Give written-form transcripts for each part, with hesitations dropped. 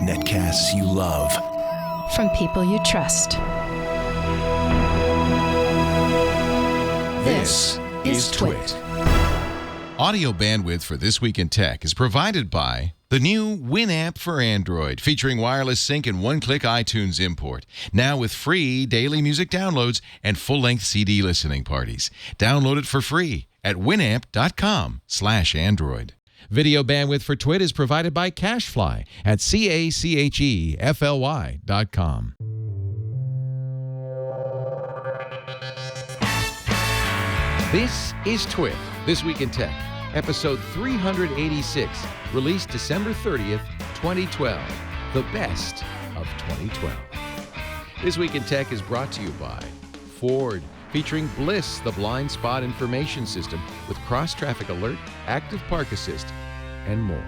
Netcasts you love. From people you trust. This is TWiT. Audio bandwidth for This Week in Tech is provided by the new Winamp for Android, featuring wireless sync and one-click iTunes import. Now with free daily music downloads and full-length CD listening parties. Download it for free at winamp.com/Android. Video bandwidth for TWiT is provided by CacheFly at CacheFly.com. This is TWiT, This Week in Tech, episode 386, released December 30th, 2012, the best of 2012. This Week in Tech is brought to you by Ford, featuring Bliss, the blind spot information system with cross-traffic alert, active park assist, and more.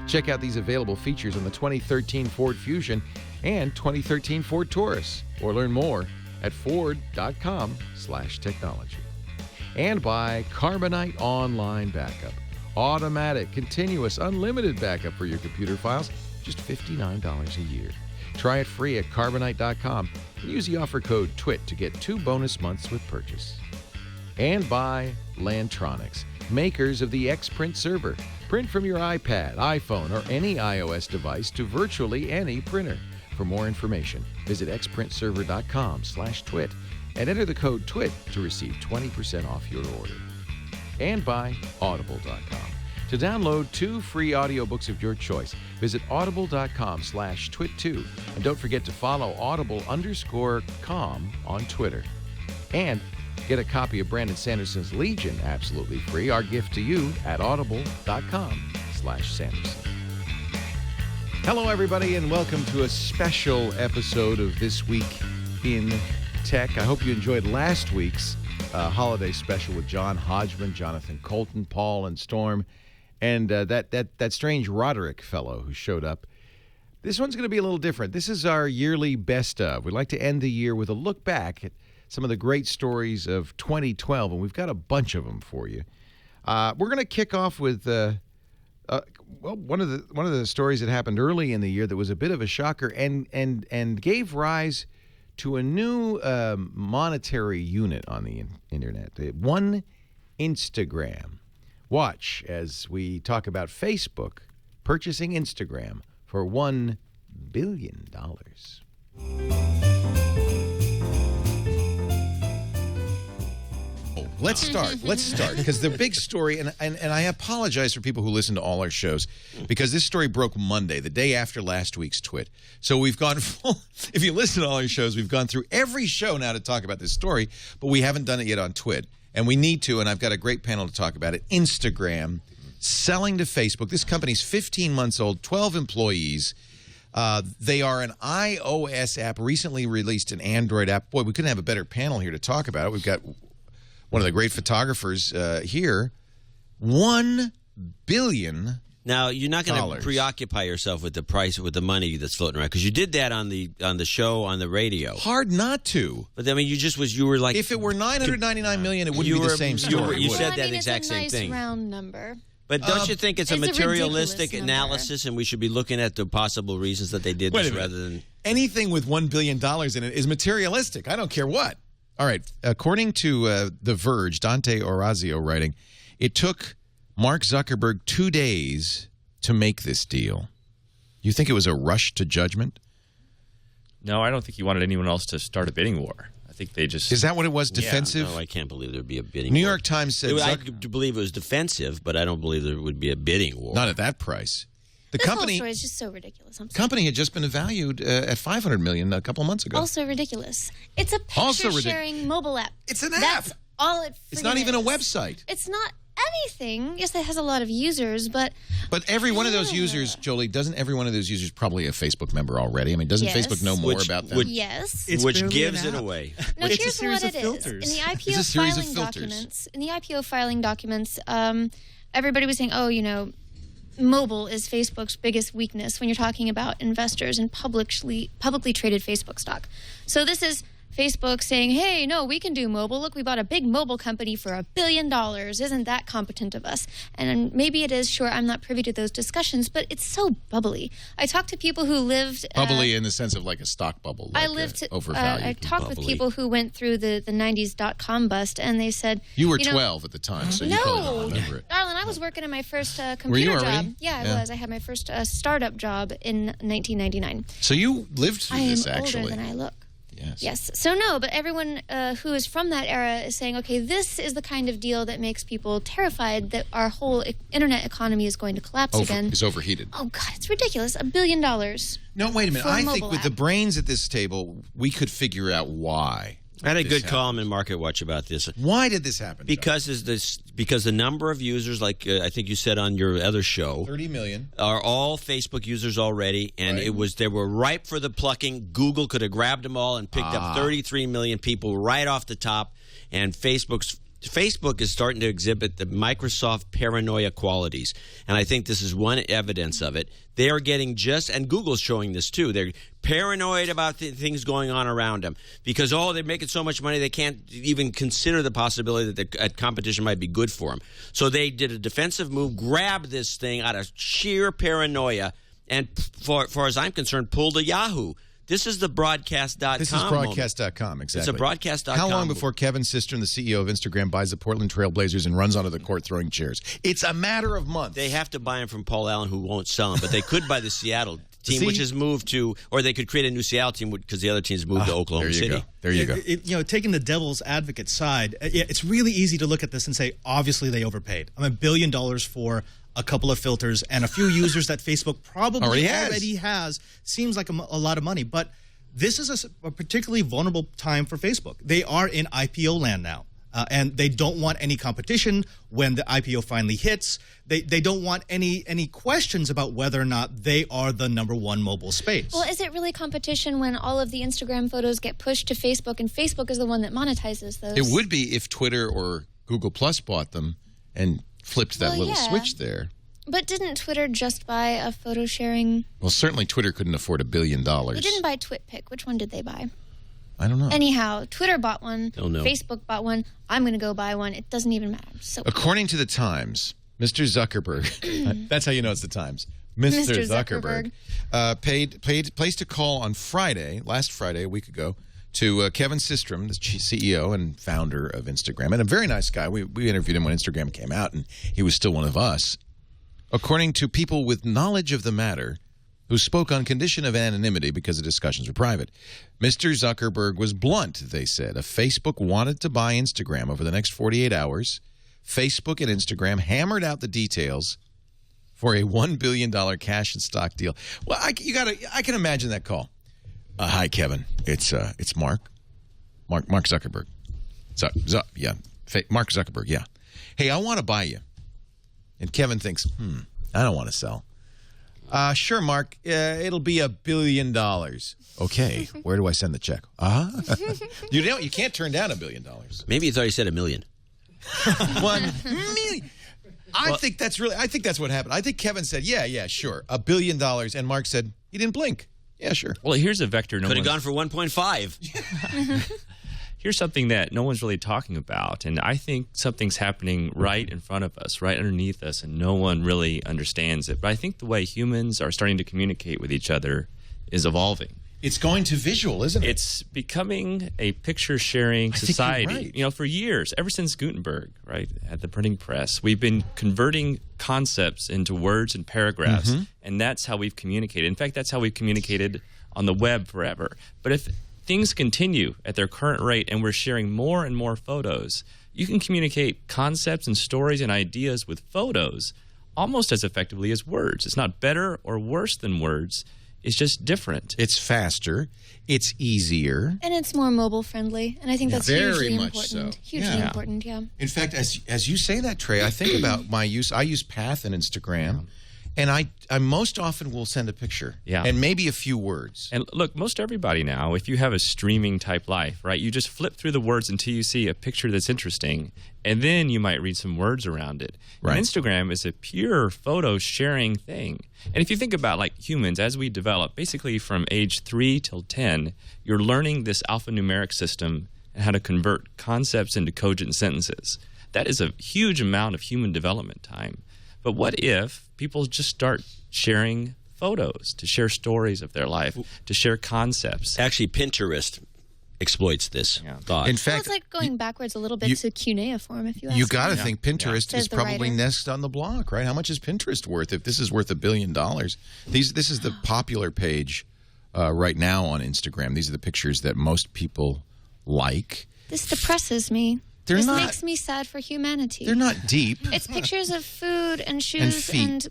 Check out these available features on the 2013 Ford Fusion and 2013 Ford Taurus, or learn more at ford.com/technology. And by Carbonite Online Backup. Automatic, continuous, unlimited backup for your computer files, just $59 a year. Try it free at Carbonite.com and use the offer code TWiT to get 2 bonus months with purchase. And by Lantronix, makers of the Xprint server. Print from your iPad, iPhone, or any iOS device to virtually any printer. For more information, visit xprintserver.com/TWiT and enter the code TWiT to receive 20% off your order. And by Audible.com. To download 2 free audiobooks of your choice, visit audible.com/TWiT2. And don't forget to follow audible_com on Twitter. And get a copy of Brandon Sanderson's Legion absolutely free, our gift to you at audible.com/Sanderson. Hello, everybody, and welcome to a special episode of This Week in Tech. I hope you enjoyed last week's holiday special with John Hodgman, Jonathan Colton, Paul, and Storm, and that strange Roderick fellow who showed up. This one's going to be a little different. This is our yearly best of. We'd like to end the year with a look back at some of the great stories of 2012, and we've got a bunch of them for you. We're going to kick off with one of the stories that happened early in the year that was a bit of a shocker and gave rise to a new monetary unit on the internet, one Instagram. Watch as we talk about Facebook purchasing Instagram for $1 billion. Let's start, because the big story, and I apologize for people who listen to all our shows, because this story broke Monday, the day after last week's TWiT. So we've gone full, if you listen to all our shows, we've gone through every show now to talk about this story, but we haven't done it yet on TWiT. And we need to, and I've got a great panel to talk about it. Instagram selling to Facebook. This company's 15 months old, 12 employees. They are an iOS app, recently released an Android app. Boy, we couldn't have a better panel here to talk about it. We've got one of the great photographers here. $1 billion. Now, you're not going to preoccupy yourself with the price, with the money that's floating around, because you did that on the show, on the radio. Hard not to. But I mean, you were like, if it were $999 million, it wouldn't be the same story. You said that exact same thing. It's a nice round number. But don't you think it's a materialistic analysis, and we should be looking at the possible reasons that they did this rather than anything with $1 billion in it is materialistic. I don't care what. All right. According to The Verge, Dante Orazio writing, it took Mark Zuckerberg 2 days to make this deal. You think it was a rush to judgment? No, I don't think he wanted anyone else to start a bidding war. I think they just... Is that what it was, defensive? Yeah, no, I can't believe there'd be a bidding war. New York York Times said... I believe it was defensive, but I don't believe there would be a bidding war. Not at that price. This whole story is just so ridiculous. The company had just been valued at $500 million a couple of months ago. Also ridiculous. It's a picture-sharing mobile app. It's an app. That's all it It's not even a website. It's not anything. Yes, it has a lot of users, but... But every one of those users, Jolie, doesn't every one of those users probably a Facebook member already? I mean, doesn't Facebook know more about them? Yes. Which gives it away. No, here's what it is. In the IPO filing documents, everybody was saying, oh, you know, mobile is Facebook's biggest weakness when you're talking about investors in publicly traded Facebook stock. So this is Facebook saying, hey, no, we can do mobile. Look, we bought a big mobile company for $1 billion. Isn't that competent of us? And maybe it is. Sure, I'm not privy to those discussions, but it's so bubbly. I talked to people who lived... bubbly in the sense of like a stock bubble. Like overvalued. I talked with people who went through the 90s .com bust, and they said... You were 12 at the time, so you probably don't remember it. Darling, I was working in my first computer Were you job. already? Yeah, I was. I had my first startup job in 1999. So you lived through this, I am actually. older than I look. Yes. So no, but everyone who is from that era is saying, okay, this is the kind of deal that makes people terrified that our whole internet economy is going to collapse again. It's overheated. Oh, God, it's ridiculous. $1 billion. No, wait a minute. I think with the brains at this table, we could figure out why. I had a good column in Market Watch about this. Why did this happen? Because the number of users, like I think you said on your other show, 30 million, are all Facebook users already, and they were ripe for the plucking. Google could have grabbed them all and picked up 33 million people right off the top, and Facebook is starting to exhibit the Microsoft paranoia qualities, and I think this is one evidence of it. They are getting and Google's showing this too. They're paranoid about things going on around them because, they're making so much money they can't even consider the possibility that the competition might be good for them. So they did a defensive move, grabbed this thing out of sheer paranoia, and far as I'm concerned, pulled a Yahoo. This is the broadcast.com. This is broadcast.com, exactly. It's a broadcast.com. How long before Kevin Systrom, the CEO of Instagram, buys the Portland Trail Blazers and runs onto the court throwing chairs? It's a matter of months. They have to buy them from Paul Allen, who won't sell them, but they could buy the Seattle team, which has moved to, or they could create a new Seattle team because the other team's moved to Oklahoma City. There you go. Taking the devil's advocate side, it's really easy to look at this and say, obviously they overpaid. $1 billion for a couple of filters and a few users that Facebook probably already has. Seems like a lot of money, but this is a particularly vulnerable time for Facebook. They are in IPO land now, and they don't want any competition when the IPO finally hits. They don't want any questions about whether or not they are the #1 mobile space. Well, is it really competition when all of the Instagram photos get pushed to Facebook, and Facebook is the one that monetizes those? It would be if Twitter or Google Plus bought them and flipped that little switch there. But didn't Twitter just buy a photo sharing? Well, certainly Twitter couldn't afford $1 billion. They didn't buy TwitPic. Which one did they buy? I don't know. Anyhow, Twitter bought one. Don't know. Facebook bought one. I'm going to go buy one. It doesn't even matter. According to the Times, Mr. Zuckerberg, that's how you know it's the Times. Mr. Zuckerberg placed a call on last Friday, a week ago, to Kevin Systrom, the CEO and founder of Instagram, and a very nice guy. We interviewed him when Instagram came out, and he was still one of us. According to people with knowledge of the matter who spoke on condition of anonymity because the discussions were private, Mr. Zuckerberg was blunt, they said. If Facebook wanted to buy Instagram over the next 48 hours, Facebook and Instagram hammered out the details for a $1 billion cash and stock deal. Well, I can imagine that call. Hi, Kevin. It's Mark Zuckerberg. Mark Zuckerberg, yeah. Hey, I want to buy you. And Kevin thinks, I don't want to sell. Sure, Mark. It'll be $1 billion. Okay, where do I send the check? You can't turn down $1 billion. Maybe you thought he said $1 million. 1 million. I think that's what happened. I think Kevin said, yeah, sure, $1 billion, and Mark said he didn't blink. Yeah, sure. Well, here's a vector. Could have gone for 1.5. Here's something that no one's really talking about, and I think something's happening right in front of us, right underneath us, and no one really understands it. But I think the way humans are starting to communicate with each other is evolving. It's going to visual, isn't it? It's becoming a picture-sharing society. I think you're right. For years, ever since Gutenberg, right, at the printing press, we've been converting concepts into words and paragraphs, and that's how we've communicated. In fact, that's how we've communicated on the web forever. But if things continue at their current rate and we're sharing more and more photos, you can communicate concepts and stories and ideas with photos almost as effectively as words. It's not better or worse than words. It's just different. It's faster. It's easier. And it's more mobile friendly. And I think that's very hugely much important. so. Hugely important, yeah. In fact, as you say that, Trey, I think about my use. I use Path and Instagram. And I most often will send a picture. Yeah. And maybe a few words. And look, most everybody now, if you have a streaming type life, right, you just flip through the words until you see a picture that's interesting, and then you might read some words around it. Right. And Instagram is a pure photo sharing thing. And if you think about like humans, as we develop, basically from age 3 till 10, you're learning this alphanumeric system and how to convert concepts into cogent sentences. That is a huge amount of human development time. But what if people just start sharing photos, to share stories of their life, to share concepts? Actually, Pinterest exploits this thought. In fact, it's like going backwards a little bit to cuneiform, if you ask you me. got to think Pinterest Says is the probably writer. next on the block, right? How much is Pinterest worth? If this is worth $1 billion, this is the popular page right now on Instagram. These are the pictures that most people like. This depresses me. They're this not- makes me sad for humanity. They're not deep. It's pictures of food and shoes feet. and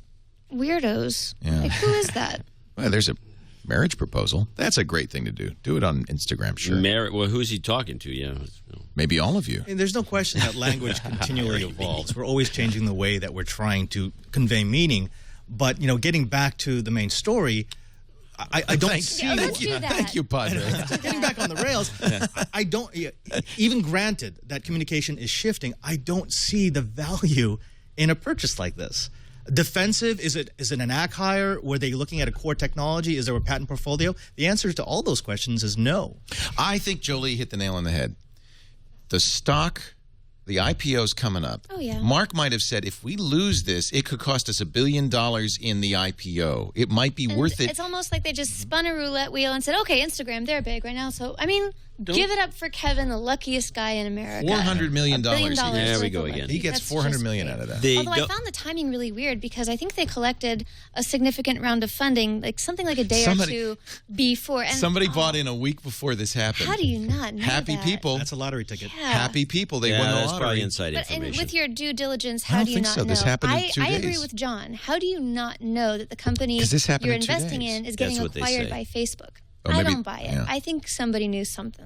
weirdos. Yeah. Like, who is that? Well, there's a marriage proposal. That's a great thing to do. Do it on Instagram, sure. Well, who's he talking to? Yeah. Maybe all of you. And there's no question that language continually evolves. We're always changing the way that we're trying to convey meaning. But, getting back to the main story, I don't see... Let's do that. Thank you, Padre. Getting back on the rails, I don't... Even granted that communication is shifting, I don't see the value in a purchase like this. Defensive, is it an ACK hire? Were they looking at a core technology? Is there a patent portfolio? The answer to all those questions is no. I think Jolie hit the nail on the head. The stock, the IPO's coming up. Oh, yeah. Mark might have said, if we lose this, it could cost us $1 billion in the IPO. It might be And worth it. It's almost like they just spun a roulette wheel and said, okay, Instagram, they're big right now. So, I mean, give it up for Kevin, the luckiest guy in America. $400 million. $1 billion There we worth go of again. money. He gets That's $400 just million great. out of that. Although I found the timing really weird because I think they collected a significant round of funding, like something like a day or two before. And Somebody bought in a week before this happened. How do you not know Happy that? people. That's a lottery ticket. Yeah. Happy people. They won the that's lottery. probably inside But information. with your due diligence, I how don't do you think not so. know? This happened in 2 I agree days. with John. How do you not know that the company 'Cause this happened you're in 2 investing days. in is getting That's what they acquired say. by Facebook? Or I maybe- don't buy it. yeah. I think somebody knew something.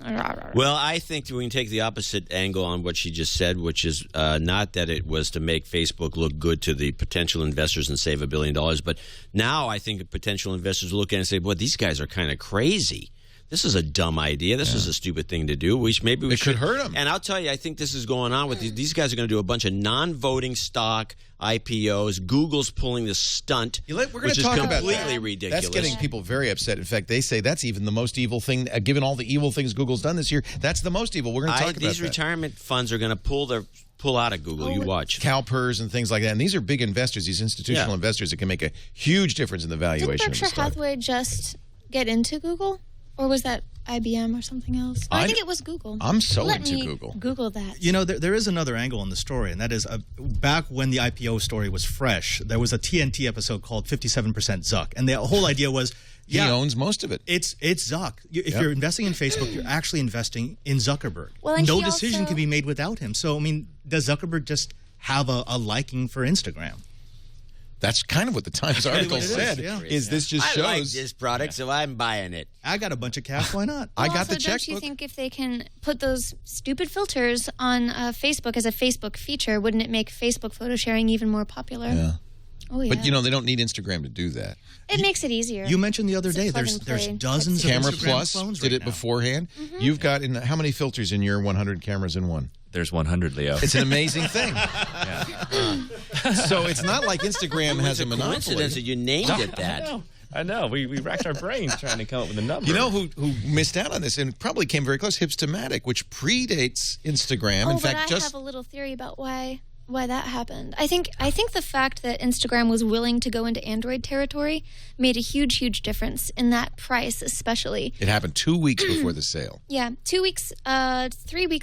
Well, I think we can take the opposite angle on what she just said, which is not that it was to make Facebook look good to the potential investors and save $1 billion, but now I think potential investors look at it and say, boy, these guys are kind of crazy. This is a dumb idea. This is a stupid thing to do. Maybe we It could hurt 'em. And I'll tell you, I think this is going on with these guys are going to do a bunch of non-voting stock IPOs. Google's pulling this stunt, We're going which to is talk about completely that. ridiculous. That's getting people very upset. In fact, they say that's even the most evil thing. Given all the evil things Google's done this year, that's the most evil. We're going to talk about These that. retirement funds are going to pull out of Google. You watch. CalPERS and things like that. And these are big investors, these institutional investors that can make a huge difference in the Didn't valuation of the Berkshire stock. Hathaway just get into Google? Or was that IBM or something else? I think it was Google. I'm so Let into me Google. Google that. There is another angle on the story, and that is back when the IPO story was fresh, there was a TNT episode called 57% Zuck. And the whole idea was, He owns most of it. It's Zuck. If you're investing in Facebook, you're actually investing in Zuckerberg. Well, and no he decision also- can be made without him. So, I mean, does Zuckerberg just have a liking for Instagram? That's kind of what the Times article what it is, said. yeah. Is this just I shows? like this product, so I'm buying it. I got a bunch of cash. Why not? I Well, got also, the don't you checkbook. think if they can put those stupid filters on Facebook as a Facebook feature, wouldn't it make Facebook photo sharing even more popular? Yeah. Oh, yeah. But they don't need Instagram to do that. it makes it easier. You mentioned the other It's a day plug there's and play dozens of type Camera Instagram Plus phones did right it now. beforehand. Mm-hmm. You've got how many filters in your 100 cameras in one? There's 100, Leo. It's an amazing thing. So it's not like Instagram has a Coincidence that monopoly. you named it that. I know. We racked our brains trying to come up with a number. You know who missed out on this and probably came very close? Hipstamatic, which predates Instagram. Oh, in but fact, I have a little theory about why that happened. I think the fact that Instagram was willing to go into Android territory made a huge difference in that price, especially. it happened 2 weeks before the sale. Yeah, 3 weeks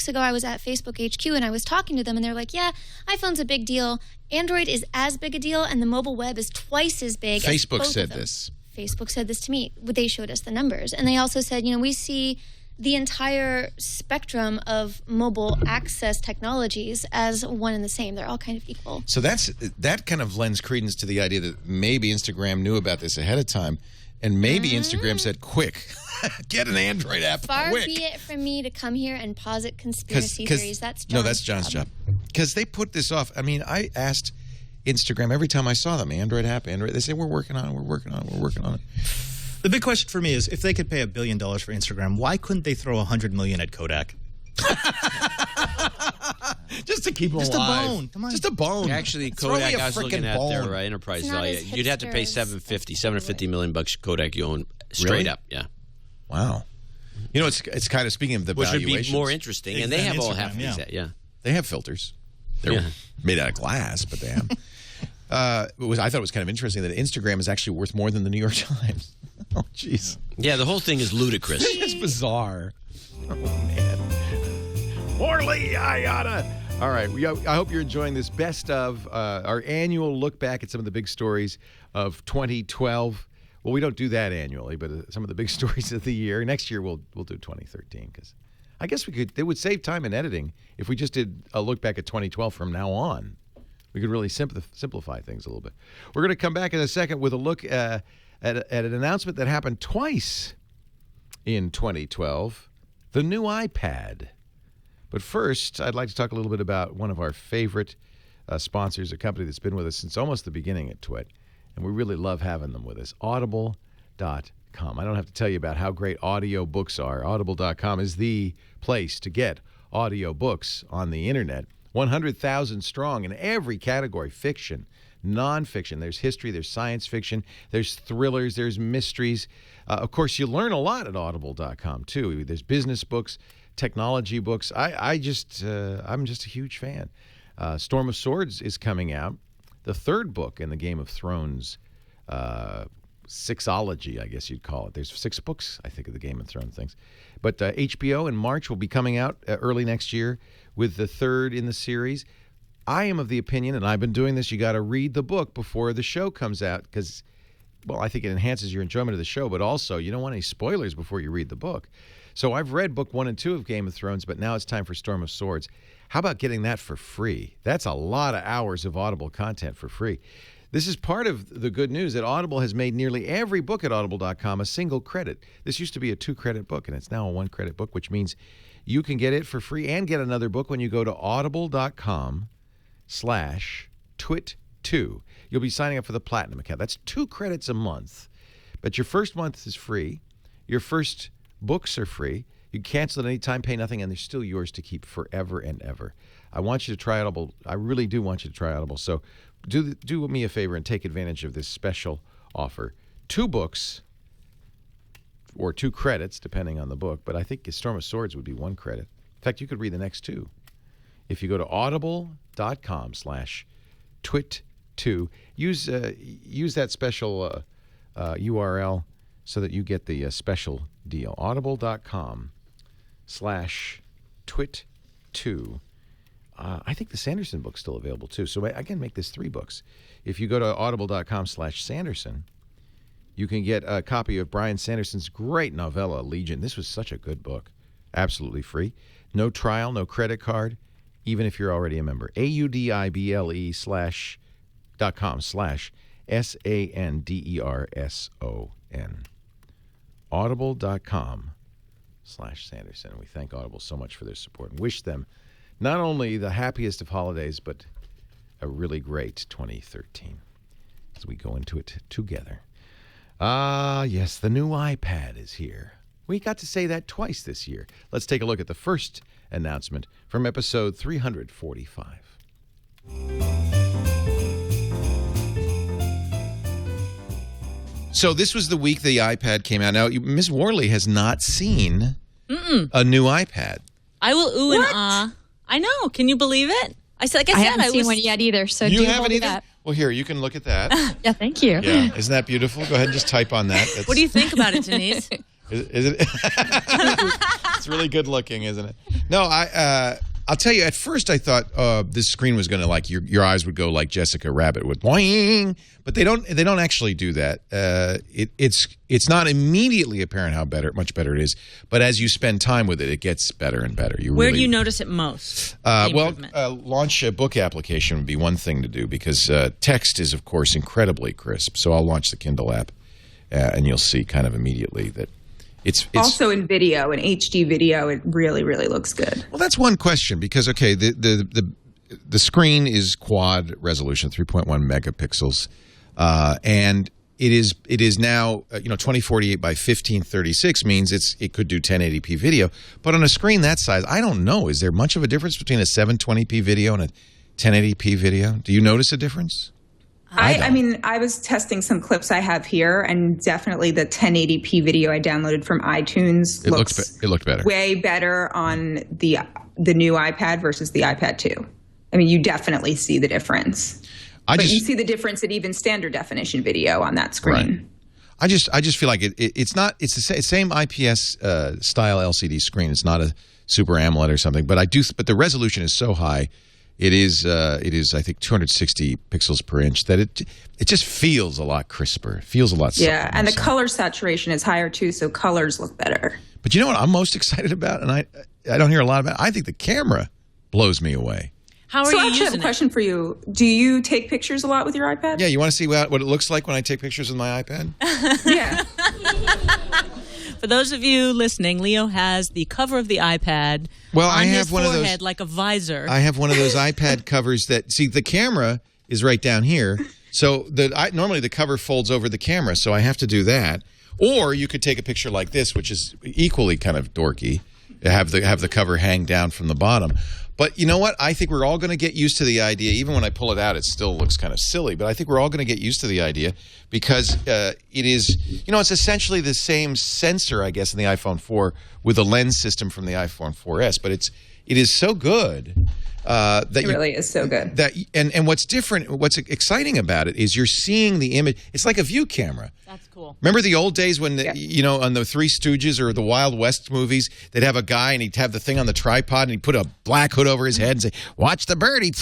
ago, I was at Facebook HQ and I was talking to them, and they're like, "Yeah, iPhone's a big deal. Android is as big a deal, and the mobile web is twice as big." as Facebook both said of them." this. Facebook said this to me. They showed us the numbers, and they also said, we see the entire spectrum of mobile access technologies as one and the same. They're all kind of equal. So that kind of lends credence to the idea that maybe Instagram knew about this ahead of time, and maybe Instagram said, "Quick, get an Android app, Far quick." be it from me to come here and posit conspiracy theories. That's John's No, that's John's job. Because they put this off. I mean, I asked Instagram. Every time I saw them, Android app, Android, they say, we're working on it, we're working on it, we're working on it. The big question for me is, if they could pay $1 billion for Instagram, why couldn't they throw $100 million at Kodak? Just to keep them Just alive. a bone. Come on. Just a bone. Actually, Throw me Kodak, a I was looking frickin' at bone. their enterprise It's not value. as You'd have to pay hipster as $750 million bucks Kodak you own straight Really? up. Yeah. Wow. You know, it's kind of, speaking of the Which would valuations. be more interesting. And they Than have all Instagram, half of these. yeah. Yeah. They have filters. They're made out of glass, but they have. I thought it was kind of interesting that Instagram is actually worth more than the New York Times. Oh, jeez. Yeah, the whole thing is ludicrous. It's bizarre. Oh, man. Morley, yada. All right. I hope you're enjoying this best of our annual look back at some of the big stories of 2012. Well, we don't do that annually, but some of the big stories of the year. Next year, we'll do 2013 because I guess it would save time in editing if we just did a look back at 2012 from now on. We could really simplify things a little bit. We're going to come back in a second with a look at an announcement that happened twice in 2012, the new iPad. But first, I'd like to talk a little bit about one of our favorite sponsors, a company that's been with us since almost the beginning at TWiT, and we really love having them with us, Audible.com. I don't have to tell you about how great audio books are. Audible.com is the place to get audio books on the internet. 100,000 strong in every category: fiction, nonfiction. There's history, there's science fiction, there's thrillers, there's mysteries. Of course, you learn a lot at Audible.com too. There's business books, technology books. I'm just a huge fan. Storm of Swords is coming out, the third book in the Game of Thrones sixology, I guess you'd call it. There's 6 books, I think, of the Game of Thrones things. But HBO in March will be coming out early next year with the third in the series. I am of the opinion, and I've been doing this, you got to read the book before the show comes out because, well, I think it enhances your enjoyment of the show, but also you don't want any spoilers before you read the book. So I've read book 1 and 2 of Game of Thrones, but now it's time for Storm of Swords. How about getting that for free? That's a lot of hours of Audible content for free. This is part of the good news that Audible has made nearly every book at Audible.com a single credit. This used to be a 2-credit book, and it's now a 1-credit book, which means you can get it for free and get another book when you go to audible.com/TWiT2. You'll be signing up for the Platinum account. That's 2 credits a month, but your first month is free. Your first books are free. You cancel at any time, pay nothing, and they're still yours to keep forever and ever. I want you to try Audible. I really do want you to try Audible. So do me a favor and take advantage of this special offer. 2 books or 2 credits, depending on the book, but I think Storm of Swords would be 1 credit. In fact, you could read the next 2. If you go to audible.com/TWiT2, use that special URL so that you get the special deal. Audible.com/TWiT2. I think the Sanderson book's still available too. So I can make this 3 books. If you go to audible.com/Sanderson, you can get a copy of Brian Sanderson's great novella, Legion. This was such a good book. Absolutely free. No trial, no credit card, even if you're already a member. audible.com/SANDERSON. Audible.com/Sanderson. We thank Audible so much for their support and wish them not only the happiest of holidays, but a really great 2013 as we go into it together. Yes, the new iPad is here. We got to say that twice this year. Let's take a look at the first announcement from episode 345. So this was the week the iPad came out. Now, Ms. Worley has not seen a new iPad. I will ooh and ah. I know. Can you believe it? I haven't seen one yet either. So you do haven't hold it either? up. Well, here, you can look at that. Yeah, thank you. Yeah, isn't that beautiful? Go ahead and just type on that. What do you think about it, Denise? Is it? It's really good looking, isn't it? No, I'll tell you. At first, I thought this screen was going to your eyes would go like Jessica Rabbit with boing, but they don't. They don't actually do that. It's not immediately apparent how much better it is. But as you spend time with it, it gets better and better. Where do you notice it most? Launch a book application would be one thing to do because text is, of course, incredibly crisp. So I'll launch the Kindle app, and you'll see kind of immediately that. It's also in video, in HD video, it really, really looks good. Well, that's one question because, okay, the the screen is quad resolution, 3.1 megapixels, and it is now 2048 by 1536 means it could do 1080p video. But on a screen that size, I don't know. Is there much of a difference between a 720p video and a 1080p video? Do you notice a difference? I mean, I was testing some clips I have here, and definitely the 1080p video I downloaded from iTunes it looked better. Way better on the new iPad versus the iPad 2. I mean, you definitely see the difference. But you see the difference at even standard definition video on that screen. Right. I just feel like it's the same IPS style LCD screen. It's not a Super AMOLED or something, but the resolution is so high. It is I think 260 pixels per inch that it just feels a lot crisper. It feels a lot softer. Yeah, and the color saturation is higher too, so colors look better. But you know what I'm most excited about, and I don't hear a lot about it? I think the camera blows me away. How are you using it? I have a question for you. Do you take pictures a lot with your iPad? Yeah, you want to see what it looks like when I take pictures with my iPad? Yeah. For those of you listening, Leo has the cover of the iPad on his forehead like a visor. I have one of those iPad covers that, see, the camera is right down here. So normally the cover folds over the camera, so I have to do that. Or you could take a picture like this, which is equally kind of dorky, have the cover hang down from the bottom. But you know what? I think we're all going to get used to the idea. Even when I pull it out, it still looks kind of silly. But I think we're all going to get used to the idea because it is, it's essentially the same sensor, I guess, in the iPhone 4 with the lens system from the iPhone 4S. But it is so good. It really is so good. And what's different, what's exciting about it is you're seeing the image. It's like a view camera. That's cool. Remember the old days when, on the Three Stooges or the Wild West movies, they'd have a guy and he'd have the thing on the tripod and he'd put a black hood over his head and say, "Watch the birdie."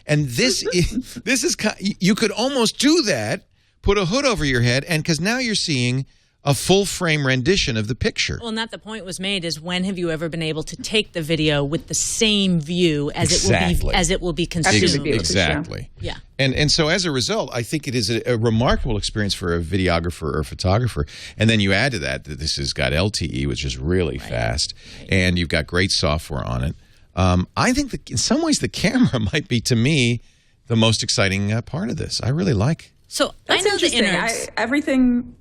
And this is you could almost do that, put a hood over your head, and because now you're seeing a full-frame rendition of the picture. Well, and that the point was made is when have you ever been able to take the video with the same view as it will be consumed? Exactly. Yeah. And so as a result, I think it is a remarkable experience for a videographer or photographer. And then you add to that this has got LTE, which is really fast, and you've got great software on it. I think that in some ways the camera might be, to me, the most exciting part of this. I really like. So That's I know the innards. Everything.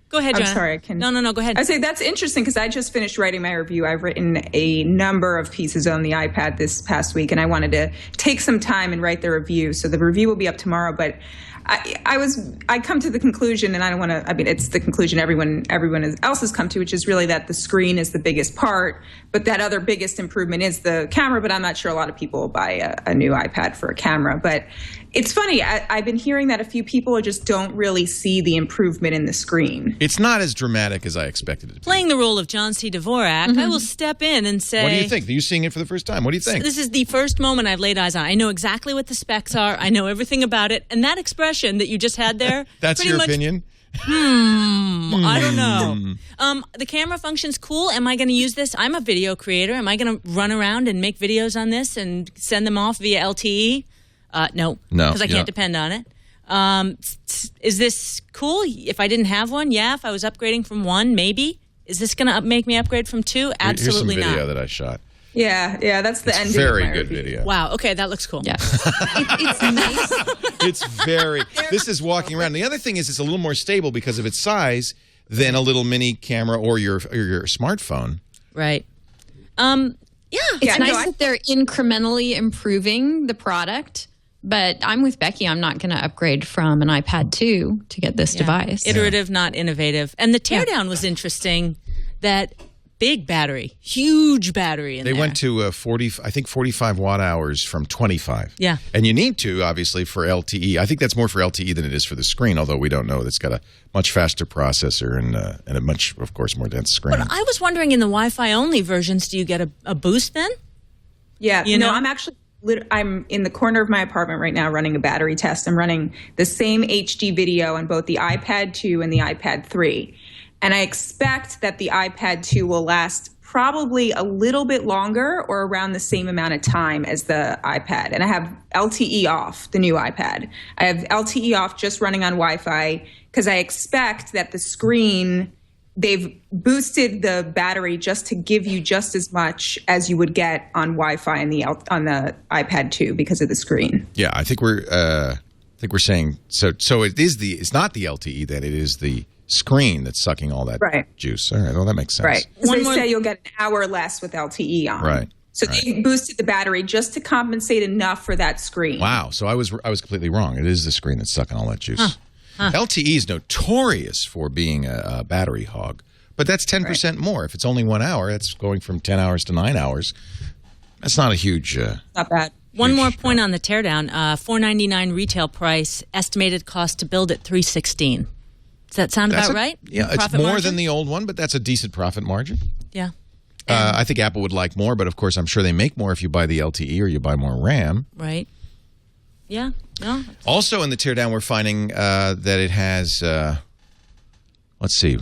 Go ahead, John. I'm sorry. No, go ahead. I say that's interesting because I just finished writing my review. I've written a number of pieces on the iPad this past week, and I wanted to take some time and write the review. So the review will be up tomorrow, but I come to the conclusion, and I don't want to, it's the conclusion everyone else has come to, which is really that the screen is the biggest part, but that other biggest improvement is the camera, but I'm not sure a lot of people will buy a new iPad for a camera. But it's funny, I've been hearing that a few people just don't really see the improvement in the screen. It's not as dramatic as I expected it to be. Playing the role of John C. Dvorak, I will step in and say... What do you think? Are you seeing it for the first time? What do you think? This is the first moment I've laid eyes on. I know exactly what the specs are. I know everything about it. And that expression that you just had there... That's your opinion? I don't know. The camera function's cool. Am I going to use this? I'm a video creator. Am I going to run around and make videos on this and send them off via LTE? No, because I can't depend on it. Is this cool? If I didn't have one, yeah. If I was upgrading from one, maybe. Is this going to make me upgrade from two? Absolutely not. Here's some video that I shot. Yeah, that's the ending. Very good video. Wow. Okay, that looks cool. Yeah, it's nice. It's very. This is walking around. The other thing is, it's a little more stable because of its size than a little mini camera or your smartphone. Right. Yeah, it's nice that they're incrementally improving the product. But I'm with Becky. I'm not going to upgrade from an iPad 2 to get this device. Iterative, not innovative. And the teardown was interesting. That big battery, huge battery in there. They went to 45 watt hours from 25. Yeah. And you need to, obviously, for LTE. I think that's more for LTE than it is for the screen, although we don't know. It's got a much faster processor and a much, of course, more dense screen. But I was wondering, in the Wi-Fi only versions, do you get a boost then? Yeah. I'm in the corner of my apartment right now running a battery test. I'm running the same HD video on both the iPad 2 and the iPad 3. And I expect that the iPad 2 will last probably a little bit longer or around the same amount of time as the iPad. And I have LTE off, the new iPad. I have LTE off just running on Wi-Fi because I expect that the screen they've boosted the battery just to give you just as much as you would get on Wi-Fi on the iPad 2 because of the screen. Yeah, I think we're saying so. It's not the LTE, then it is the screen that's sucking all that juice. All right, well, that makes sense. Right. They say you'll get an hour less with LTE on. Right. So they boosted the battery just to compensate enough for that screen. Wow. So I was completely wrong. It is the screen that's sucking all that juice. LTE is notorious for being a battery hog, but that's 10% more. If it's only 1 hour, that's going from 10 hours to 9 hours. That's not a huge. Not bad. One more point on the teardown: $4.99 retail price, estimated cost to build at $316. Does that sound about right? Yeah, it's more than the old one, but that's a decent profit margin. Yeah. I think Apple would like more, but of course, I'm sure they make more if you buy the LTE or you buy more RAM. Right. Yeah. No. Also, in the teardown, we're finding that it has. Let's see.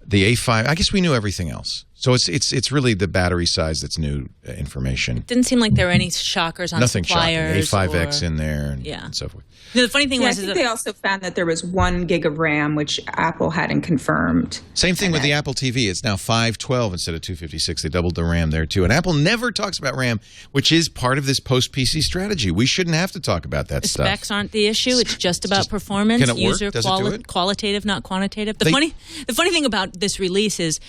The A5. I guess we knew everything else. So it's really the battery size that's new information. Didn't seem like there were any shockers on Nothing suppliers. Nothing shocking. A5X in there and so forth. No, the funny thing was I think they also found that there was 1 gig of RAM, which Apple hadn't confirmed. Same thing with the Apple TV. It's now 512 instead of 256. They doubled the RAM there, too. And Apple never talks about RAM, which is part of this post-PC strategy. We shouldn't have to talk about that stuff. Specs aren't the issue. It's just about performance. Can it work? User Does it do it? qualitative, not quantitative. The funny thing about this release is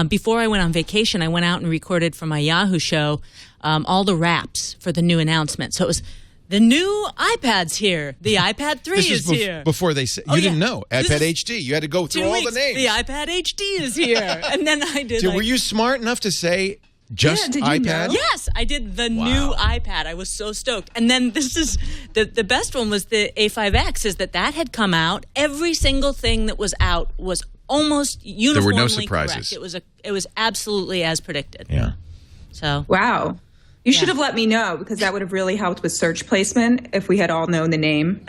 before I went on vacation, I went out and recorded for my Yahoo show all the wraps for the new announcement. So it was... The new iPad's here. The iPad 3 is here. Before they said, you didn't know. iPad HD. You had to go through all the names. The iPad HD is here. And then I did. Were you smart enough to say just did iPad? You know? Yes, I did the new iPad. I was so stoked. And then this is the best one was the A5X, is that had come out. Every single thing that was out was almost uniformly There were no surprises. correct. It was absolutely as predicted. Yeah. So wow. You should have let me know, because that would have really helped with search placement if we had all known the name.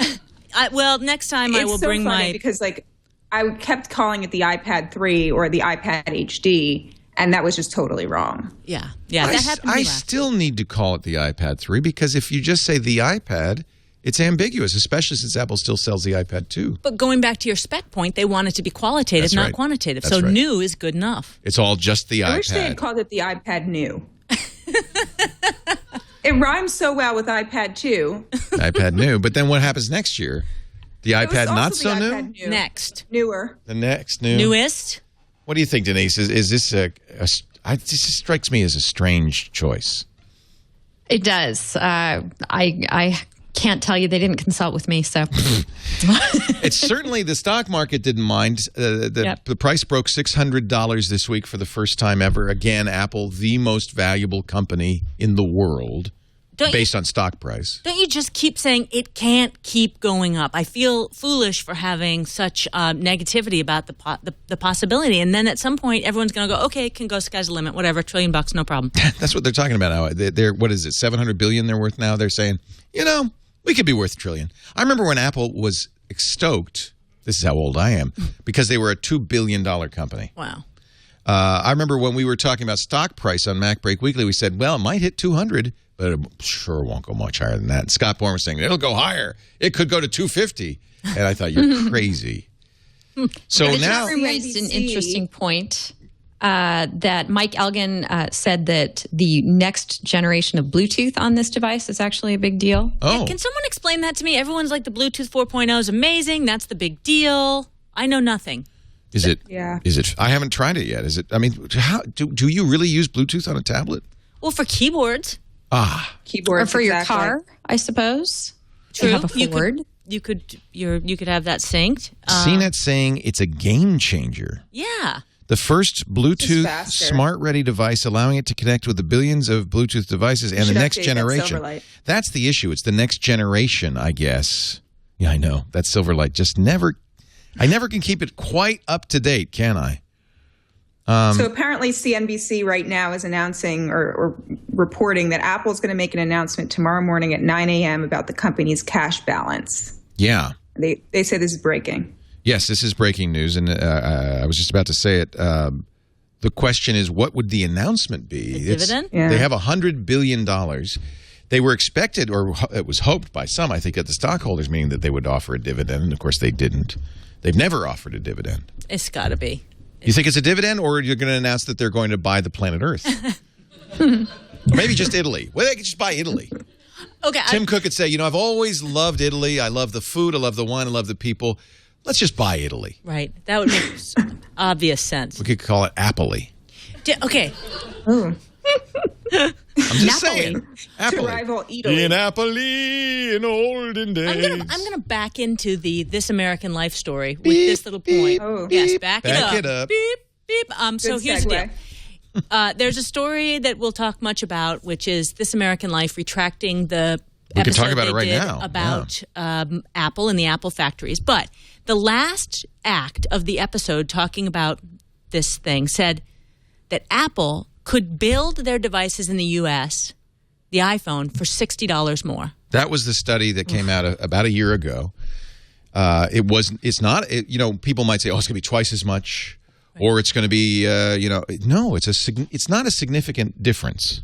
Well, next time I will bring my... because I kept calling it the iPad 3 or the iPad HD, and that was just totally wrong. Yeah, that happened to me last still need to call it the iPad 3, because if you just say the iPad, it's ambiguous, especially since Apple still sells the iPad 2. But going back to your spec point, they want it to be qualitative, not quantitative. So new is good enough. It's all just the iPad. I wish they had called it the iPad New. It rhymes so well with iPad 2. iPad New. But then what happens next year? The iPad not so new? Next. Newer. The next new? Newest. What do you think, Denise? Is this this strikes me as a strange choice. It does. I can't tell you. They didn't consult with me, so. It's certainly the stock market didn't mind. The price broke $600 this week for the first time ever. Again, Apple, the most valuable company in the world, based on stock price. Don't you just keep saying it can't keep going up? I feel foolish for having such negativity about the possibility. And then at some point, everyone's going to go, okay, it can go, sky's the limit, whatever, $1 trillion, no problem. That's what they're talking about now. They're what is it, $700 billion they're worth now? They're saying, we could be worth $1 trillion. I remember when Apple was stoked, this is how old I am, because they were a $2 billion company. Wow. I remember when we were talking about stock price on MacBreak Weekly, we said, well, it might hit 200, but it sure won't go much higher than that. And Scott Bourne was saying, it'll go higher. It could go to 250. And I thought, you're crazy. So now... You raised an interesting point. That Mike Elgin said that the next generation of Bluetooth on this device is actually a big deal. Oh. Yeah, can someone explain that to me? Everyone's like, the Bluetooth 4.0 is amazing. That's the big deal. I know nothing. Is it? Yeah. Is it? I haven't tried it yet. Is it? I mean, how do you really use Bluetooth on a tablet? Well, for keyboards. Keyboards. Or for your car, I suppose. True. You have a Ford. You could have that synced. CNET saying it's a game changer. Yeah. The first Bluetooth smart-ready device, allowing it to connect with the billions of Bluetooth devices and the next generation. That's the issue. It's the next generation, I guess. Yeah, I know. That Silverlight just never... I never can keep it quite up to date, can I? So apparently CNBC right now is announcing or reporting that Apple's going to make an announcement tomorrow morning at 9 a.m. about the company's cash balance. Yeah. They say this is breaking. Yes, this is breaking news, and I was just about to say it. The question is, what would the announcement be? Dividend? They have $100 billion. They were expected, or it was hoped by some, I think, at the stockholders meeting that they would offer a dividend, and of course they didn't. They've never offered a dividend. It's got to be. You think it's a dividend, or you're going to announce that they're going to buy the planet Earth? Or maybe just Italy. Well, they could just buy Italy. Okay. Tim Cook could say, I've always loved Italy. I love the food. I love the wine. I love the people. Let's just buy Italy. Right. That would make obvious sense. We could call it Appley. Okay. Ooh. I'm just saying. To rival Italy. In Appley in olden days. I'm gonna back into the This American Life story with this little point. Oh. Yes, back it up. Beep, beep. So here's the deal. segue. There's a story that we'll talk much about, which is This American Life retracting the We can talk episode about it they right did now. about Apple and the Apple factories. But the last act of the episode talking about this thing said that Apple could build their devices in the U.S., the iPhone, for $60 more. That was the study that came out about a year ago. It's not, people might say, it's going to be twice as much, or it's going to be, no, it's not a significant difference.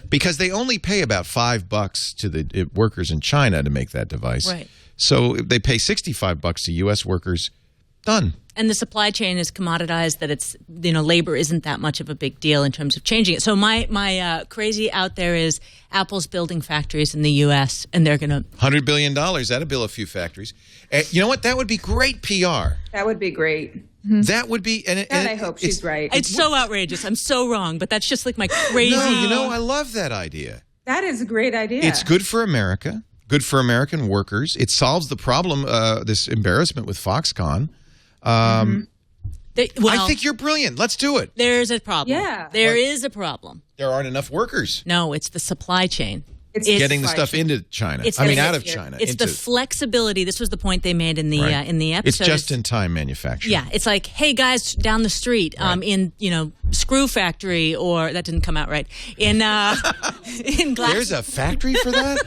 Because they only pay about $5 to the workers in China to make that device. Right. So they pay $65 to U.S. workers. Done. And the supply chain is commoditized that it's, labor isn't that much of a big deal in terms of changing it. So my crazy out there is Apple's building factories in the U.S. and they're going to... $100 billion. That'll build a few factories. You know what? That would be great PR. That would be great. That would be... And I hope she's right. It's so outrageous. I'm so wrong, but that's just like my crazy... No, I love that idea. That is a great idea. It's good for America, good for American workers. It solves the problem, this embarrassment with Foxconn. I think you're brilliant. Let's do it. There's a problem. Yeah. There is a problem. There aren't enough workers. No, it's the supply chain. It's getting the stuff into China. Out of China. It's the flexibility. This was the point they made in the episode. It's just-in-time manufacturing. Yeah, it's like, hey guys, down the street, in screw factory, or that didn't come out right in glass. There's a factory for that.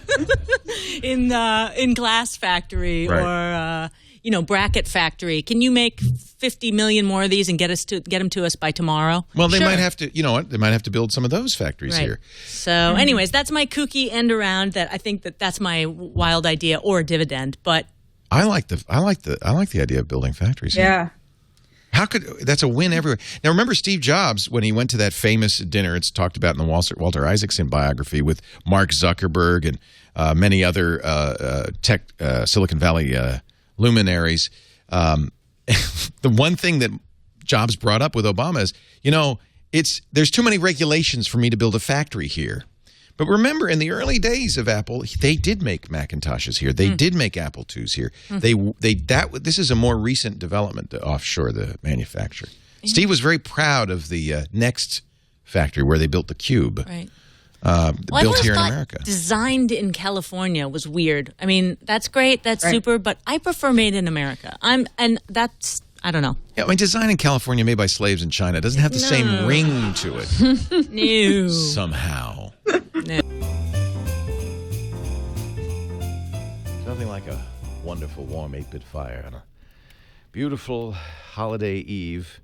in glass factory right. or bracket factory. Can you make 50 million more of these and get them to us by tomorrow? Well, they might have to. You know what? They might have to build some of those factories here. So, anyways, that's my kooky end around. That I think that's my wild idea or dividend. But I like the idea of building factories. Yeah. That's a win everywhere. Now, remember Steve Jobs when he went to that famous dinner? It's talked about in the Walter Isaacson biography with Mark Zuckerberg and many other tech Silicon Valley luminaries. The one thing that Jobs brought up with Obama is, there's too many regulations for me to build a factory here. But remember, in the early days of Apple, they did make Macintoshes here. They did make Apple IIs here. This is a more recent development to offshore the manufacture. Steve was very proud of the Next factory where they built the Cube. Right. Built here in America. Designed in California was weird. I mean, that's great. That's super. But I prefer made in America. I don't know. Yeah, design in California made by slaves in China doesn't have the same ring to it. No. Somehow. No. Nothing like a wonderful warm 8-bit fire on a beautiful holiday eve.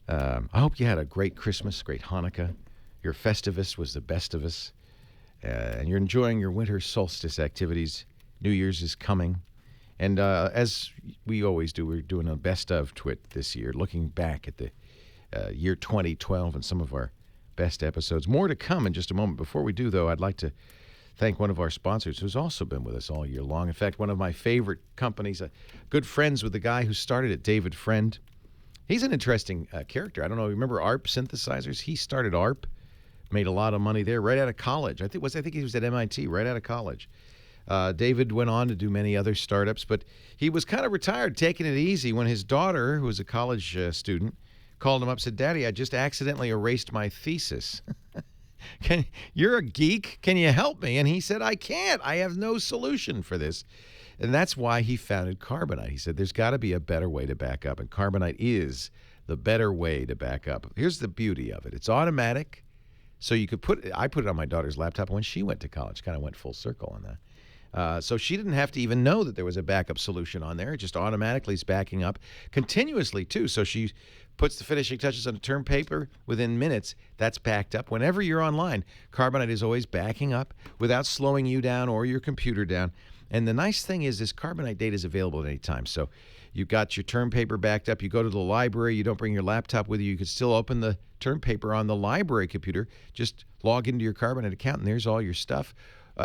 I hope you had a great Christmas, great Hanukkah. Your Festivus was the best of us. And you're enjoying your winter solstice activities. New Year's is coming. And as we always do, we're doing a best of TWiT this year, looking back at the year 2012 and some of our best episodes. More to come in just a moment. Before we do, though, I'd like to thank one of our sponsors who's also been with us all year long. In fact, one of my favorite companies, good friends with the guy who started it, David Friend. He's an interesting character. I don't know, remember ARP synthesizers? He started ARP. Made a lot of money there right out of college. I think he was at MIT right out of college. David went on to do many other startups, but he was kind of retired, taking it easy when his daughter, who was a college student, called him up and said, "Daddy, I just accidentally erased my thesis. You're a geek. Can you help me?" And he said, "I can't. I have no solution for this." And that's why he founded Carbonite. He said, there's got to be a better way to back up, and Carbonite is the better way to back up. Here's the beauty of it. It's automatic. So you could I put it on my daughter's laptop when she went to college. Kind of went full circle on that. So she didn't have to even know that there was a backup solution on there. It just automatically is backing up continuously, too. So she puts the finishing touches on a term paper within minutes. That's backed up. Whenever you're online, Carbonite is always backing up without slowing you down or your computer down. And the nice thing is this carbonite data is available at any time. So you've got your term paper backed up. You go to the library. You don't bring your laptop with you. You can still open the term paper on the library computer. Just log into your Carbonite account, and there's all your stuff.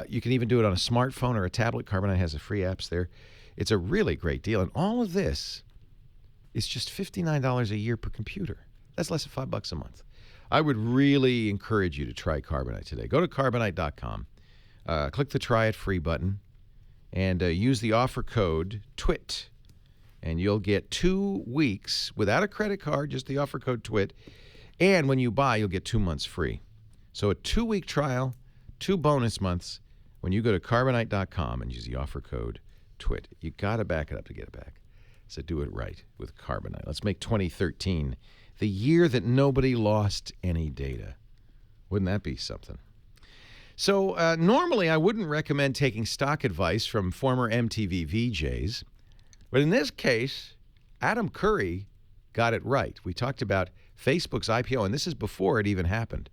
You can even do it on a smartphone or a tablet. Carbonite has the free apps there. It's a really great deal. And all of this is just $59 a year per computer. That's less than $5 a month. I would really encourage you to try Carbonite today. Go to Carbonite.com. Click the Try It Free button and use the offer code TWiT. And you'll get 2 weeks without a credit card, just the offer code TWiT. And when you buy, you'll get 2 months free. So a 2-week trial, 2 bonus months when you go to Carbonite.com and use the offer code TWiT. You got to back it up to get it back. So do it right with Carbonite. Let's make 2013 the year that nobody lost any data. Wouldn't that be something? So normally I wouldn't recommend taking stock advice from former MTV VJs. But in this case, Adam Curry got it right. We talked about Facebook's IPO, and this is before it even happened.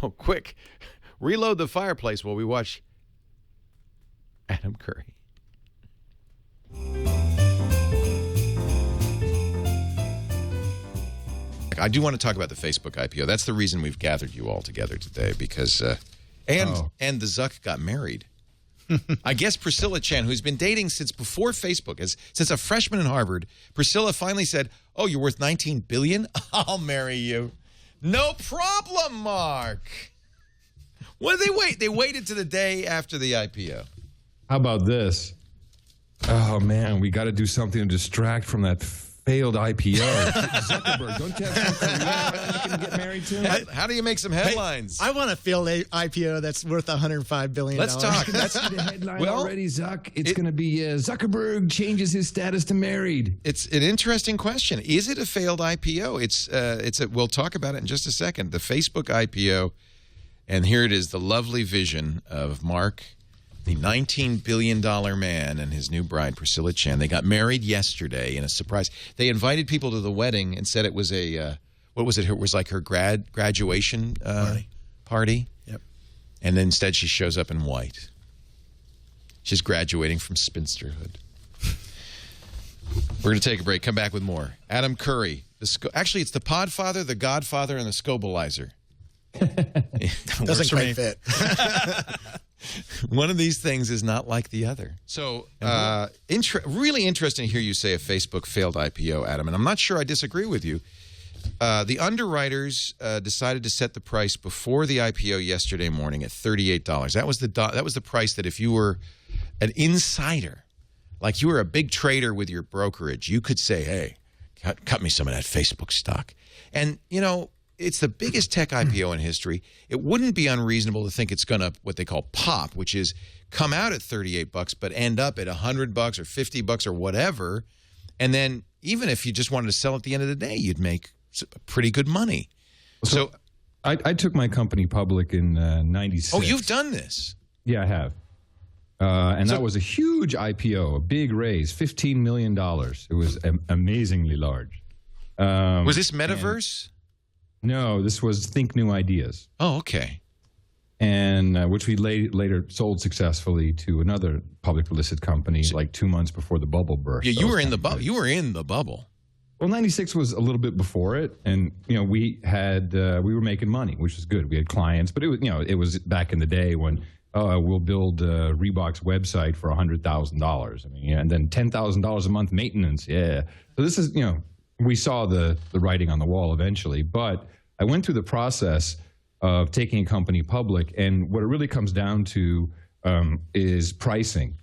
Oh, quick, reload the fireplace while we watch Adam Curry. I do want to talk about the Facebook IPO. That's the reason we've gathered you all together today, because and the Zuck got married. I guess Priscilla Chan, who's been dating since before Facebook, since a freshman in Harvard, Priscilla finally said, "Oh, you're worth $19 billion? I'll marry you." No problem, Mark. What did they wait? They waited to the day after the IPO. How about this? Oh, man, we got to do something to distract from that failed IPO. Zuckerberg, don't you have something you can get married to? How do you make some headlines? Hey, I want a failed IPO that's worth $105 billion. Let's talk. That's the headline already, Zuck. It's going to be Zuckerberg changes his status to married. It's an interesting question. Is it a failed IPO? We'll talk about it in just a second. The Facebook IPO, and here it is, the lovely vision of Mark, the $19 billion man, and his new bride, Priscilla Chan. They got married yesterday in a surprise. They invited people to the wedding and said it was what was it? It was like her graduation party. Yep. And then instead she shows up in white. She's graduating from spinsterhood. We're going to take a break. Come back with more. Adam Curry. Actually, it's the Podfather, the Godfather, and the Scobalizer. Doesn't quite fit. One of these things is not like the other. So, really interesting to hear you say a Facebook failed IPO, Adam, and I'm not sure I disagree with you. The underwriters decided to set the price before the IPO yesterday morning at $38. That was the price that if you were an insider, like you were a big trader with your brokerage, you could say, "Hey, cut me some of that Facebook stock." And, you know, it's the biggest tech IPO in history. It wouldn't be unreasonable to think it's going to, what they call pop, which is come out at $38 but end up at $100 or $50 or whatever. And then even if you just wanted to sell at the end of the day, you'd make pretty good money. So I took my company public in 96. Oh, you've done this? Yeah, I have. And that was a huge IPO, a big raise, $15 million. It was amazingly large. Was this Metaverse? No, this was Think New Ideas. Oh, okay. And which we later sold successfully to another public listed company like 2 months before the bubble burst. Yeah, you were in the bubble. You were in the bubble. Well, 96 was a little bit before it, and we were making money, which was good. We had clients, but it was back in the day when we'll build Reebok's website for $100,000. I mean, and then $10,000 a month maintenance. Yeah. So this is we saw the writing on the wall eventually, but I went through the process of taking a company public, and what it really comes down to is pricing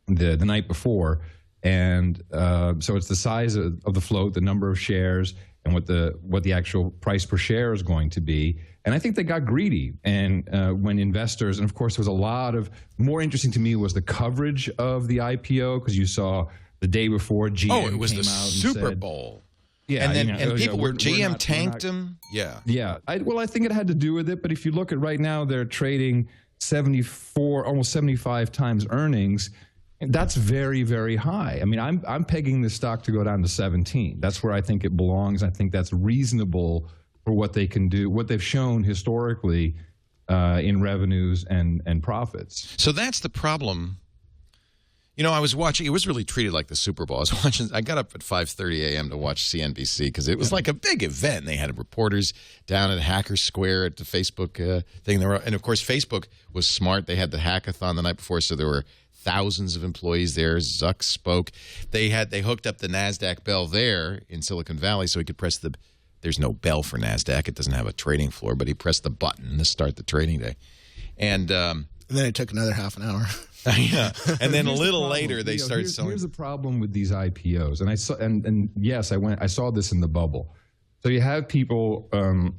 the night before. And so it's the size of the float, the number of shares, and what the actual price per share is going to be. And I think they got greedy. And when investors, and of course, there was a lot of, more interesting to me was the coverage of the IPO, because you saw the day before GM came out. Oh, it was the Super Bowl. Yeah, and people were GM tanked them. Yeah, yeah. I think it had to do with it. But if you look at right now, they're trading 74, almost 75 times earnings. That's very, very high. I mean, I'm pegging this stock to go down to 17. That's where I think it belongs. I think that's reasonable for what they can do, what they've shown historically in revenues and profits. So that's the problem I was watching. It was really treated like the Super Bowl. I got up at 5:30 a.m. to watch CNBC because it was like a big event. They had reporters down at Hacker Square at the Facebook thing. And of course, Facebook was smart. They had the hackathon the night before, so there were thousands of employees there. Zuck spoke. They hooked up the NASDAQ bell there in Silicon Valley, so he could press the. There's no bell for NASDAQ. It doesn't have a trading floor, but he pressed the button to start the trading day, and then it took another half an hour. Yeah, and then a little later they started selling. Here's the problem with these IPOs, and I saw, and yes, I saw this in the bubble. So you have people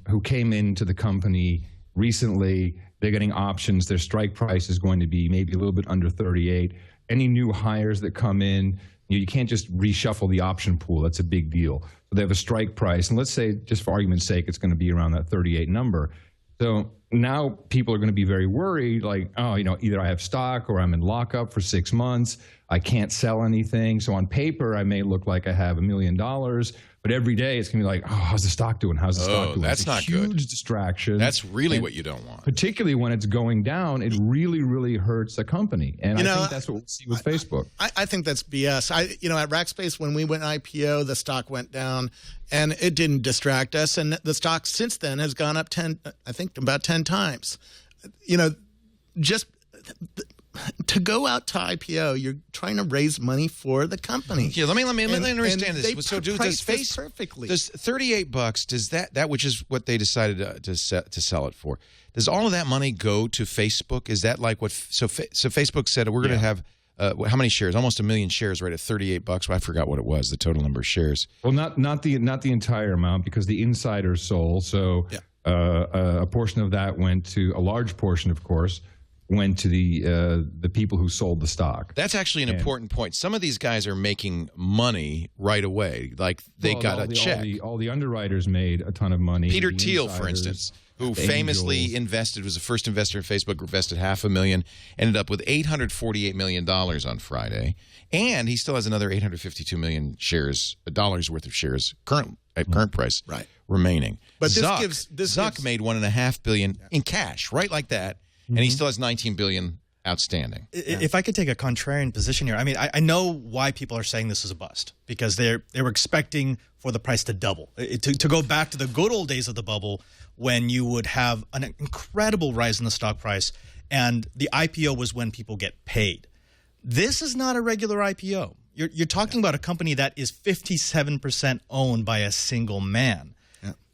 who came into the company recently. They're getting options. Their strike price is going to be maybe a little bit under 38. Any new hires that come in, you can't just reshuffle the option pool. That's a big deal. So they have a strike price, and let's say, just for argument's sake, it's going to be around that 38 number. So now people are going to be very worried, like, oh, either I have stock or I'm in lockup for 6 months. I can't sell anything. So on paper, I may look like I have $1 million, but every day it's going to be like, oh, how's the stock doing? How's the stock doing? That's not good. Huge distraction. That's really what you don't want. Particularly when it's going down, it really, really hurts the company. And I think that's what we see with Facebook. I think that's BS. At Rackspace, when we went IPO, the stock went down, and it didn't distract us. And the stock since then has gone up about 10 times. Just to go out to IPO, you're trying to raise money for the company. Yeah, let me understand this. So does Facebook perfectly? Does $38? Does that which is what they decided to sell it for? Does all of that money go to Facebook? Is that like what? So Facebook said we're going to have how many shares? Almost 1 million shares, right? At $38. Well, I forgot what it was. The total number of shares. Well, not the entire amount, because the insiders sold. So a portion of that went to a large portion, of course, went to the people who sold the stock. That's actually an important point. Some of these guys are making money right away. Like they got a check. All the underwriters made a ton of money. Peter Thiel, for instance, who famously invested, was the first investor in Facebook, invested $500,000, ended up with $848 million on Friday. And he still has another 852 million dollars worth of shares at current price remaining. But Zuck made $1.5 billion in cash, right like that. And he still has $19 billion outstanding. If I could take a contrarian position here, I know why people are saying this is a bust, because they were expecting for the price to double, to go back to the good old days of the bubble when you would have an incredible rise in the stock price, and the IPO was when people get paid. This is not a regular IPO. You're talking about a company that is 57% owned by a single man.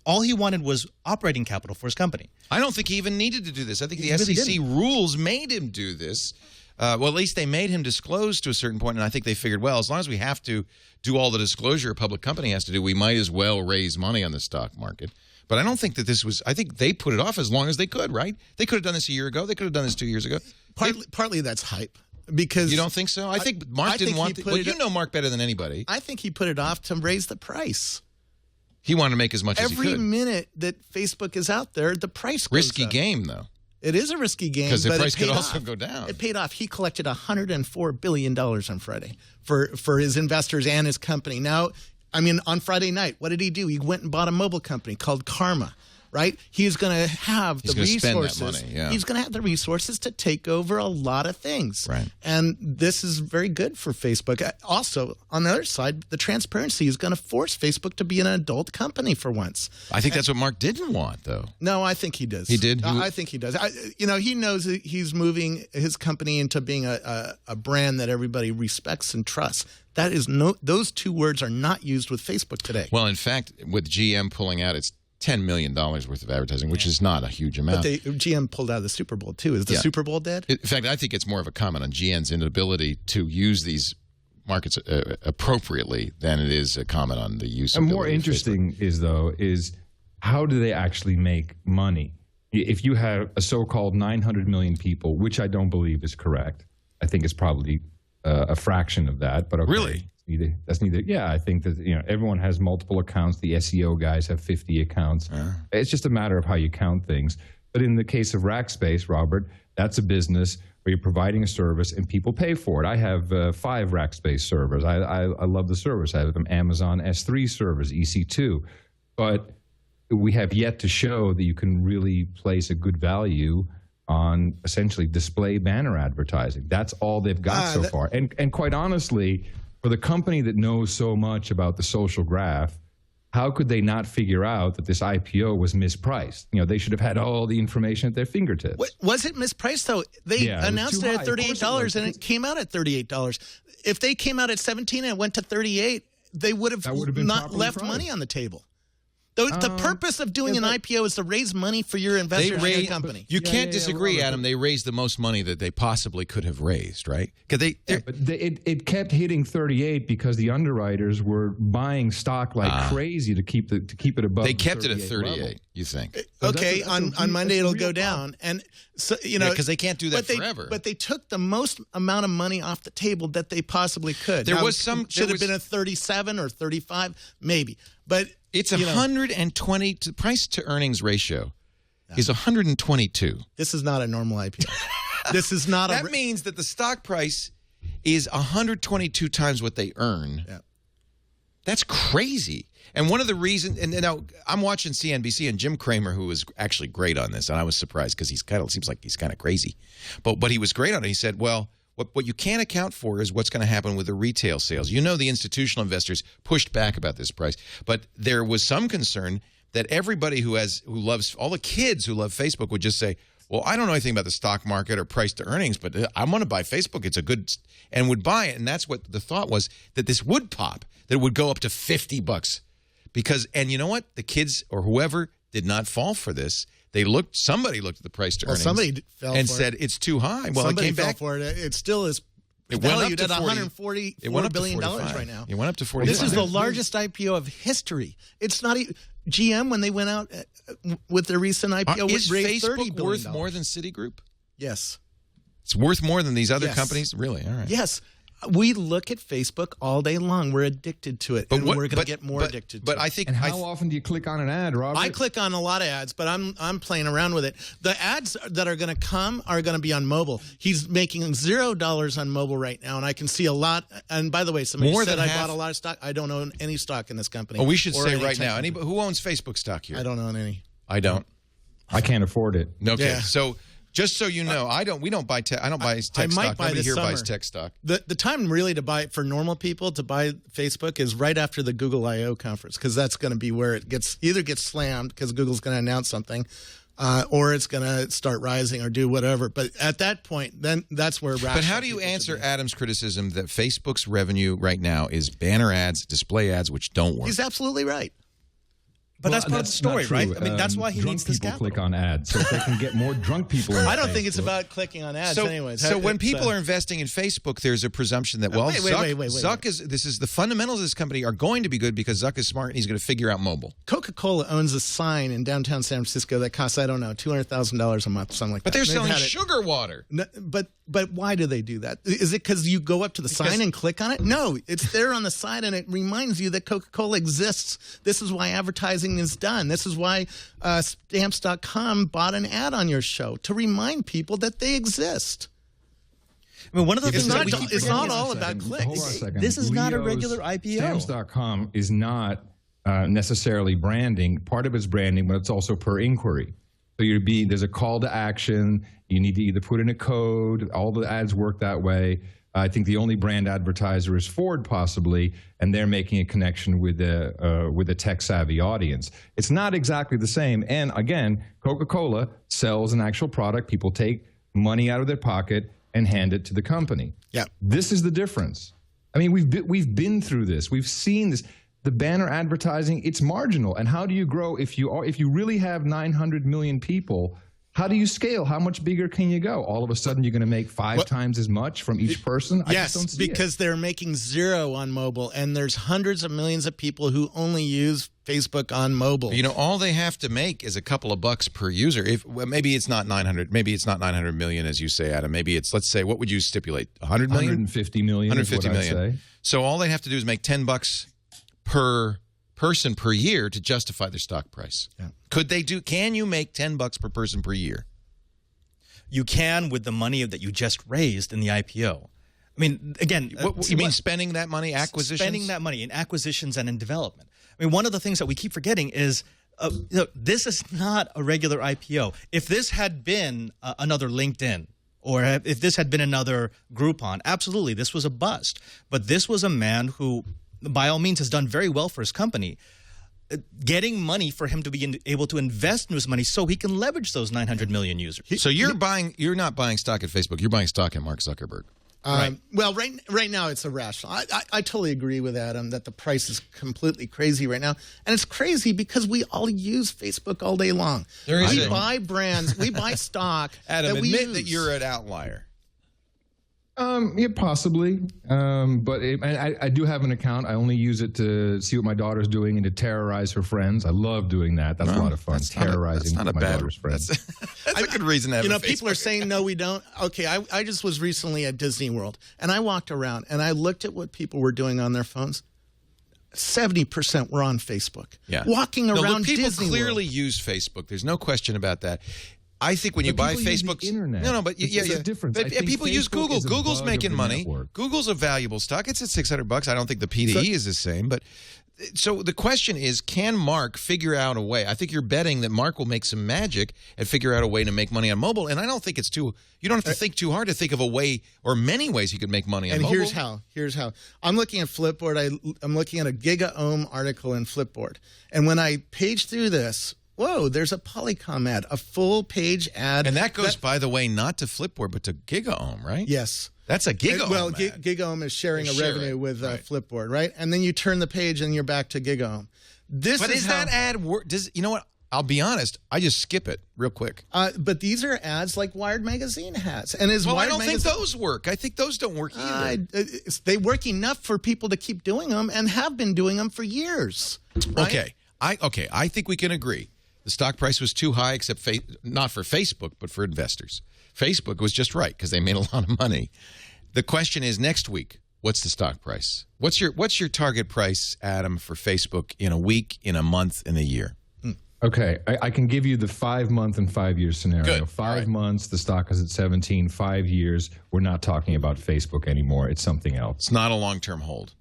All he wanted was operating capital for his company. I don't think he even needed to do this. I think the SEC rules made him do this. Well, at least they made him disclose to a certain point, and I think they figured, well, as long as we have to do all the disclosure a public company has to do, we might as well raise money on the stock market. But I don't think that this was – I think they put it off as long as they could, right? They could have done this a year ago. They could have done this 2 years ago. Partly that's hype. Because you don't think so? I think Mark didn't want to – well, you know Mark better than anybody. I think he put it off to raise the price. He wanted to make as much as he could. Every minute that Facebook is out there, the price goes Risky up. Game, though. It is a risky game. Because the but price it paid could also off. go down. It paid off. He collected $104 billion on Friday for his investors and his company. Now, on Friday night, what did he do? He went and bought a mobile company called Karma. Right? He's going to have the resources. Spend that money, yeah. He's going to have the resources to take over a lot of things. Right. And this is very good for Facebook. Also, on the other side, the transparency is going to force Facebook to be an adult company for once. I think that's what Mark didn't want, though. No, I think he does. He did? I think he does. He knows that he's moving his company into being a brand that everybody respects and trusts. That is those two words are not used with Facebook today. Well, in fact, with GM pulling out, it's $10 million worth of advertising, which is not a huge amount. But GM pulled out of the Super Bowl, too. Is the Super Bowl dead? In fact, I think it's more of a comment on GM's inability to use these markets appropriately than it is a comment on the use of. And more interesting is how do they actually make money? If you have a so-called 900 million people, which I don't believe is correct, I think it's probably a fraction of that. But okay. Really? That's neither. Yeah, I think that everyone has multiple accounts. The SEO guys have 50 accounts. It's just a matter of how you count things. But in the case of Rackspace, Robert, that's a business where you're providing a service and people pay for it. I have 5 Rackspace servers. I love the service. I have an Amazon S3 servers, EC2. But we have yet to show that you can really place a good value on essentially display banner advertising. That's all they've got so far. And quite honestly, for the company that knows so much about the social graph, how could they not figure out that this IPO was mispriced? You know, they should have had all the information at their fingertips. Was it mispriced, though? They announced it at $38, and it came out at $38. If they came out at $17 and it went to $38, they would have not left priced. money on the table. The purpose of doing an IPO is to raise money for your investors in your company. You can't disagree, Adam. They raised the most money that they possibly could have raised, right? But it kept hitting 38 because the underwriters were buying stock like crazy to keep it above. They kept it at 38. Level. You think? Okay, on Monday it'll go down, and so because they can't do that forever. But they took the most amount of money off the table that they possibly could. There now, was some should have been a 37 or 35, maybe, but. It's 120 to price to earnings ratio is 122. This is not a normal IPO. This is not that means that the stock price is 122 times what they earn. Yeah. That's crazy. And one of the reasons, and now I'm watching CNBC, and Jim Cramer, who was actually great on this, and I was surprised because seems like he's kind of crazy, but he was great on it. He said, well, what you can't account for is what's going to happen with the retail sales. You know, the institutional investors pushed back about this price, but there was some concern that everybody who loves, all the kids who love Facebook would just say, well, I don't know anything about the stock market or price to earnings, but I want to buy Facebook. It's a good, and would buy it. And that's what the thought was, that this would pop, that it would go up to $50 because, and you know what? The kids or whoever did not fall for this. Somebody looked at the price to earnings somebody fell and for said it's too high. Well, somebody it came fell back for it. It still is it went valued up to at $144 $144 billion right now. It went up to 45. This is the largest IPO of history. It's not even GM when they went out with their recent IPO. Is raised $30 Facebook billion. worth more than Citigroup? Yes. It's worth more than these other Yes. companies? Really? All right. Yes. We look at Facebook all day long. We're addicted to it, and we're going to get more addicted to it. But I think. And how often do you click on an ad, Robert? I click on a lot of ads, but I'm playing around with it. The ads that are going to come are going to be on mobile. He's making $0 on mobile right now, and I can see a lot. And by the way, somebody said I bought a lot of stock. I don't own any stock in this company. Oh, we should say right now. Who owns Facebook stock here? I don't own any. I don't. I can't afford it. Okay, Yeah. so. Just so you know, we don't buy tech. I don't buy tech stock. Nobody here buys tech stock. The time really to buy for normal people to buy Facebook is right after the Google I/O conference, because that's going to be where it either gets slammed because Google's going to announce something, or it's going to start rising or do whatever. But at that point, then that's where. But how do you answer Adam's criticism that Facebook's revenue right now is banner ads, display ads, which don't work? He's absolutely right. But that's part of the story, right? I mean, that's why he needs this capital. Click on ads so if they can get more drunk people in I don't think Facebook. it's about clicking on ads anyways. So when people are investing in Facebook, there's a presumption that, well, Zuck is the fundamentals of this company are going to be good because Zuck is smart and he's going to figure out mobile. Coca-Cola owns a sign in downtown San Francisco that costs, I don't know, $200,000 a month, something like that. But they're selling sugar water. No, but why do they do that? Is it because you go up to the sign and click on it? No, it's there on the side and it reminds you that Coca-Cola exists. This is why advertising is done. This is why Stamps.com bought an ad on your show, to remind people that they exist. I mean, one of the things it's not all about clicks. Hold on a second. This is not a regular IPO. Stamps.com is not necessarily branding. Part of it's branding, but it's also per inquiry. So there's a call to action. You need to either put in a code. All the ads work that way. I think the only brand advertiser is Ford, possibly, and they're making a connection with a tech-savvy audience. It's not exactly the same. And again, Coca-Cola sells an actual product. People take money out of their pocket and hand it to the company. Yeah, this is the difference. I mean, we've been through this. We've seen this. The banner advertising, it's marginal. And how do you grow if you really have 900 million people? How do you scale? How much bigger can you go? All of a sudden, you're going to make five times as much from each person? I just don't see because they're making $0 on mobile, and there's hundreds of millions of people who only use Facebook on mobile. You know, all they have to make is a couple of bucks per user. Maybe it's not 900. Maybe it's not 900 million, as you say, Adam. Maybe it's, let's say, what would you stipulate? 100 million? 150 million. 150 million. I'd say. So all they have to do is make $10 per person per year to justify their stock price. Yeah. Can you make $10 per person per year? You can with the money that you just raised in the IPO. I mean, again, you mean spending that money, acquisitions? Spending that money in acquisitions and in development. I mean, one of the things that we keep forgetting is this is not a regular IPO. If this had been another LinkedIn, or if this had been another Groupon, absolutely, this was a bust. But this was a man who, by all means, has done very well for his company. Getting money for him to be able to invest in his money so he can leverage those 900 million users. So you're not buying stock at Facebook. You're buying stock in Mark Zuckerberg. Right. Well, right now it's irrational. I totally agree with Adam that the price is completely crazy right now. And it's crazy because we all use Facebook all day long. We buy brands, we buy stock. Adam, that we admit use. that you're an outlier. Yeah, possibly. But I do have an account. I only use it to see what my daughter's doing and to terrorize her friends. I love doing that. That's a lot of fun, terrorizing my daughter's friends. That's a good reason to have a Facebook people are saying, no, we don't. Okay, I just was recently at Disney World, and I walked around, and I looked at what people were doing on their phones. 70% were on Facebook. Yeah. Walking around people Disney clearly World. use Facebook. There's no question about that. I think when you buy Facebook, internet. but There's a difference. But I think people use Facebook Google. is a Google's bug making of the money. network. Google's a valuable stock. It's at $600. I don't think the PDE is the same. But so the question is, can Mark figure out a way? I think you're betting that Mark will make some magic and figure out a way to make money on mobile. And I don't think it's too. You don't have to think too hard to think of a way or many ways he could make money on mobile. And here's how. I'm looking at Flipboard. I'm looking at a GigaOM article in Flipboard. And when I page through this, whoa, there's a Polycom ad, a full-page ad. And that goes, by the way, not to Flipboard, but to GigaOM, right? Yes. That's a GigaOM Well, ad. GigaOM is sharing a revenue with Flipboard, right? And then you turn the page and you're back to GigaOM. That ad work? You know what? I'll be honest. I just skip it real quick. But these are ads like Wired Magazine has. And I don't think those work. I think those don't work either. They work enough for people to keep doing them and have been doing them for years. Right? Okay. I think we can agree. The stock price was too high, except not for Facebook, but for investors. Facebook was just right because they made a lot of money. The question is, next week, what's the stock price? What's your target price, Adam, for Facebook in a week, in a month, in a year? Okay, I can give you the 5-month and 5-year scenario. Good. 5 months, the stock is at 17. 5 years, we're not talking about Facebook anymore. It's something else. It's not a long-term hold.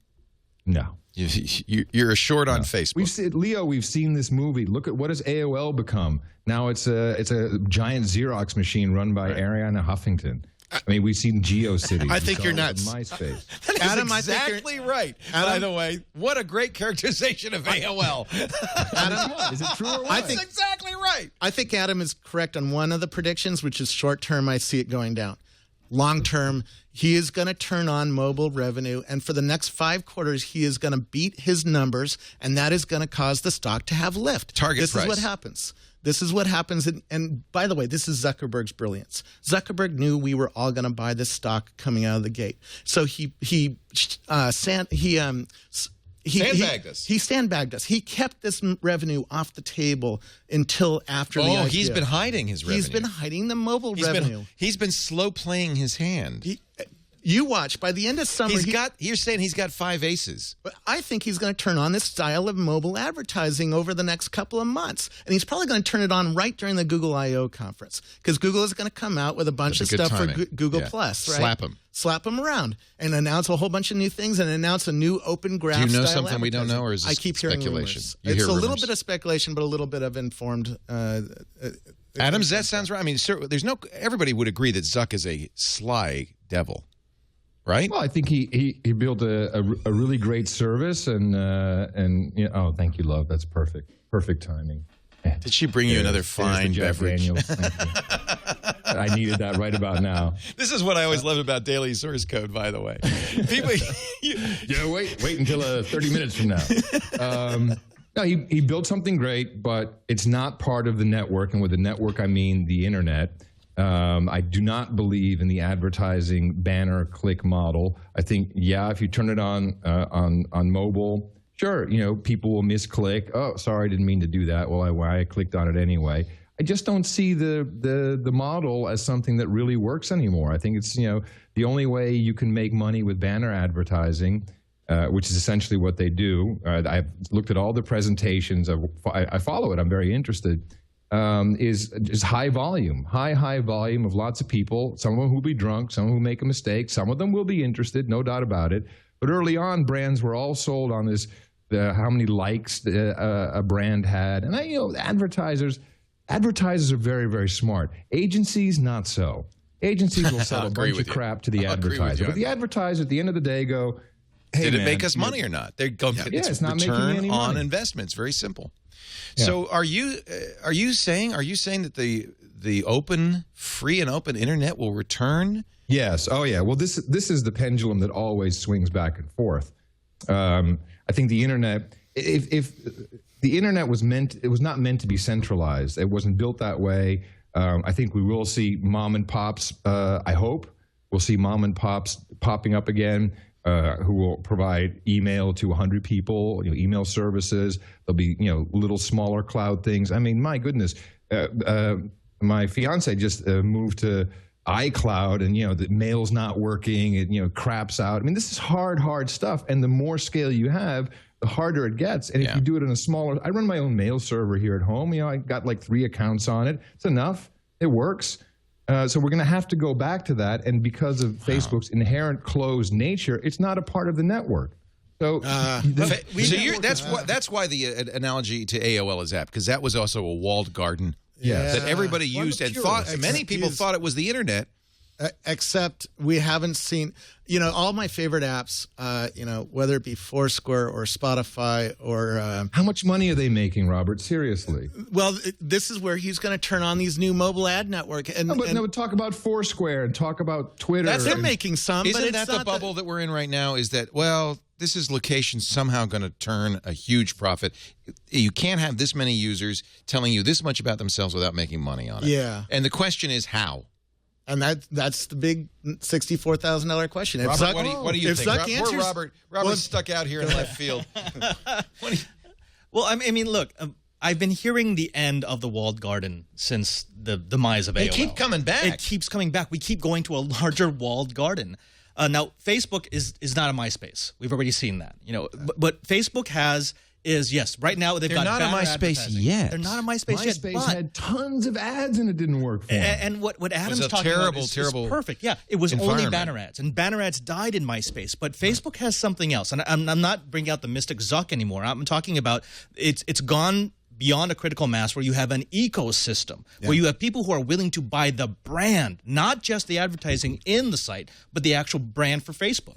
No. You're a short on Facebook. We've seen this movie. Look at what has AOL become. Now it's a giant Xerox machine run by Arianna Huffington. I mean, we've seen GeoCities. I think you're nuts. MySpace. Adam, exactly right. By the way, what a great characterization of AOL. Adam, is it true or what? I think That's exactly right. I think Adam is correct on one of the predictions, which is short term. I see it going down. Long term, he is going to turn on mobile revenue, and for the next 5 quarters, he is going to beat his numbers, and that is going to cause the stock to have lift. This is what happens. This is what happens. And by the way, this is Zuckerberg's brilliance. Zuckerberg knew we were all going to buy this stock coming out of the gate, so he sandbagged us. He sandbagged us. He kept this revenue off the table until after the IPO. He's been hiding his revenue. He's been hiding the mobile revenue. He's been slow playing his hand. You watch. By the end of summer, you're saying he's got 5 aces. But I think he's going to turn on this style of mobile advertising over the next couple of months, and he's probably going to turn it on right during the Google I/O conference because Google is going to come out with a bunch of stuff for Google Plus. Right? Slap him around and announce a whole bunch of new things and announce a new open graph. Do you know style something we don't know, or is this I keep hearing speculation? rumors. It's a little bit of speculation, but a little bit of informed. Adam, that sounds right. I mean, everybody would agree that Zuck is a sly devil. Right? Well, I think he built a really great service and thank you, love. That's perfect timing. Did she bring you another fine beverage? I needed that right about now. This is what I always loved about Daily Source Code, by the way. People, wait until 30 minutes from now. No, he built something great, but it's not part of the network, and with the network I mean the internet. I do not believe in the advertising banner click model. I think, if you turn it on mobile, sure, people will misclick. Oh, sorry, I didn't mean to do that. Well, I clicked on it anyway. I just don't see the model as something that really works anymore. I think it's, the only way you can make money with banner advertising, which is essentially what they do. I've looked at all the presentations. I follow it. I'm very interested. Is high volume of lots of people. Some of them will be drunk, some will make a mistake, some of them will be interested, no doubt about it. But early on, brands were all sold on this how many likes a brand had. And advertisers are very, very smart. Agencies, not so. Agencies will sell a bunch of crap to the advertiser. But the advertiser, at the end of the day, go, hey, did it make us money or not? They're going. It's not making any money. On investments. Very simple. Yeah. So are you saying that the open, free and open internet will return? Yes. Oh yeah. Well, this is the pendulum that always swings back and forth. I think the internet, if the internet was not meant to be centralized. It wasn't built that way. I think we will see mom and pops. I hope we'll see mom and pops popping up again, who will provide email to 100 people, email services. There'll be, little smaller cloud things. I mean, my goodness, my fiance just moved to iCloud, and the mail's not working. It craps out. I mean, this is hard stuff. And the more scale you have, the harder it gets. And if you do it in a smaller, I run my own mail server here at home. I got like 3 accounts on it. It's enough. It works. So we're going to have to go back to that. And because of Facebook's inherent closed nature, it's not a part of the network. So, that's why the analogy to AOL is apt, because that was also a walled garden that everybody used and thought. Many people thought it was the internet. Except we haven't seen, all my favorite apps, whether it be Foursquare or Spotify or... How much money are they making, Robert? Seriously. Well, this is where he's going to turn on these new mobile ad network. But talk about Foursquare and talk about Twitter. They're making some, but isn't that the bubble that we're in right now? Is that, this is location somehow going to turn a huge profit. You can't have this many users telling you this much about themselves without making money on it. Yeah. And the question is how? And that's the big $64,000 question. Robert, what do you think? Poor Robert's stuck out here in left field. Well, I mean, look, I've been hearing the end of the walled garden since the demise of AOL. They keep coming back. It keeps coming back. We keep going to a larger walled garden. Now, Facebook is not a MySpace. We've already seen that. But Facebook yes, right now they've got not a MySpace yet. They're not a MySpace yet. MySpace had tons of ads and it didn't work for them. And what Adam's talking about is perfect. Yeah, it was only banner ads, and banner ads died in MySpace. But Facebook has something else, and I'm not bringing out the mystic Zuck anymore. I'm talking about it's gone beyond a critical mass where you have an ecosystem, where you have people who are willing to buy the brand, not just the advertising in the site, but the actual brand for Facebook.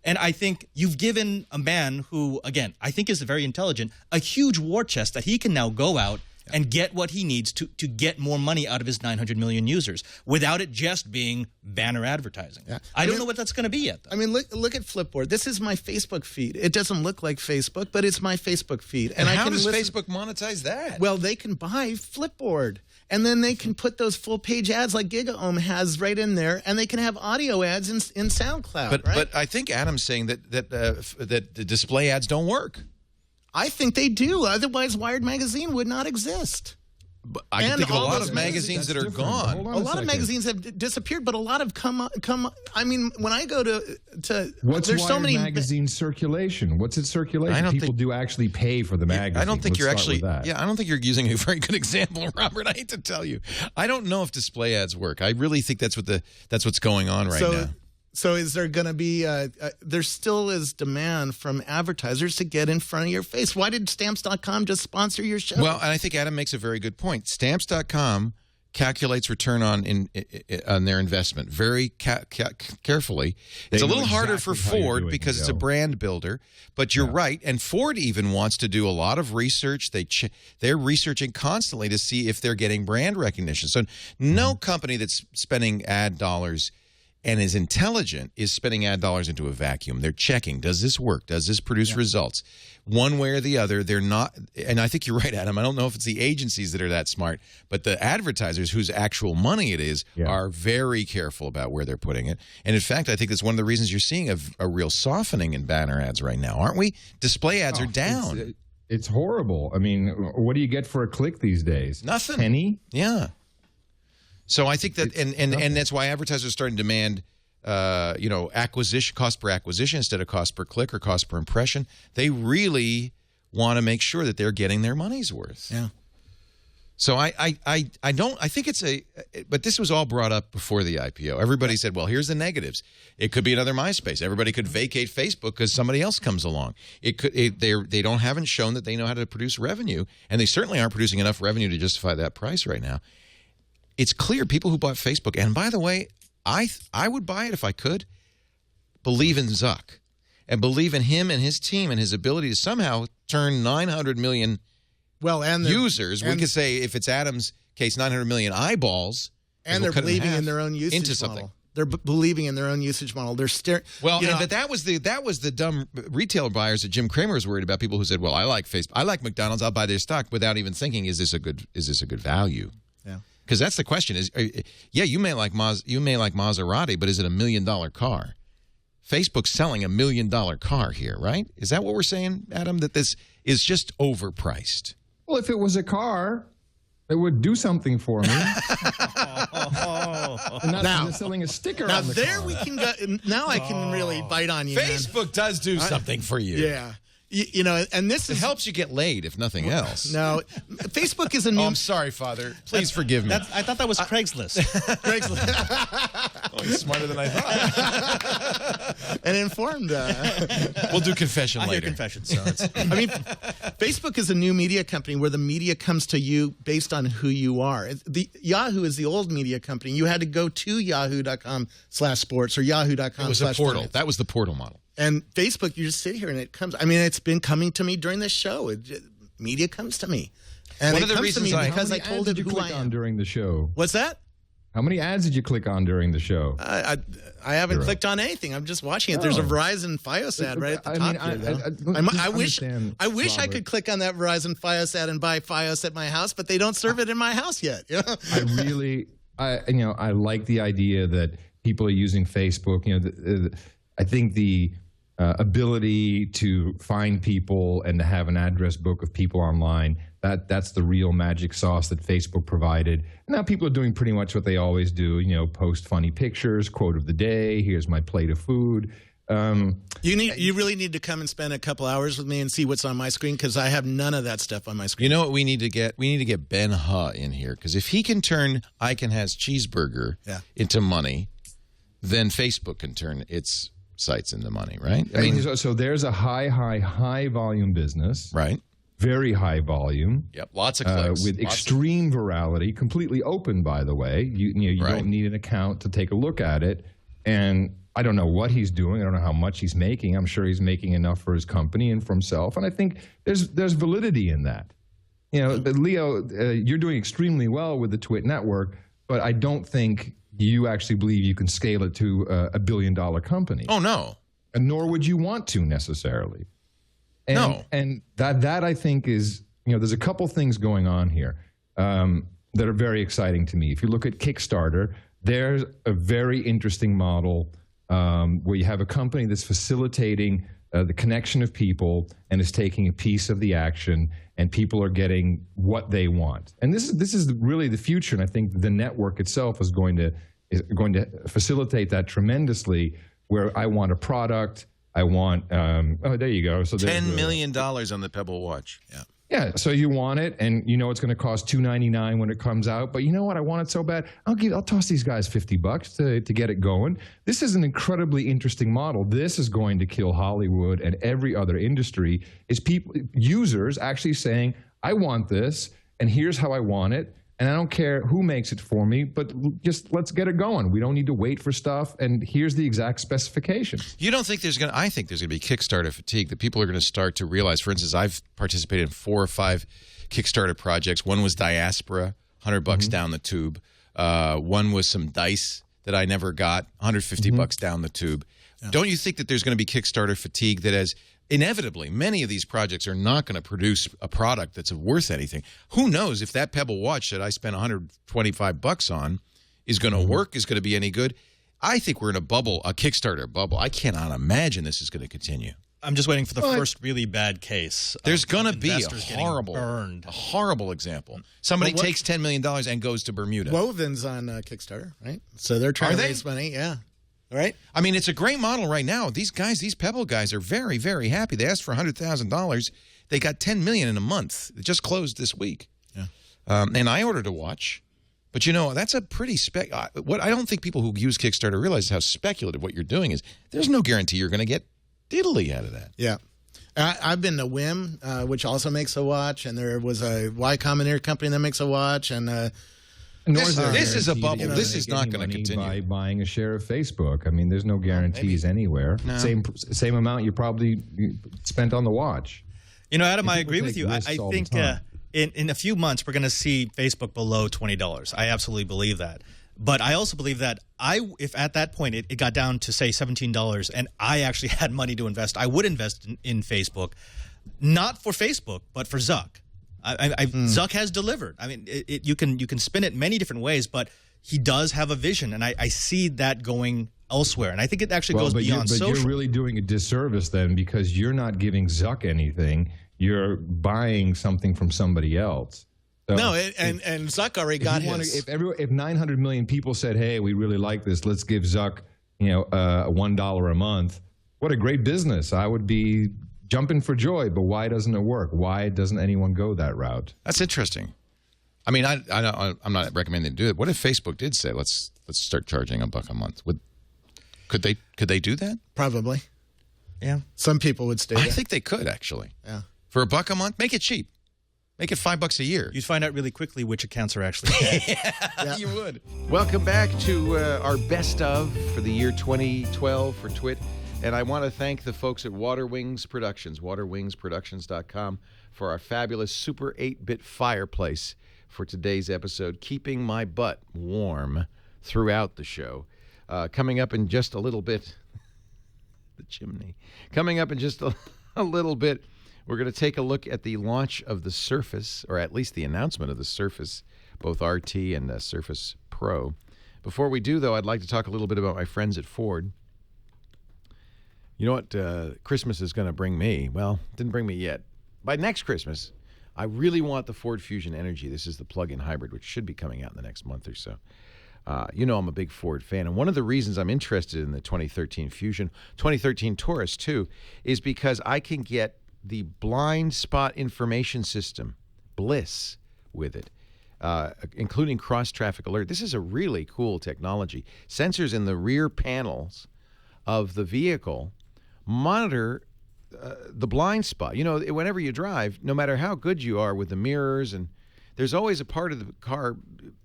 And I think you've given a man who, again, I think is very intelligent, a huge war chest that he can now go out and get what he needs to get more money out of his 900 million users without it just being banner advertising. Yeah. I don't know what that's going to be yet, though. I mean, look at Flipboard. This is my Facebook feed. It doesn't look like Facebook, but it's my Facebook feed. And how does Facebook monetize that? Well, they can buy Flipboard. And then they can put those full-page ads like GigaOM has right in there, and they can have audio ads in SoundCloud. But I think Adam's saying that the display ads don't work. I think they do. Otherwise, Wired Magazine would not exist. But I can think of a lot of magazines that are gone. A lot of magazines have disappeared, but a lot have come. I mean, when I go to what's there's Wired so many magazine circulation? What's its circulation? People do actually pay for the magazine. I don't think you're actually. Yeah, I don't think you're using a very good example, Robert. I hate to tell you, I don't know if display ads work. I really think that's what's going on right now. So is there going to be there still is demand from advertisers to get in front of your face? Why did Stamps.com just sponsor your show? Well, and I think Adam makes a very good point. Stamps.com calculates return on their investment very carefully. It's a little harder for Ford because it's a brand builder, but you're right. And Ford even wants to do a lot of research. They're researching constantly to see if they're getting brand recognition. So no company that's spending ad dollars and is intelligent is spending ad dollars into a vacuum. They're checking, does this work? Does this produce results? One way or the other, they're not, and I think you're right, Adam, I don't know if it's the agencies that are that smart, but the advertisers whose actual money it is are very careful about where they're putting it. And in fact, I think that's one of the reasons you're seeing a real softening in banner ads right now, aren't we? Display ads are down. It's horrible. I mean, what do you get for a click these days? Nothing. Penny? Yeah. So I think that, and that's why advertisers are starting to demand, cost per acquisition instead of cost per click or cost per impression. They really want to make sure that they're getting their money's worth. Yeah. So I think it's but this was all brought up before the IPO. Everybody said, well, here's the negatives. It could be another MySpace. Everybody could vacate Facebook because somebody else comes along. They haven't shown that they know how to produce revenue, and they certainly aren't producing enough revenue to justify that price right now. It's clear people who bought Facebook, and by the way, I would buy it if I could, believe in Zuck and believe in him and his team and his ability to somehow turn 900 million users. We could say, if it's Adam's case, 900 million eyeballs. And they're believing in their own usage into model. something. They're believing in their own usage model. They're but that was the dumb retailer buyers that Jim Cramer was worried about. People who said, "Well, I like Facebook, I like McDonald's, I'll buy their stock," without even thinking, "Is this a good value?" Yeah. Because that's the question. You may like Maserati, but is it $1 million car? Facebook's selling $1 million car here, right? Is that what we're saying, Adam? That this is just overpriced? Well, if it was a car, it would do something for me. Not selling a sticker on the car. We can go. Now I can really bite on you. Facebook does do something for you. Yeah. And this helps you get laid, if nothing else. No, Facebook is a new. I'm sorry, Father. Please forgive me. I thought that was Craigslist. Oh, he's smarter than I thought. And informed. We'll do confession I later. hear confession. So Facebook is a new media company where the media comes to you based on who you are. Yahoo is the old media company. You had to go to yahoo.com/sports or yahoo.com/. It was a portal. That was the portal model. And Facebook, you just sit here and it comes. I mean, it's been coming to me during this show. Media comes to me. And one of the reasons because I told it who I am. During the show. What's that? How many ads did you click on during the show? I haven't clicked on anything. I'm just watching it. There's a Verizon Fios ad right at the top. I wish I could click on that Verizon Fios ad and buy Fios at my house, but they don't serve it in my house yet. I like the idea that people are using Facebook. I think the ability to find people and to have an address book of people online, that's the real magic sauce that Facebook provided. And now people are doing pretty much what they always do, post funny pictures, quote of the day, here's my plate of food. You really need to come and spend a couple hours with me and see what's on my screen, because I have none of that stuff on my screen. You know what we need to get? We need to get Ben Ha in here, because if he can turn I Can Has Cheeseburger into money, then Facebook can turn its sites into money, right? I mean, so there's a high volume business, right? Very high volume. Yep, lots of clicks with extreme virality, completely open. By the way, you don't need an account to take a look at it. And I don't know what he's doing. I don't know how much he's making. I'm sure he's making enough for his company and for himself. And I think there's validity in that. Leo, you're doing extremely well with the TWiT network, but I don't think you actually believe you can scale it to $1 billion company. Oh, no. And nor would you want to necessarily. And that I think is, there's a couple things going on here that are very exciting to me. If you look at Kickstarter, there's a very interesting model where you have a company that's facilitating the connection of people and is taking a piece of the action, and people are getting what they want. And this is really the future, and I think the network itself is going to facilitate that tremendously, where I want a product, I want there you go. So $10 million on the Pebble Watch. Yeah, so you want it, and it's going to cost $299 when it comes out. But you know what? I want it so bad. I'll toss these guys $50 to get it going. This is an incredibly interesting model. This is going to kill Hollywood and every other industry. Is users actually saying, "I want this, and here's how I want it, and I don't care who makes it for me, but just let's get it going. We don't need to wait for stuff, and here's the exact specifications." You don't think I think there's going to be Kickstarter fatigue, that people are going to start to realize. For instance, I've participated in 4 or 5 Kickstarter projects. One was Diaspora, $100 down the tube. One was some dice that I never got, $150 down the tube. Yeah. Don't you think that there's going to be Kickstarter fatigue, that as inevitably many of these projects are not going to produce a product that's worth anything? Who knows if that Pebble Watch that I spent $125 on is going to work, is going to be any good? I think we're in a bubble, a Kickstarter bubble. I cannot imagine this is going to continue. I'm just waiting for the first really bad case. There's going to be a horrible example. Somebody takes $10 million and goes to Bermuda. Woven's on Kickstarter, right? So they're trying to raise money. Yeah. Right? I mean, it's a great model right now. These Pebble guys are very, very happy. They asked for $100,000. They got $10 million in a month. It just closed this week. Yeah. And I ordered a watch. But, you know, that's a pretty what I don't think people who use Kickstarter realize how speculative what you're doing is. There's no guarantee you're going to get diddly out of that. Yeah. I've been to Whim, which also makes a watch, and there was a Y Combinator company that makes a watch, and this is a bubble. You know, this is not going to continue. By buying a share of Facebook. I mean, there's no guarantees anywhere. No. Same amount you probably spent on the watch. You know, Adam, I agree with you. I think in a few months we're going to see Facebook below $20. I absolutely believe that. But I also believe that if at that point it got down to, say, $17 and I actually had money to invest, I would invest in Facebook, not for Facebook, but for Zuck. Zuck has delivered. I mean, you can spin it many different ways, but he does have a vision, and I see that going elsewhere. And I think it actually goes beyond social. But you're really doing a disservice then, because you're not giving Zuck anything. You're buying something from somebody else. So no, and Zuck already got his. If 900 million people said, "Hey, we really like this. Let's give Zuck, $1 a month," what a great business! I would be jumping for joy. But why doesn't it work? Why doesn't anyone go that route? That's interesting. I mean, I'm not recommending to do it. What if Facebook did say, "Let's start charging $1 a month"? Could they do that? Probably. Yeah. Some people would stay there. I think they could actually. Yeah. For $1 a month, make it cheap. Make it $5 a year. You'd find out really quickly which accounts are actually dead. Yeah, you would. Welcome back to our best of for the year 2012 for TWiT. And I want to thank the folks at Water Wings Productions, waterwingsproductions.com, for our fabulous Super 8-bit fireplace for today's episode, keeping my butt warm throughout the show. Coming up in just a little bit, the chimney. Coming up in just a little bit, we're going to take a look at the launch of the Surface, or at least the announcement of the Surface, both RT and Surface Pro. Before we do, though, I'd like to talk a little bit about my friends at Ford. You know what Christmas is going to bring me? Well, it didn't bring me yet. By next Christmas, I really want the Ford Fusion Energy. This is the plug-in hybrid, which should be coming out in the next month or so. You know I'm a big Ford fan, and one of the reasons I'm interested in the 2013 Fusion, 2013 Taurus too, is because I can get the blind spot information system, BLISS, with it, including cross-traffic alert. This is a really cool technology. Sensors in the rear panels of the vehicle monitor the blind spot. You know, whenever you drive, no matter how good you are with the mirrors, and there's always a part of the car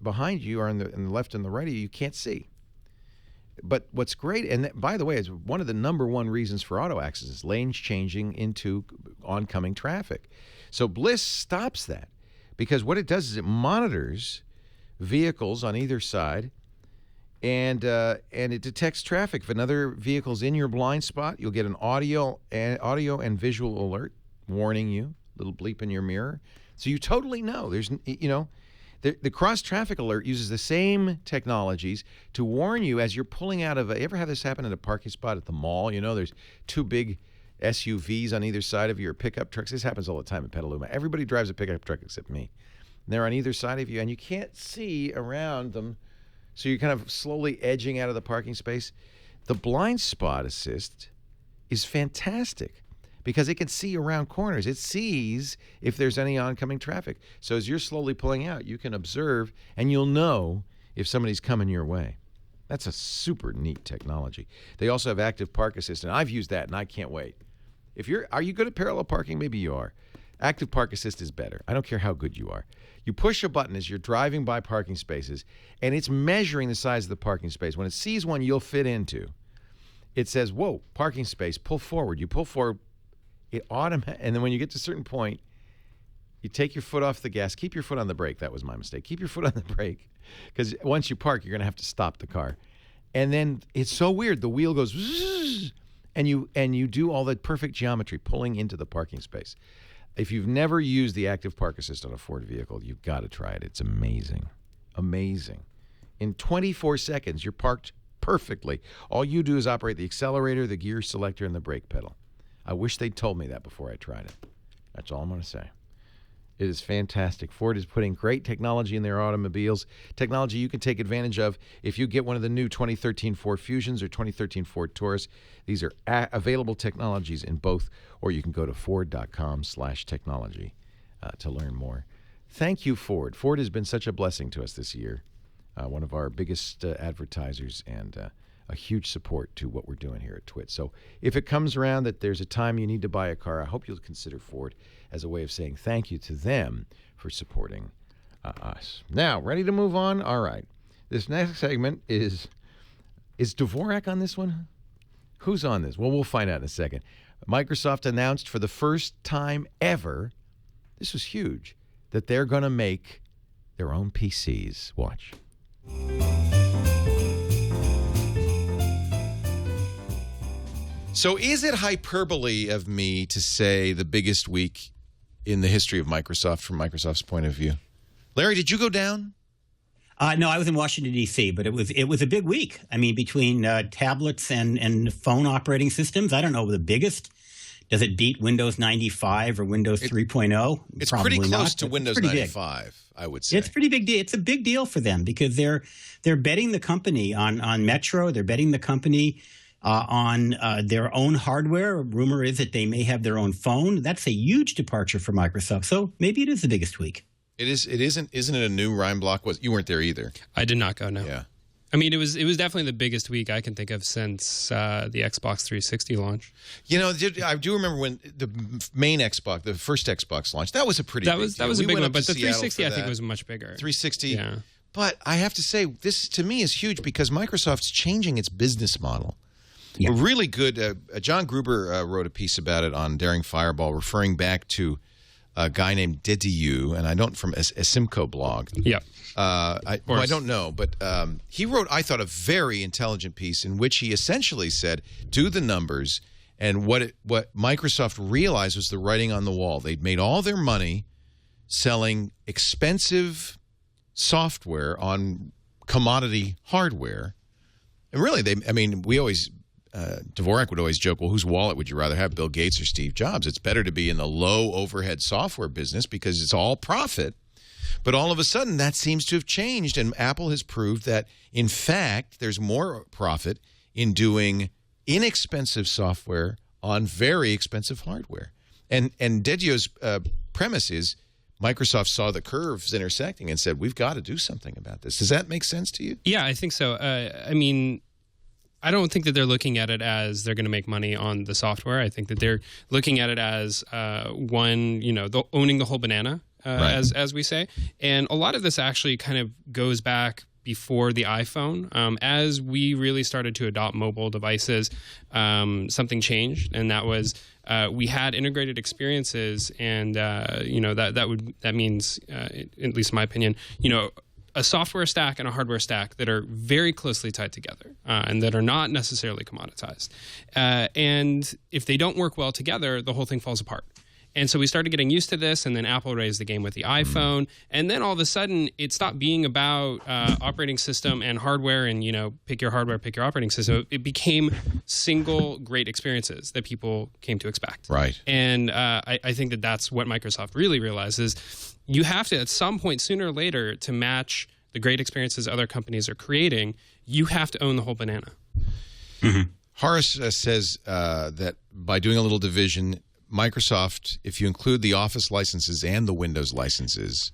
behind you or on the left and the right of you can't see. But what's great, and by the way, is one of the #1 reasons for auto accidents, lanes changing into oncoming traffic. So BLISS stops that, because what it does is it monitors vehicles on either side, and it detects traffic. If another vehicle's in your blind spot, you'll get an audio and visual alert warning you, little bleep in your mirror. So you totally know. There's, the cross-traffic alert uses the same technologies to warn you as you're pulling out of you ever have this happen at a parking spot at the mall? You know, there's two big SUVs on either side of your pickup trucks. This happens all the time at Petaluma. Everybody drives a pickup truck except me. And they're on either side of you, and you can't see around them, so you're kind of slowly edging out of the parking space. The blind spot assist is fantastic, because it can see around corners. It sees if there's any oncoming traffic. So as you're slowly pulling out, you can observe, and you'll know if somebody's coming your way. That's a super neat technology. They also have active park assist, and I've used that, and I can't wait. Are you good at parallel parking? Maybe you are. Active park assist is better. I don't care how good you are. You push a button as you're driving by parking spaces, and it's measuring the size of the parking space. When it sees one you'll fit into, it says, whoa, parking space, pull forward. You pull forward, and then when you get to a certain point, you take your foot off the gas. Keep your foot on the brake. That was my mistake. Keep your foot on the brake, because once you park, you're going to have to stop the car. And then it's so weird. The wheel goes, zzz, and you do all the perfect geometry pulling into the parking space. If you've never used the active park assist on a Ford vehicle, you've got to try it. It's amazing. Amazing. In 24 seconds, you're parked perfectly. All you do is operate the accelerator, the gear selector, and the brake pedal. I wish they'd told me that before I tried it. That's all I'm going to say. It is fantastic. Ford is putting great technology in their automobiles, technology you can take advantage of if you get one of the new 2013 Ford Fusions or 2013 Ford Taurus. These are available technologies in both, or you can go to ford.com/technology to learn more. thank you, Ford. Ford has been such a blessing to us this year. One of our biggest advertisers and a huge support to what we're doing here at TWiT. So if it comes around that there's a time you need to buy a car, I hope you'll consider Ford as a way of saying thank you to them for supporting us. Now, ready to move on? All right. This next segment is Dvorak on this one? Who's on this? Well, we'll find out in a second. Microsoft announced for the first time ever, this was huge, that they're going to make their own PCs. Watch. So is it hyperbole of me to say the biggest week in the history of Microsoft from Microsoft's point of view? Larry, did you go down? No, I was in Washington, D.C., but it was a big week. I mean, between tablets and phone operating systems, I don't know the biggest. Does it beat Windows 95 or Windows 3.0? It's Probably pretty close not, to Windows 95, I would say. It's pretty big deal. It's a big deal for them because they're betting the company on Metro. They're betting the company on their own hardware. A rumor is that they may have their own phone. That's a huge departure for Microsoft. So maybe it is the biggest week. Isn't it a new rhyme block? You weren't there either. I did not go, no. Yeah. I mean, it was definitely the biggest week I can think of since the Xbox 360 launch. You know, I do remember when the main Xbox, the first Xbox launched. That was a pretty big deal. That was a big one, but the Seattle 360 I think was much bigger. 360. Yeah. But I have to say, this to me is huge because Microsoft's changing its business model. Yeah. A really good, John Gruber wrote a piece about it on Daring Fireball, referring back to a guy named Dediu, and I don't, from a Simco blog. Yeah. I don't know, but he wrote, I thought, a very intelligent piece in which he essentially said, do the numbers, and what Microsoft realized was the writing on the wall. They'd made all their money selling expensive software on commodity hardware. And really, we always, Dvorak would always joke, well, whose wallet would you rather have, Bill Gates or Steve Jobs? It's better to be in the low overhead software business because it's all profit. But all of a sudden, that seems to have changed, and Apple has proved that, in fact, there's more profit in doing inexpensive software on very expensive hardware. And Dediu's premise is Microsoft saw the curves intersecting and said, we've got to do something about this. Does that make sense to you? Yeah, I think so. I mean, I don't think that they're looking at it as they're going to make money on the software. I think that they're looking at it as owning the whole banana, right, as we say. And a lot of this actually kind of goes back before the iPhone. As we really started to adopt mobile devices, something changed, and that was we had integrated experiences, and that means, at least in my opinion, a software stack and a hardware stack that are very closely tied together and that are not necessarily commoditized. And if they don't work well together, the whole thing falls apart. And so we started getting used to this, and then Apple raised the game with the iPhone. And then all of a sudden, it stopped being about operating system and hardware and, pick your hardware, pick your operating system. It became single great experiences that people came to expect. Right. And I think that that's what Microsoft really realizes. You have to, at some point, sooner or later, to match the great experiences other companies are creating, you have to own the whole banana. Mm-hmm. Horace says that by doing a little division, Microsoft, if you include the Office licenses and the Windows licenses,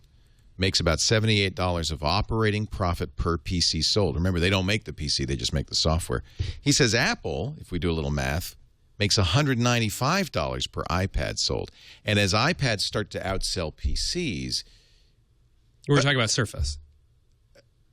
makes about $78 of operating profit per PC sold. Remember, they don't make the PC, they just make the software. He says Apple, if we do a little math, makes $195 per iPad sold. And as iPads start to outsell PCs... We're talking about Surface.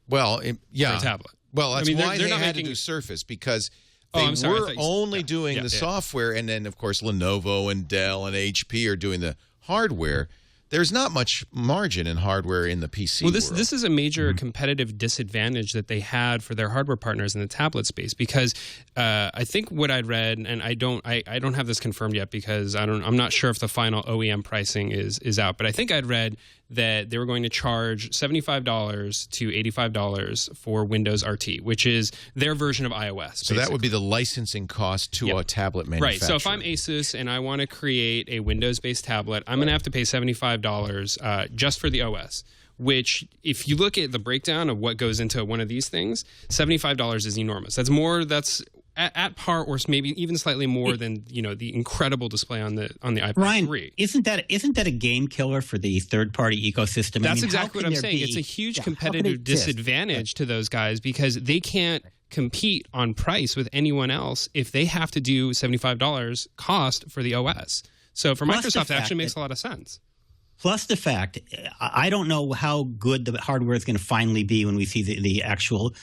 Well, yeah. For a tablet. Well, that's why they had to do Surface, because... They were only doing the software, and then, of course, Lenovo and Dell and HP are doing the hardware. There's not much margin in hardware in the PC world. This is a major competitive disadvantage that they had for their hardware partners in the tablet space, because I think what I'd read, and I don't have this confirmed yet because I'm not sure if the final OEM pricing is out, but I think I'd read that they were going to charge $75 to $85 for Windows RT, which is their version of iOS. So basically. That would be the licensing cost to a tablet manufacturer. Right. So if I'm Asus and I want to create a Windows-based tablet, I'm going to have to pay $75 just for the OS, which if you look at the breakdown of what goes into one of these things, $75 is enormous. That's at par or maybe even slightly more than the incredible display on the iPad Ryan, 3. Isn't that a game killer for the third-party ecosystem? That's exactly what I'm saying. It's a huge competitive disadvantage to those guys because they can't compete on price with anyone else if they have to do $75 cost for the OS. So for Microsoft, it actually makes a lot of sense. Plus the fact, I don't know how good the hardware is going to finally be when we see the actual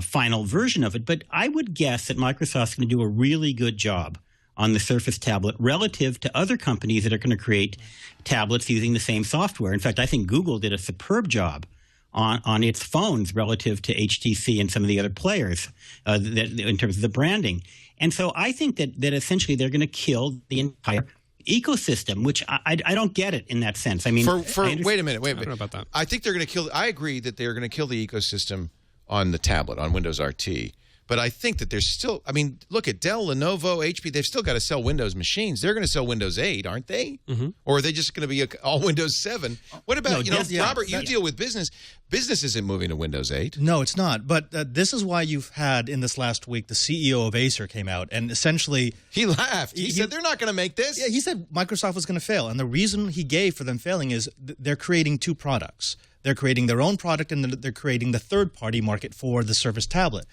final version of it, but I would guess that Microsoft's going to do a really good job on the Surface tablet relative to other companies that are going to create tablets using the same software. In fact, I think Google did a superb job on its phones relative to HTC and some of the other players in terms of the branding. And so I think that essentially they're going to kill the entire ecosystem, which I don't get it in that sense. I mean, wait a minute. I don't know about that. I think they're going to kill. I agree that they're going to kill the ecosystem on the tablet, on Windows RT. But I think that there's still, I mean, look at Dell, Lenovo, HP. They've still got to sell Windows machines. They're going to sell Windows 8, aren't they? Mm-hmm. Or are they just going to be all Windows 7? What about, Robert, you deal with business. Business isn't moving to Windows 8. No, it's not. But this is why you've had, in this last week, the CEO of Acer came out and essentially... He laughed. He said, they're not going to make this. Yeah, he said Microsoft was going to fail. And the reason he gave for them failing is they're creating two products. They're creating their own product and they're creating the third-party market for the Surface tablet.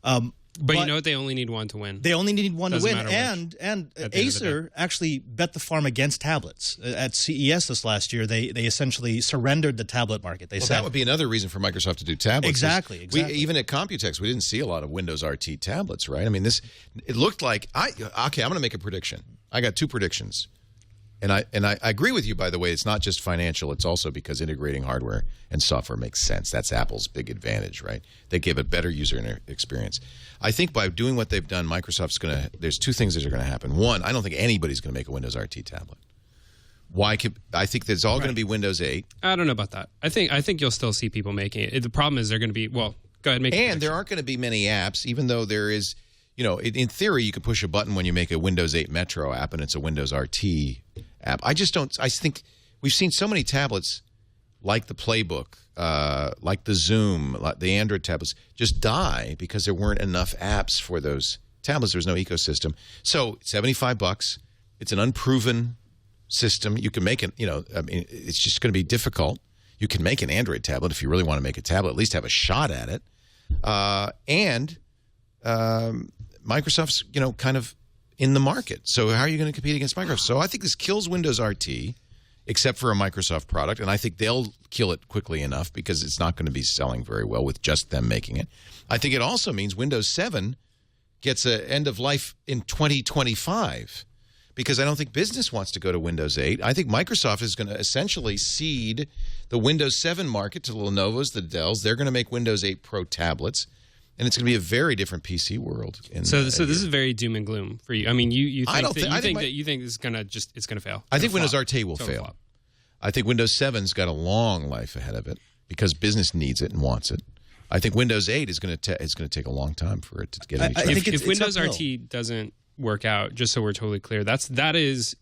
But you know what? They only need one to win. They only need one to win. And Acer actually bet the farm against tablets. At CES this last year, they essentially surrendered the tablet market. They said that would be another reason for Microsoft to do tablets. Exactly. Even at Computex, we didn't see a lot of Windows RT tablets, right? I mean, it looked like I'm going to make a prediction. I got two predictions. And I agree with you, by the way. It's not just financial. It's also because integrating hardware and software makes sense. That's Apple's big advantage, right? They give a better user experience. I think by doing what they've done, Microsoft's going to – there's two things that are going to happen. One, I don't think anybody's going to make a Windows RT tablet. I think there's all going to be Windows 8. I don't know about that. I think you'll still see people making it. The problem is they're going to be – well, go ahead. And there aren't going to be many apps, even though there is – in theory, you could push a button when you make a Windows 8 Metro app and it's a Windows RT app. I think we've seen so many tablets like the Playbook, like the Zoom, like the Android tablets just die because there weren't enough apps for those tablets. There was no ecosystem. So $75. It's an unproven system. You can make it, it's just going to be difficult. You can make an Android tablet if you really want to make a tablet, at least have a shot at it. Microsoft's, kind of in the market. So how are you going to compete against Microsoft? So I think this kills Windows RT, except for a Microsoft product, and I think they'll kill it quickly enough because it's not going to be selling very well with just them making it. I think it also means Windows 7 gets an end of life in 2025 because I don't think business wants to go to Windows 8. I think Microsoft is going to essentially cede the Windows 7 market to the Lenovo's, the Dells. They're going to make Windows 8 Pro tablets. And it's going to be a very different PC world. So this is very doom and gloom for you. I mean, you think this is going to it's going to fail. I think Windows RT will fail. I think Windows 7's got a long life ahead of it because business needs it and wants it. I think Windows 8 is going to take a long time for it to get any traction. If Windows RT doesn't work out, just so we're totally clear, that is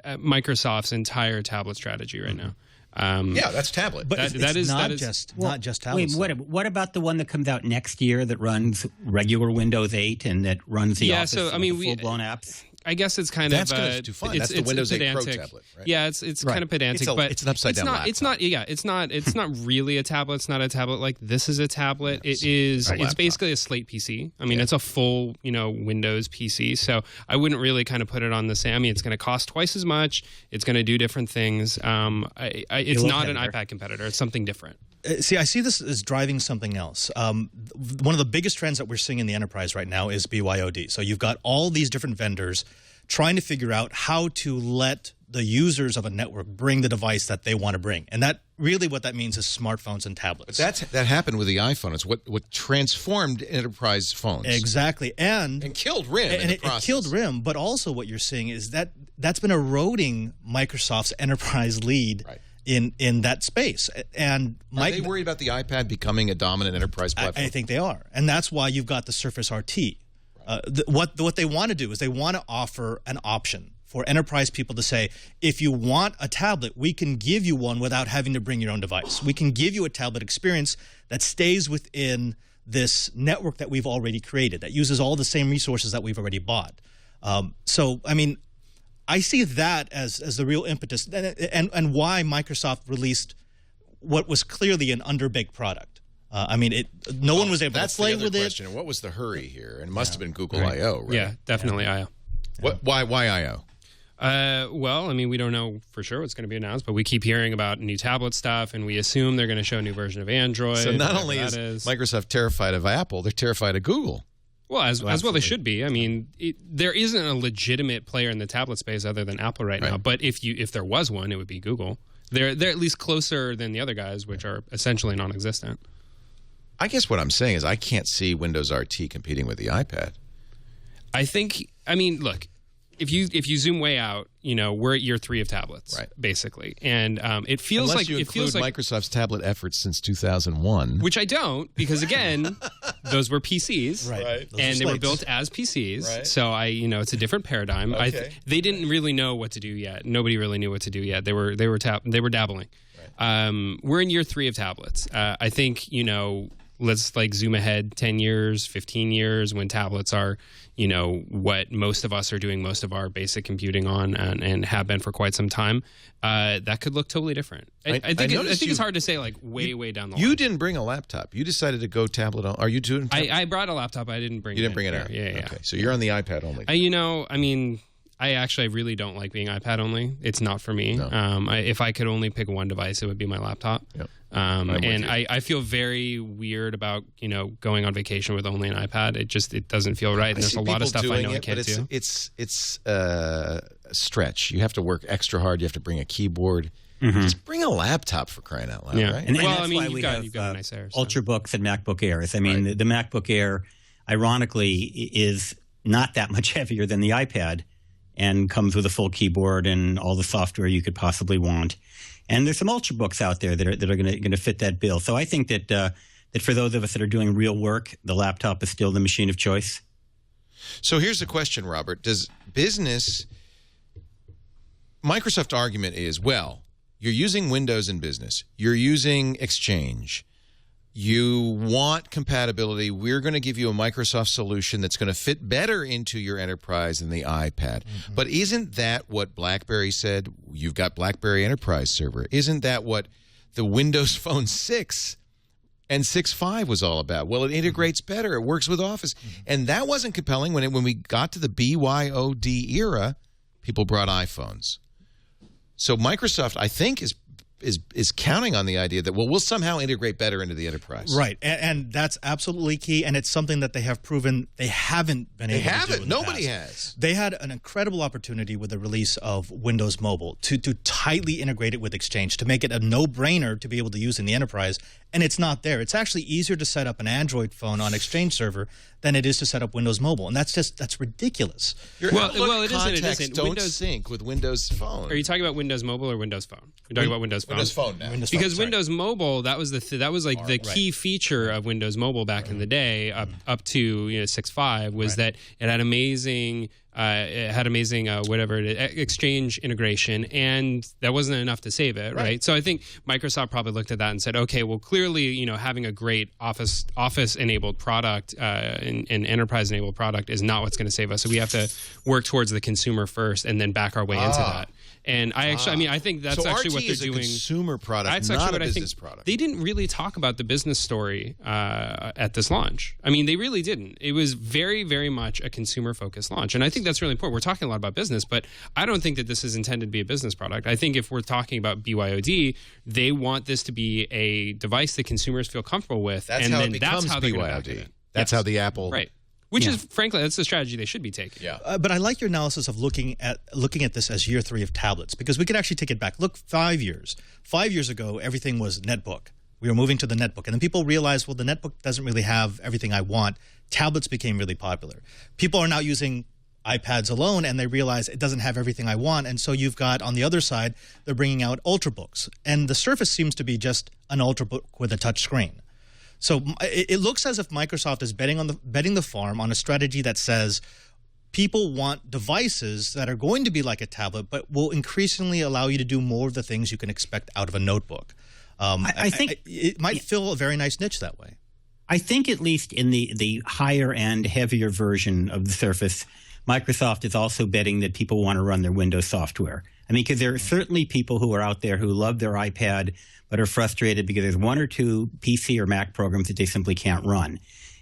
Microsoft's entire tablet strategy right now. That's tablet. But that is not just tablets. Wait, what about the one that comes out next year that runs regular Windows 8 and that runs the Office full-blown apps? I guess it's kind that's too fun. That's the Windows 8 Pro tablet, right? Yeah, it's kind of pedantic, but it's an upside down laptop. It's not really a tablet. It's not a tablet like this is a tablet. It is. It's basically a slate PC. I mean, it's a full Windows PC. So I wouldn't really kind of put it on the same. I mean, it's going to cost twice as much. It's going to do different things. It's not an iPad competitor. It's something different. See, I see this as driving something else. One of the biggest trends that we're seeing in the enterprise right now is BYOD. So you've got all these different vendors trying to figure out how to let the users of a network bring the device that they want to bring. And that really what that means is smartphones and tablets. But that happened with the iPhone. It's what transformed enterprise phones. Exactly. And killed RIM in the process. It killed RIM, but also what you're seeing is that's been eroding Microsoft's enterprise lead. Right. In that space. And are they worried about the iPad becoming a dominant enterprise platform? I think they are. And that's why you've got the Surface RT. What they want to do is they want to offer an option for enterprise people to say, if you want a tablet, we can give you one without having to bring your own device. We can give you a tablet experience that stays within this network that we've already created that uses all the same resources that we've already bought. So, I mean, I see that as the real impetus and why Microsoft released what was clearly an underbaked product. I mean, no one was able to play with it. What was the hurry here? And it must have been Google I/O, right? Yeah, definitely I/O. Why I/O? Well, I mean, we don't know for sure what's going to be announced, but we keep hearing about new tablet stuff, and we assume they're going to show a new version of Android. So not only is Microsoft terrified of Apple, they're terrified of Google. Well, as well they should be. I mean, there isn't a legitimate player in the tablet space other than Apple right now. But if there was one, it would be Google. They're at least closer than the other guys, which are essentially non-existent. I guess what I'm saying is I can't see Windows RT competing with the iPad. I mean, look, if you zoom way out, we're at year 3 of tablets, right? Basically, and it feels Unless like you include Microsoft's tablet efforts since 2001, which I don't, because again, those were PCs, right? And they were built as PCs, right? So it's a different paradigm. Okay. They didn't really know what to do yet. Nobody really knew what to do yet. They were dabbling. Right. We're in year 3 of tablets. I think let's zoom ahead 10 years, 15 years when tablets are, what most of us are doing most of our basic computing on and have been for quite some time. That could look totally different. I think it's hard to say way down the line. You didn't bring a laptop. You decided to go tablet. Are you doing? I brought a laptop. I didn't bring. You didn't bring it out. Yeah. Okay, so you're on the iPad only. I really don't like being iPad only. It's not for me. No. If I could only pick one device, it would be my laptop. Yep. I feel very weird about going on vacation with only an iPad. It doesn't feel right. And there's a lot of stuff I know I can't do. It's a stretch. You have to work extra hard. You have to bring a keyboard. Mm-hmm. Just bring a laptop for crying out loud, right? And that's why we have nice Airs, Ultrabooks and MacBook Airs. I mean, the MacBook Air, ironically, is not that much heavier than the iPad, and comes with a full keyboard and all the software you could possibly want. And there's some Ultrabooks out there that are going to fit that bill. So I think that for those of us that are doing real work, the laptop is still the machine of choice. So here's the question, Robert. Does business – Microsoft's argument is, well, you're using Windows in business. You're using Exchange. You want compatibility. We're going to give you a Microsoft solution that's going to fit better into your enterprise than the iPad. Mm-hmm. But isn't that what BlackBerry said? You've got BlackBerry Enterprise Server. Isn't that what the Windows Phone 6 and 6.5 was all about? Well, it integrates better. It works with Office. Mm-hmm. And that wasn't compelling when we got to the BYOD era. People brought iPhones. So Microsoft, I think, is counting on the idea that, we'll somehow integrate better into the enterprise. Right. And that's absolutely key. And it's something that they have proven they haven't been able to do in the Nobody past. has. They had an incredible opportunity with the release of Windows Mobile to tightly integrate it with Exchange, to make it a no-brainer to be able to use in the enterprise. And it's not there. It's actually easier to set up an Android phone on Exchange server than it is to set up Windows Mobile. And that's ridiculous. Your Outlook contacts don't sync with Windows Phone. Are you talking about Windows Mobile or Windows Phone? You're talking about Windows Phone? Windows Phone now. Because Windows Mobile, that was the key feature of Windows Mobile back in the day, up to 6.5, was that it had amazing Exchange integration, and that wasn't enough to save it, right? So I think Microsoft probably looked at that and said, okay, well, clearly, having a great Office enabled product and enterprise enabled product is not what's going to save us. So we have to work towards the consumer first and then back our way into that. And I think that's actually what they're doing. So RT is a consumer product, that's not actually a what business product. They didn't really talk about the business story at this launch. I mean, they really didn't. It was very, very much a consumer-focused launch. And I think that's really important. We're talking a lot about business, but I don't think that this is intended to be a business product. I think if we're talking about BYOD, they want this to be a device that consumers feel comfortable with. That's and how then it becomes that's how they're going to market it. That's how the Apple... Right. Which is, frankly, that's the strategy they should be taking. Yeah. But I like your analysis of looking at this as year 3 of tablets, because we could actually take it back. Look, 5 years. 5 years ago, everything was netbook. We were moving to the netbook. And then people realized, well, the netbook doesn't really have everything I want. Tablets became really popular. People are now using iPads alone, and they realize it doesn't have everything I want. And so you've got, on the other side, they're bringing out Ultrabooks. And the Surface seems to be just an Ultrabook with a touch screen. So it looks as if Microsoft is betting the farm on a strategy that says people want devices that are going to be like a tablet, but will increasingly allow you to do more of the things you can expect out of a notebook. I think it might fill a very nice niche that way. I think at least in the higher end, heavier version of the Surface, Microsoft is also betting that people want to run their Windows software. I mean, because there are certainly people who are out there who love their iPad but are frustrated because there's one or two PC or Mac programs that they simply can't run.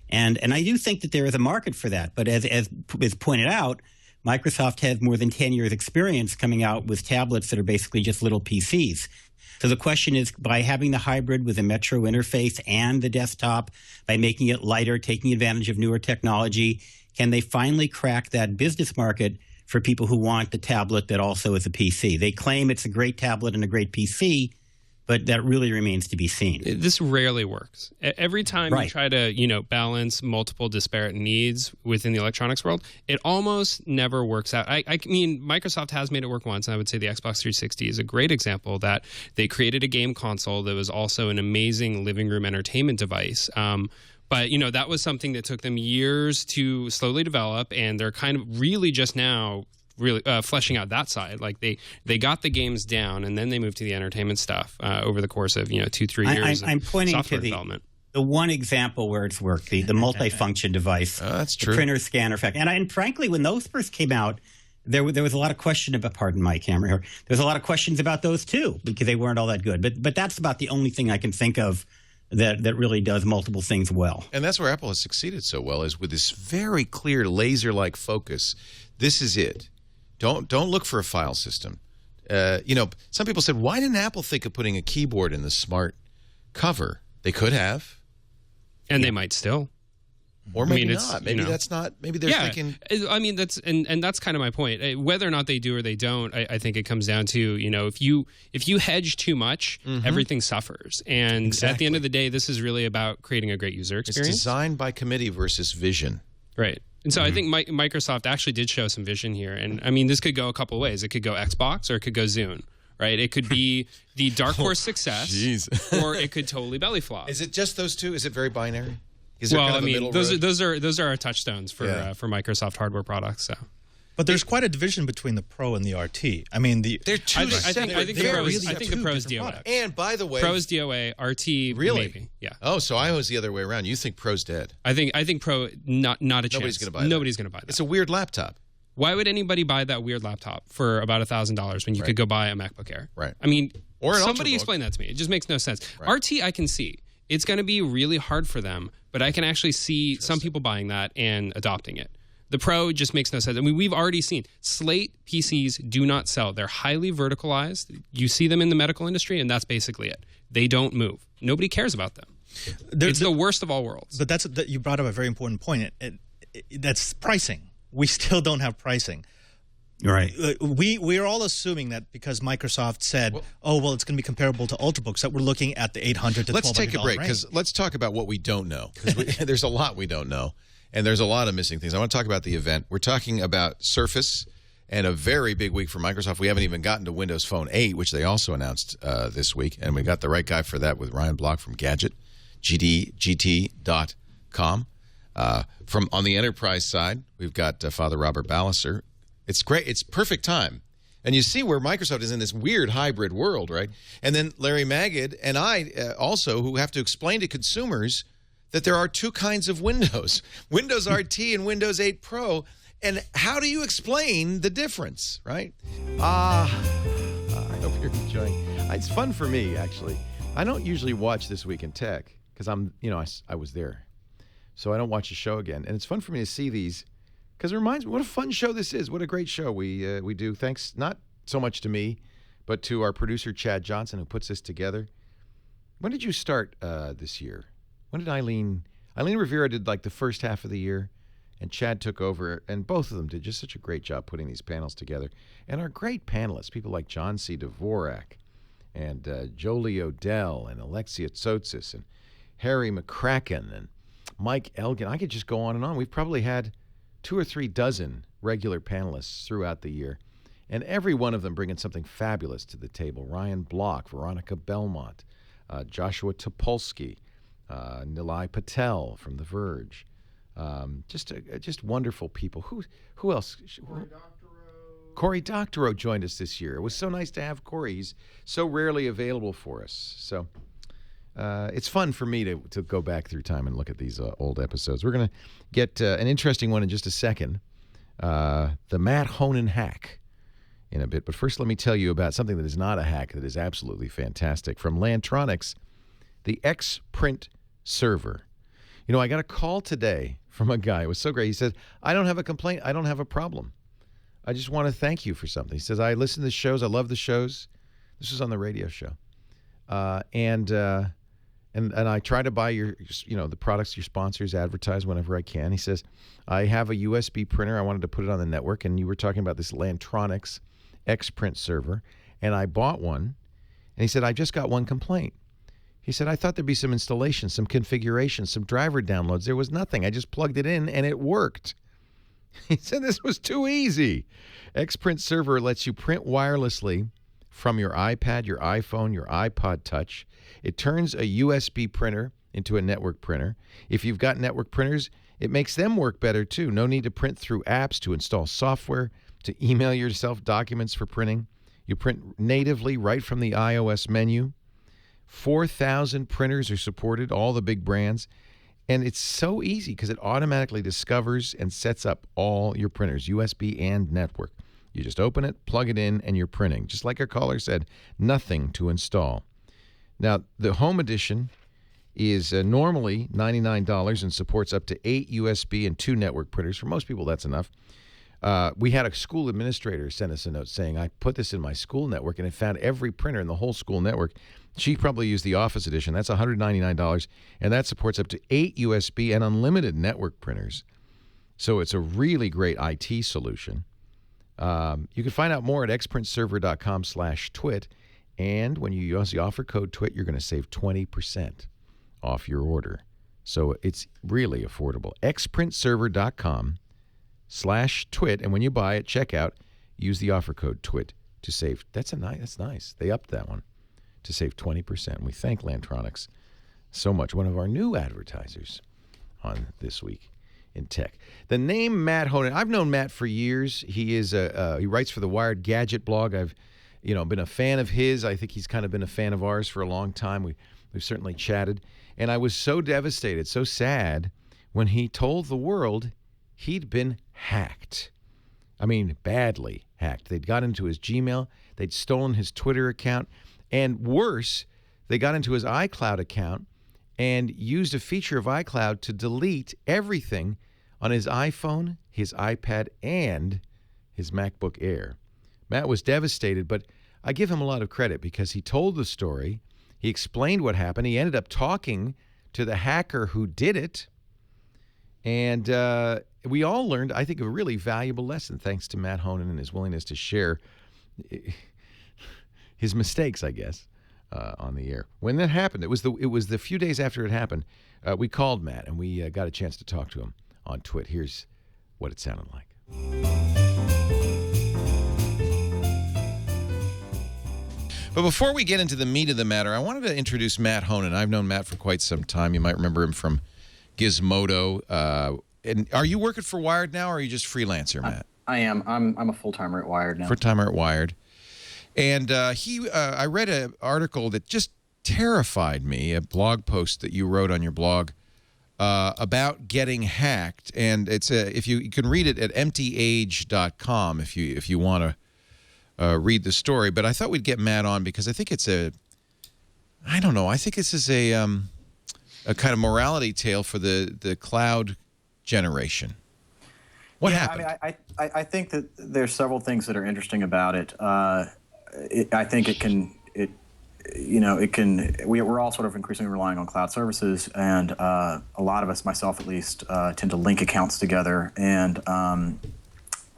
And I do think that there is a market for that. But as is pointed out, Microsoft has more than 10 years experience coming out with tablets that are basically just little PCs. So the question is, by having the hybrid with a Metro interface and the desktop, by making it lighter, taking advantage of newer technology, can they finally crack that business market for people who want the tablet that also is a PC? They claim it's a great tablet and a great PC, but that really remains to be seen. This rarely works. Every time you try to, balance multiple disparate needs within the electronics world, it almost never works out. I mean, Microsoft has made it work once, and I would say the Xbox 360 is a great example that they created a game console that was also an amazing living room entertainment device. But, that was something that took them years to slowly develop, and they're kind of really just now really fleshing out that side. Like they got the games down, and then they moved to the entertainment stuff over the course of 2-3 years. I'm pointing software to development. The one example where it's worked, the multifunction device, that's true. The printer scanner effect, and frankly, when those first came out, there was a lot of question about. Pardon my camera here. There was a lot of questions about those too because they weren't all that good. But that's about the only thing I can think of that really does multiple things well. And that's where Apple has succeeded so well, is with this very clear laser-like focus. This is it. Don't look for a file system. Some people said, why didn't Apple think of putting a keyboard in the smart cover? They could have. And they might still. Or maybe not. Maybe that's not. Maybe they're thinking. I mean, that's and that's kind of my point. Whether or not they do or they don't, I think it comes down to if you hedge too much, everything suffers. And at the end of the day, this is really about creating a great user experience. It's designed by committee versus vision. Right. And so I think Microsoft actually did show some vision here. And I mean, this could go a couple ways. It could go Xbox or it could go Zune. Right? It could be the dark horse success, or it could totally belly flop. Is it just those two? Is it very binary? Well, I mean, those are our touchstones for Microsoft hardware products. So, but there's quite a division between the Pro and the RT. I mean, they're two. I think the Pro's DOA. And by the way, Pro's DOA, RT really, maybe. Yeah. Oh, so I was the other way around. You think Pro's dead? I think Pro not a chance. Nobody's going to buy that. Nobody's going to buy that. It's a weird laptop. Why would anybody buy that weird laptop for about $1,000 when you could go buy a MacBook Air? Right. I mean, or somebody explain that to me. It just makes no sense. Right. RT, I can see. It's going to be really hard for them, but I can actually see some people buying that and adopting it. The Pro just makes no sense. I mean, we've already seen Slate PCs do not sell. They're highly verticalized. You see them in the medical industry, and that's basically it. They don't move. Nobody cares about them. It's the worst of all worlds. But you brought up a very important point. That's pricing. We still don't have pricing. Right. We are all assuming that because Microsoft said, it's going to be comparable to Ultrabooks, that we're looking at the $800 to $1,200 Let's take a break because let's talk about what we don't know. Because there's a lot we don't know, and there's a lot of missing things. I want to talk about the event. We're talking about Surface and a very big week for Microsoft. We haven't even gotten to Windows Phone 8, which they also announced this week, and we got the right guy for that with Ryan Block from Gadget, GT.com. From on the enterprise side, we've got Father Robert Ballister. It's great. It's perfect time. And you see where Microsoft is in this weird hybrid world, right? And then Larry Magid and I also, who have to explain to consumers that there are two kinds of Windows, Windows RT and Windows 8 Pro. And how do you explain the difference, right? I hope you're enjoying. It's fun for me, actually. I don't usually watch This Week in Tech because I was there. So I don't watch the show again. And it's fun for me to see these because it reminds me what a fun show this is. What a great show we do. Thanks not so much to me, but to our producer, Chad Johnson, who puts this together. When did you start this year? When did Eileen Rivera did like the first half of the year, and Chad took over, and both of them did just such a great job putting these panels together. And our great panelists, people like John C. Dvorak and Jolie Odell and Alexia Tsotsis and Harry McCracken and Mike Elgin. I could just go on and on. We've probably had 2 or 3 dozen regular panelists throughout the year, and every one of them bringing something fabulous to the table. Ryan Block, Veronica Belmont, Joshua Topolsky, Nilay Patel from The Verge. Just wonderful people. Who else? Cory Doctorow joined us this year. It was so nice to have Cory. He's so rarely available for us. So it's fun for me to go back through time and look at these old episodes. We're going to get an interesting one in just a second, the Matt Honan hack in a bit. But first, let me tell you about something that is not a hack, that is absolutely fantastic. From Lantronix, the X-Print server. You know, I got a call today from a guy. It was so great. He said, I don't have a complaint. I don't have a problem. I just want to thank you for something. He says, I listen to the shows. I love the shows. This was on the radio show. And I try to buy your, the products your sponsors advertise whenever I can. He says, I have a USB printer. I wanted to put it on the network. And you were talking about this Lantronix X-Print server. And I bought one. And he said, I just got one complaint. He said, I thought there'd be some installation, some configuration, some driver downloads. There was nothing. I just plugged it in and it worked. He said this was too easy. X-Print server lets you print wirelessly from your iPad, your iPhone, your iPod Touch. It turns a USB printer into a network printer. If you've got network printers, it makes them work better too. No need to print through apps, to install software, to email yourself documents for printing. You print natively right from the iOS menu. 4,000 printers are supported, all the big brands. And it's so easy because it automatically discovers and sets up all your printers, USB and network. You just open it, plug it in, and you're printing. Just like our caller said, nothing to install. Now, the Home Edition is normally $99 and supports up to 8 USB and 2 network printers. For most people, that's enough. We had a school administrator send us a note saying, I put this in my school network, and it found every printer in the whole school network. She probably used the Office Edition. That's $199, and that supports up to 8 USB and unlimited network printers. So it's a really great IT solution. You can find out more at xprintserver.com/twit, and when you use the offer code TWIT, you're going to save 20% off your order. So it's really affordable. xprintserver.com/twit, and when you buy at checkout, use the offer code TWIT to save. That's nice. They upped that one to save 20%. We thank Lantronix so much. One of our new advertisers on This Week in Tech. The name Matt Honan, I've known Matt for years. He is he writes for the Wired Gadget blog. I've been a fan of his. I think he's kind of been a fan of ours for a long time. We've certainly chatted. And I was so devastated, so sad when he told the world he'd been hacked. I mean, badly hacked. They'd got into his Gmail. They'd stolen his Twitter account. And worse, they got into his iCloud account and used a feature of iCloud to delete everything on his iPhone, his iPad, and his MacBook Air. Matt was devastated, but I give him a lot of credit because he told the story. He explained what happened. He ended up talking to the hacker who did it. And we all learned, I think, a really valuable lesson thanks to Matt Honan and his willingness to share his mistakes, I guess, on the air. When that happened, it was the few days after it happened, we called Matt, and we got a chance to talk to him on TWiT. Here's what it sounded like. But before we get into the meat of the matter, I wanted to introduce Matt Honan. I've known Matt for quite some time. You might remember him from Gizmodo. And are you working for Wired now, or are you just freelancer, Matt? I am. I'm a full-timer at Wired now. Full-timer at Wired. And I read an article that just terrified me, a blog post that you wrote on your blog about getting hacked. And it's if you can read it at emptyage.com if you want to read the story. But I thought we'd get Matt on because I think it's I think this is a kind of morality tale for the cloud generation. What happened? I mean, I think that there's several things that are interesting about it. I think we're all sort of increasingly relying on cloud services, and a lot of us, myself at least, tend to link accounts together, and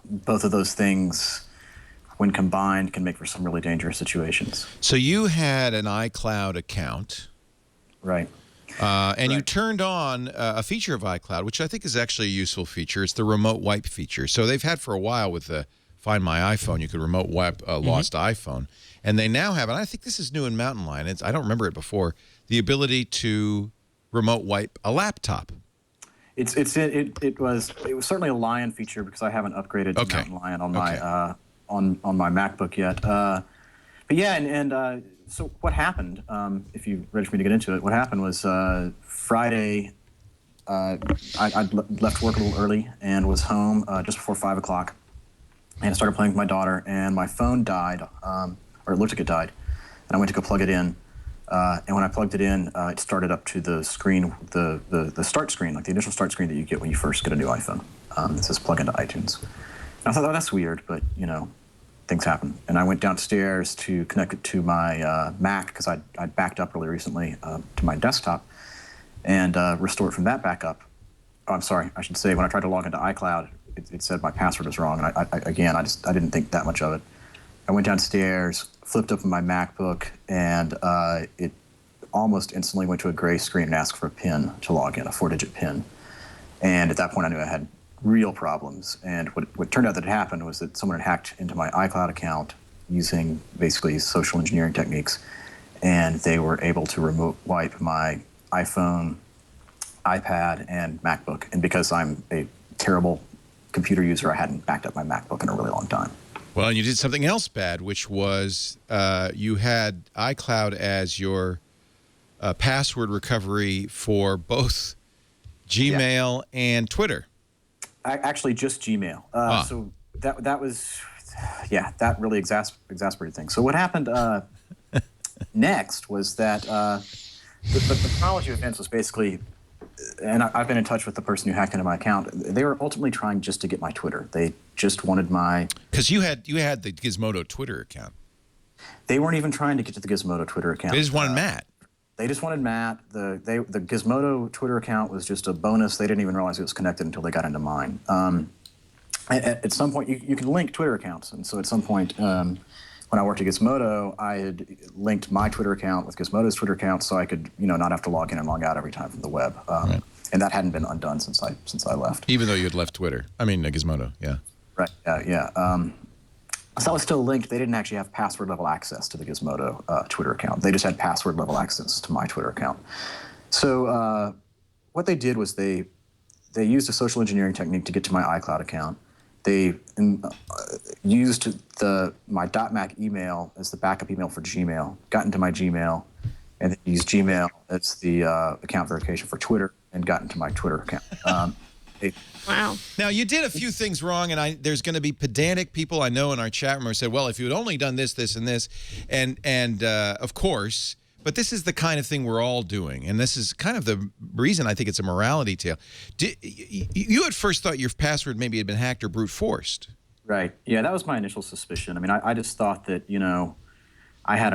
both of those things, when combined, can make for some really dangerous situations. So you had an iCloud account. Right. And you turned on a feature of iCloud, which I think is actually a useful feature. It's the remote wipe feature. So they've had for a while with the Find My iPhone, you could remote wipe a lost iPhone. And they now have, and I think this is new in Mountain Lion, I don't remember it before, the ability to remote wipe a laptop. It was certainly a Lion feature because I haven't upgraded to Mountain Lion on my on my MacBook yet. But yeah, and So what happened, if you're ready for me to get into it, what happened was Friday, I'd left work a little early and was home just before 5 o'clock. And I started playing with my daughter, and my phone died, or it looked like it died. And I went to go plug it in. And when I plugged it in, it started up to the screen, the start screen, like the initial start screen that you get when you first get a new iPhone. It says plug into iTunes. And I thought, oh, that's weird, but, you know, things happen. And I went downstairs to connect it to my Mac, because I'd backed up really recently to my desktop, and restore it from that backup. Oh, I'm sorry, I should say, when I tried to log into iCloud, it said my password was wrong, and I didn't think that much of it. I went downstairs, flipped open my MacBook, and it almost instantly went to a gray screen and asked for a PIN to log in, a 4-digit PIN. And at that point, I knew I had real problems. And what turned out that had happened was that someone had hacked into my iCloud account using basically social engineering techniques, and they were able to remote wipe my iPhone, iPad, and MacBook. And because I'm a terrible computer user, I hadn't backed up my MacBook in a really long time. Well, and you did something else bad, which was you had iCloud as your password recovery for both Gmail and Twitter. Actually, just Gmail. So that was, yeah, that really exasperated things. So what happened next was that the chronology of events was basically, and I've been in touch with the person who hacked into my account. They were ultimately trying just to get my Twitter. They just wanted my... Because you had the Gizmodo Twitter account. They weren't even trying to get to the Gizmodo Twitter account. They just wanted Matt. They just wanted Matt. The Gizmodo Twitter account was just a bonus. They didn't even realize it was connected until they got into mine. At some point, you can link Twitter accounts. And so at some point, when I worked at Gizmodo, I had linked my Twitter account with Gizmodo's Twitter account so I could, not have to log in and log out every time from the web. Right. And that hadn't been undone since I left. Even though you had left Twitter. I mean, Gizmodo, yeah. Right, yeah. So I was still linked. They didn't actually have password-level access to the Gizmodo Twitter account. They just had password-level access to my Twitter account. So what they did was they used a social engineering technique to get to my iCloud account. They used my .Mac email as the backup email for Gmail, got into my Gmail, and then used Gmail as the account verification for Twitter, and got into my Twitter account. Wow. Now, you did a few things wrong, and there's going to be pedantic people I know in our chat room who said, well, if you had only done this, this, and this, and of course, but this is the kind of thing we're all doing, and this is kind of the reason I think it's a morality tale. You at first thought your password maybe had been hacked or brute forced. Right. Yeah, that was my initial suspicion. I mean, I just thought that, I had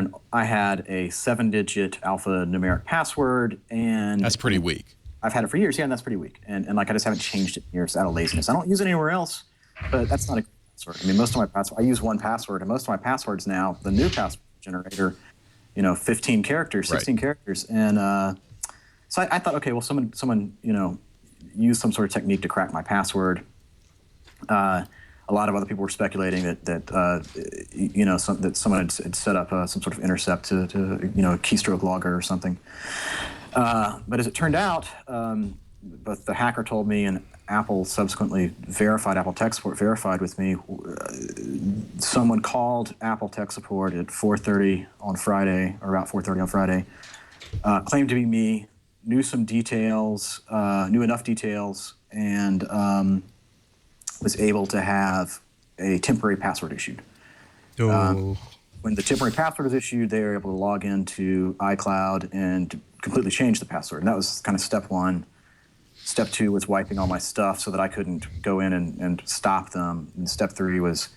a 7-digit alphanumeric password, and that's pretty weak. I've had it for years, yeah, and that's pretty weak. And I just haven't changed it in years out of laziness. I don't use it anywhere else, but that's not a good password. I mean, most of my passwords, I use one password, and most of my passwords now, the new password generator, 15 characters, 16 characters. And so I thought, okay, well, someone used some sort of technique to crack my password. A lot of other people were speculating that someone had set up some sort of intercept to keystroke logger or something. But as it turned out, both the hacker told me and Apple subsequently Apple Tech Support verified with me. Someone called Apple Tech Support at 4:30 on Friday, or about 4:30 on Friday, claimed to be me, knew some details, knew enough details, and was able to have a temporary password issued. When the temporary password was issued, they were able to log into iCloud and completely change the password. And that was kind of step one. Step two was wiping all my stuff so that I couldn't go in and stop them. And step three was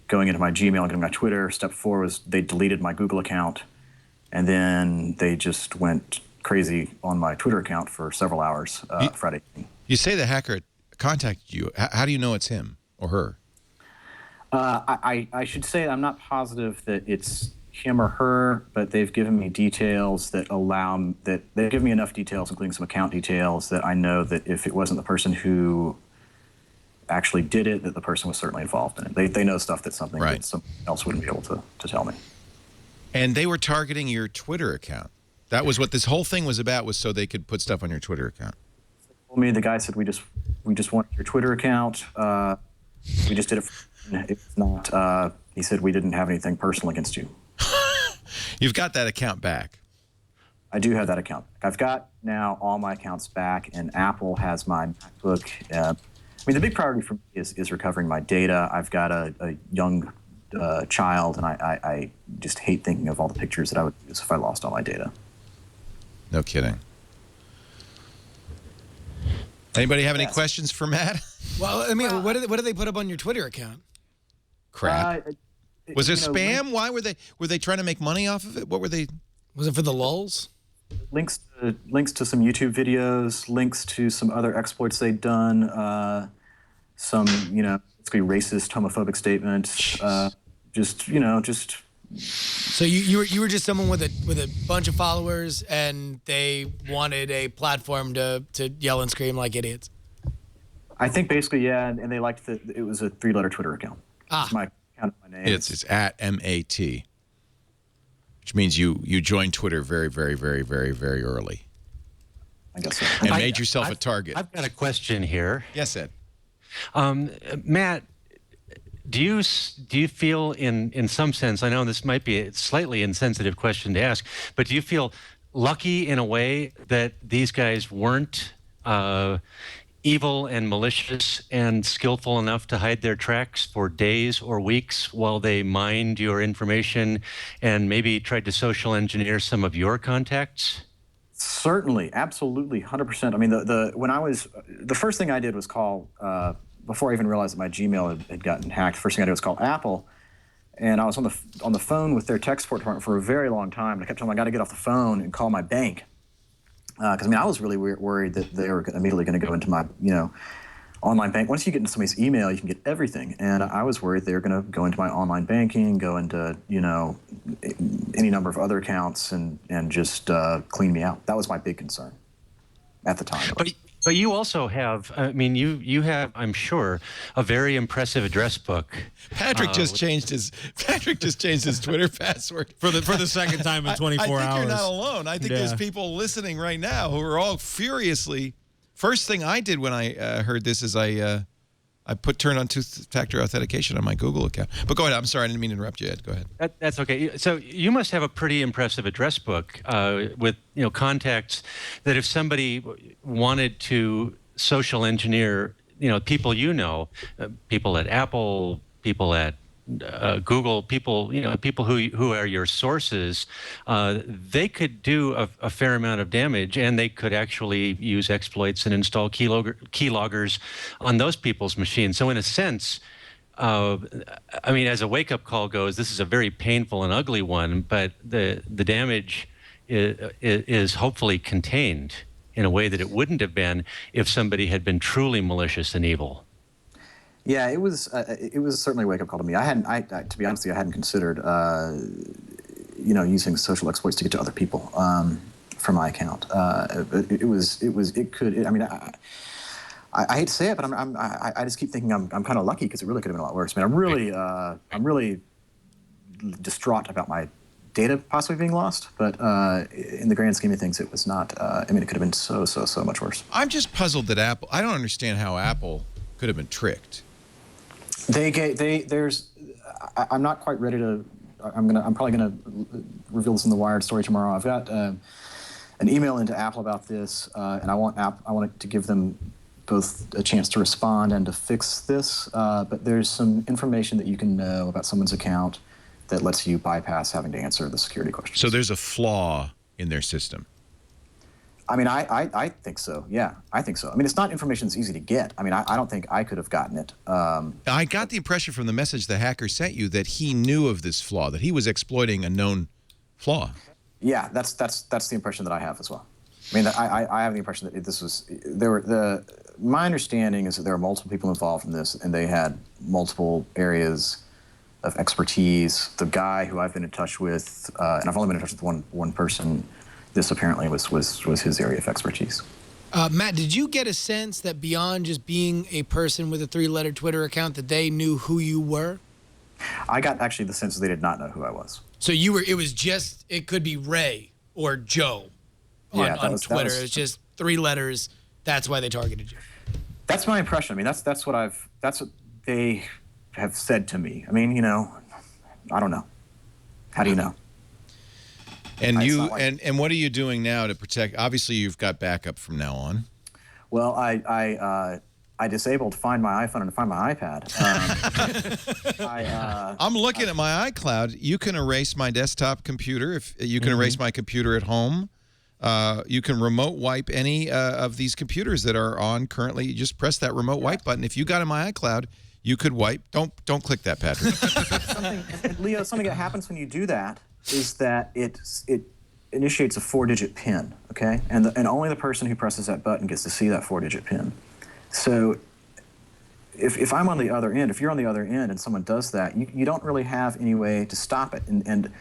going into my Gmail and getting my Twitter. Step four was they deleted my Google account. And then they just went crazy on my Twitter account for several hours Friday. You say the hacker contacted you. How do you know it's him or her? I should say I'm not positive that it's him or her, but they've given me details that they've given me enough details, including some account details, that I know that if it wasn't the person who actually did it, that the person was certainly involved in it. They know stuff that someone else wouldn't be able to tell me. And they were targeting your Twitter account. That was what this whole thing was about, was so they could put stuff on your Twitter account. The guy said, we just want your Twitter account. We just did it. It's not. He said we didn't have anything personal against you. You've got that account back. I do have that account. I've got now all my accounts back, and Apple has my MacBook. I mean, the big priority for me is recovering my data. I've got a young child, and I just hate thinking of all the pictures that I would use if I lost all my data. No kidding. Anybody have any questions for Matt? Well, I mean, what do they put up on your Twitter account? Crap. Was it spam? Why were they trying to make money off of it? What were they? Was it for the lulz? Links to some YouTube videos, links to some other exploits they'd done, some basically racist, homophobic statements. Just. So you were just someone with a bunch of followers, and they wanted a platform to yell and scream like idiots. I think basically, yeah, and they liked that it was a 3-letter Twitter account. It's my account, my name. It's at MAT, which means you joined Twitter very, very, very, very, very early. I guess so. And made yourself a target. I've got a question here. Yes, Ed. Matt, do you feel in some sense, I know this might be a slightly insensitive question to ask, but do you feel lucky in a way that these guys weren't evil and malicious and skillful enough to hide their tracks for days or weeks while they mined your information and maybe tried to social engineer some of your contacts? Certainly, absolutely, 100%. I mean, the first thing I did was call, before I even realized that my Gmail had gotten hacked, the first thing I did was call Apple, and I was on the phone with their tech support department for a very long time, and I kept telling them I got to get off the phone and call my bank. Because I was really worried that they were immediately going to go into my, online bank. Once you get into somebody's email, you can get everything, and I was worried they were going to go into my online banking, go into any number of other accounts, and just clean me out. That was my big concern at the time. But you also have, you have, I'm sure, a very impressive address book. Patrick just changed his Twitter password for the second time in 24 hours. I think you're not alone. I think there's people listening right now who are all furiously. First thing I did when I heard this is I turned on two-factor authentication on my Google account. But go ahead. I'm sorry. I didn't mean to interrupt you, Ed. Go ahead. That's okay. So you must have a pretty impressive address book with contacts that if somebody wanted to social engineer, people people at Apple, people at Google, people who are your sources, they could do a fair amount of damage, and they could actually use exploits and install keyloggers on those people's machines. So in a sense, as a wake-up call goes, this is a very painful and ugly one, but the damage is hopefully contained in a way that it wouldn't have been if somebody had been truly malicious and evil. Yeah, it was certainly a wake-up call to me. To be honest with you, I hadn't considered, using social exploits to get to other people from my account. I hate to say it, but I just keep thinking I'm kind of lucky because it really could have been a lot worse. I mean, I'm really distraught about my data possibly being lost, but in the grand scheme of things, it was not. It could have been so much worse. I'm just puzzled that Apple. I don't understand how Apple could have been tricked. I'm not quite ready to. I'm probably gonna reveal this in the Wired story tomorrow. I've got an email into Apple about this, and I want it to give them both a chance to respond and to fix this. But there's some information that you can know about someone's account that lets you bypass having to answer the security questions. So there's a flaw in their system. I mean, I think so. Yeah, I think so. I mean, it's not information that's easy to get. I mean, I don't think I could have gotten it. I got the impression from the message the hacker sent you that he knew of this flaw, that he was exploiting a known flaw. Yeah, that's the impression that I have as well. I mean, I have the impression that this was my understanding is that there are multiple people involved in this, and they had multiple areas of expertise. The guy who I've been in touch with, and I've only been in touch with one person. This apparently was his area of expertise. Matt, did you get a sense that beyond just being a person with a 3-letter Twitter account, that they knew who you were? I got actually the sense that they did not know who I was. So it could be Ray or Joe on Twitter. It was just 3 letters. That's why they targeted you. That's my impression. I mean, that's what they have said to me. I mean, I don't know. How do you know? And what are you doing now to protect? Obviously, you've got backup from now on. Well, I disabled Find My iPhone and Find My iPad. I'm looking at my iCloud. You can erase my desktop computer. If you can erase my computer at home, you can remote wipe any of these computers that are on currently. You just press that remote wipe button. If you got in my iCloud, you could wipe. Don't click that, Patrick. Leo, something that happens when you do that is that it initiates a 4-digit PIN. Okay, and only the person who presses that button gets to see that 4-digit PIN. So if I'm on the other end, if you're on the other end and someone does that, you don't really have any way to stop it. And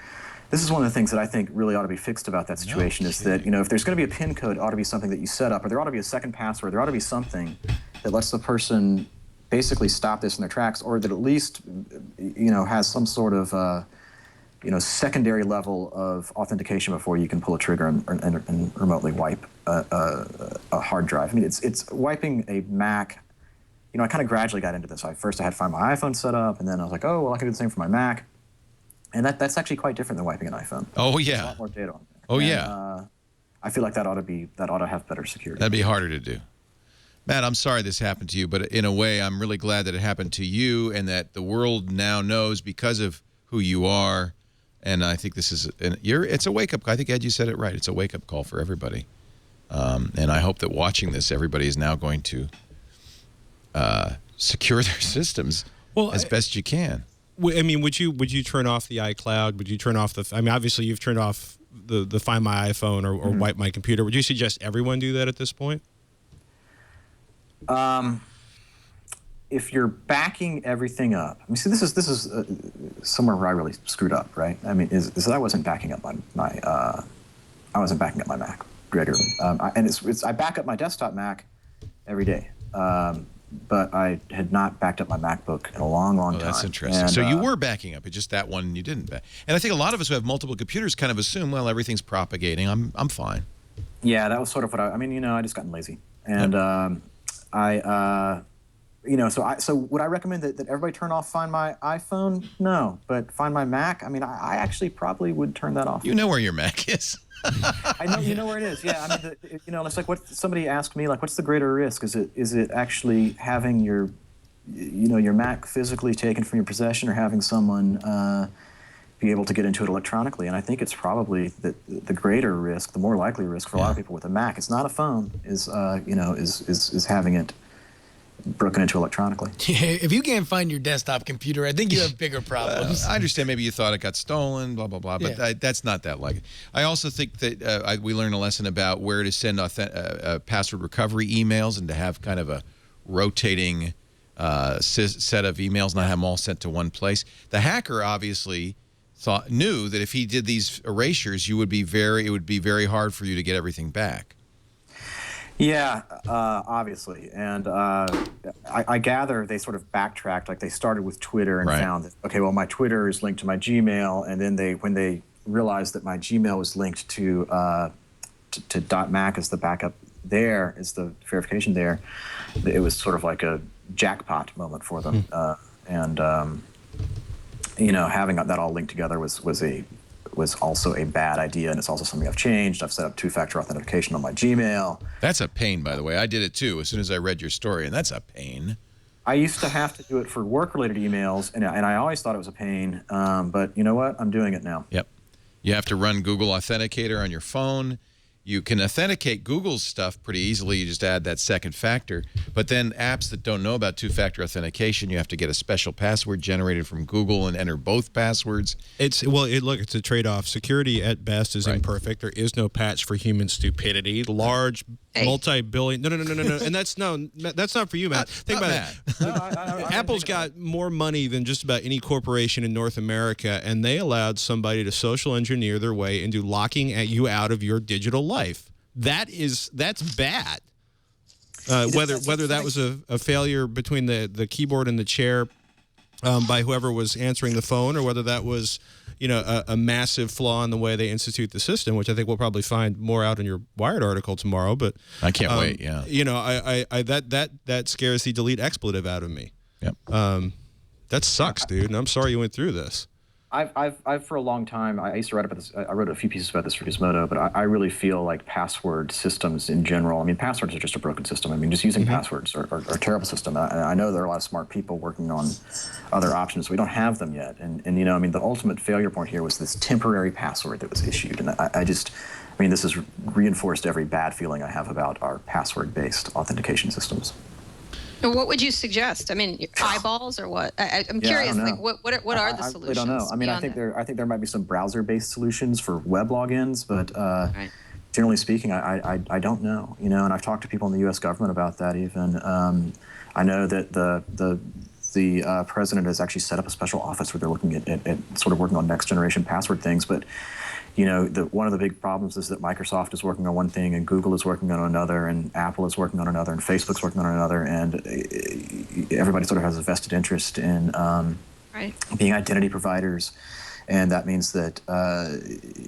this is one of the things that I think really ought to be fixed about that situation is that, if there's going to be a PIN code, it ought to be something that you set up, or there ought to be a second password. There ought to be something that lets the person basically stop this in their tracks, or that at least, has some sort of, secondary level of authentication before you can pull a trigger and remotely wipe a hard drive. I mean, it's wiping a Mac. I kind of gradually got into this. First I had to find my iPhone set up, and then I was like, oh, well, I can do the same for my Mac. And that's actually quite different than wiping an iPhone. Oh, yeah. There's a lot more data on there. Oh, yeah. I feel like that ought to have better security. That'd be harder to do. Matt, I'm sorry this happened to you, but in a way, I'm really glad that it happened to you and that the world now knows because of who you are. And I think this is it's a wake-up call. I think, Ed, you said it right. It's a wake-up call for everybody. And I hope that watching this, everybody is now going to secure their systems as best you can. I mean, would you turn off the iCloud? Would you turn off obviously you've turned off the Find My iPhone or Wipe My Computer. Would you suggest everyone do that at this point? If you're backing everything up, I mean, see, this is somewhere where I really screwed up, right? I mean, is that I wasn't backing up I wasn't backing up my Mac regularly, I back up my desktop Mac every day, but I had not backed up my MacBook in a long time. That's interesting. And, so you were backing up, it's just that one you didn't back. And I think a lot of us who have multiple computers kind of assume, well, everything's propagating. I'm fine. Yeah, that was sort of what I mean. I just gotten lazy, and So would I recommend that everybody turn off Find My iPhone? No, but Find My Mac. I mean, I actually probably would turn that off. You know where your Mac is. I know you know where it is. Yeah, I mean, it's like what somebody asked me, like, what's the greater risk? Is it actually having your Mac physically taken from your possession, or having someone be able to get into it electronically? And I think it's probably the greater risk, the more likely risk for a lot of people with a Mac. It's not a phone. Is having it broken into electronically. If you can't find your desktop computer, I think you have bigger problems. I understand maybe you thought it got stolen, blah, blah, blah, but that's not that like it. I also think that we learned a lesson about where to send password recovery emails and to have kind of a rotating set of emails, not have them all sent to one place. The hacker obviously knew that if he did these erasures, it would be very hard for you to get everything back. Yeah, obviously. And I gather they sort of backtracked, like they started with Twitter and found that, okay, well, my Twitter is linked to my Gmail, and then when they realized that my Gmail was linked to .mac as the backup there, as the verification there, it was sort of like a jackpot moment for them. Having that all linked together was also a bad idea, and it's also something I've changed. I've set up two-factor authentication on my Gmail. That's a pain, by the way. I did it too as soon as I read your story, and that's a pain. I used to have to do it for work-related emails, and I always thought it was a pain, but you know what? I'm doing it now. Yep. You have to run Google Authenticator on your phone. You can authenticate Google's stuff pretty easily. You just add that second factor. But then apps that don't know about two-factor authentication, you have to get a special password generated from Google and enter both passwords. It's a trade-off. Security at best is imperfect. There is no patch for human stupidity. Large, multi-billion. No. And that's not for you, Matt. Think about it. Apple's got more money than just about any corporation in North America, and they allowed somebody to social engineer their way into locking you out of your digital life. That's bad. Whether that was a failure between the keyboard and the chair by whoever was answering the phone, or whether that was a massive flaw in the way they institute the system, which I think we'll probably find more out in your Wired article tomorrow. But I can't wait. Yeah, that scares the delete expletive out of me. Yep. That sucks, dude. And I'm sorry you went through this. I've for a long time, I used to write about this. I wrote a few pieces about this for Gizmodo, but I really feel like password systems in general. I mean, passwords are just a broken system. I mean, just using passwords are a terrible system. I know there are a lot of smart people working on other options. We don't have them yet. And you know, I mean, the ultimate failure point here was this temporary password that was issued. And I mean, this has reinforced every bad feeling I have about our password-based authentication systems. What would you suggest? I mean, eyeballs or what? I'm curious. Like, what are the solutions? I don't know. I mean, I think there might be some browser-based solutions for web logins, but generally speaking, I don't know. You know, and I've talked to people in the U.S. government about that. Even I know that the president has actually set up a special office where they're looking at sort of working on next-generation password things, but. You know, one of the big problems is that Microsoft is working on one thing, and Google is working on another, and Apple is working on another, and Facebook's working on another, and everybody sort of has a vested interest in being identity providers, and that means that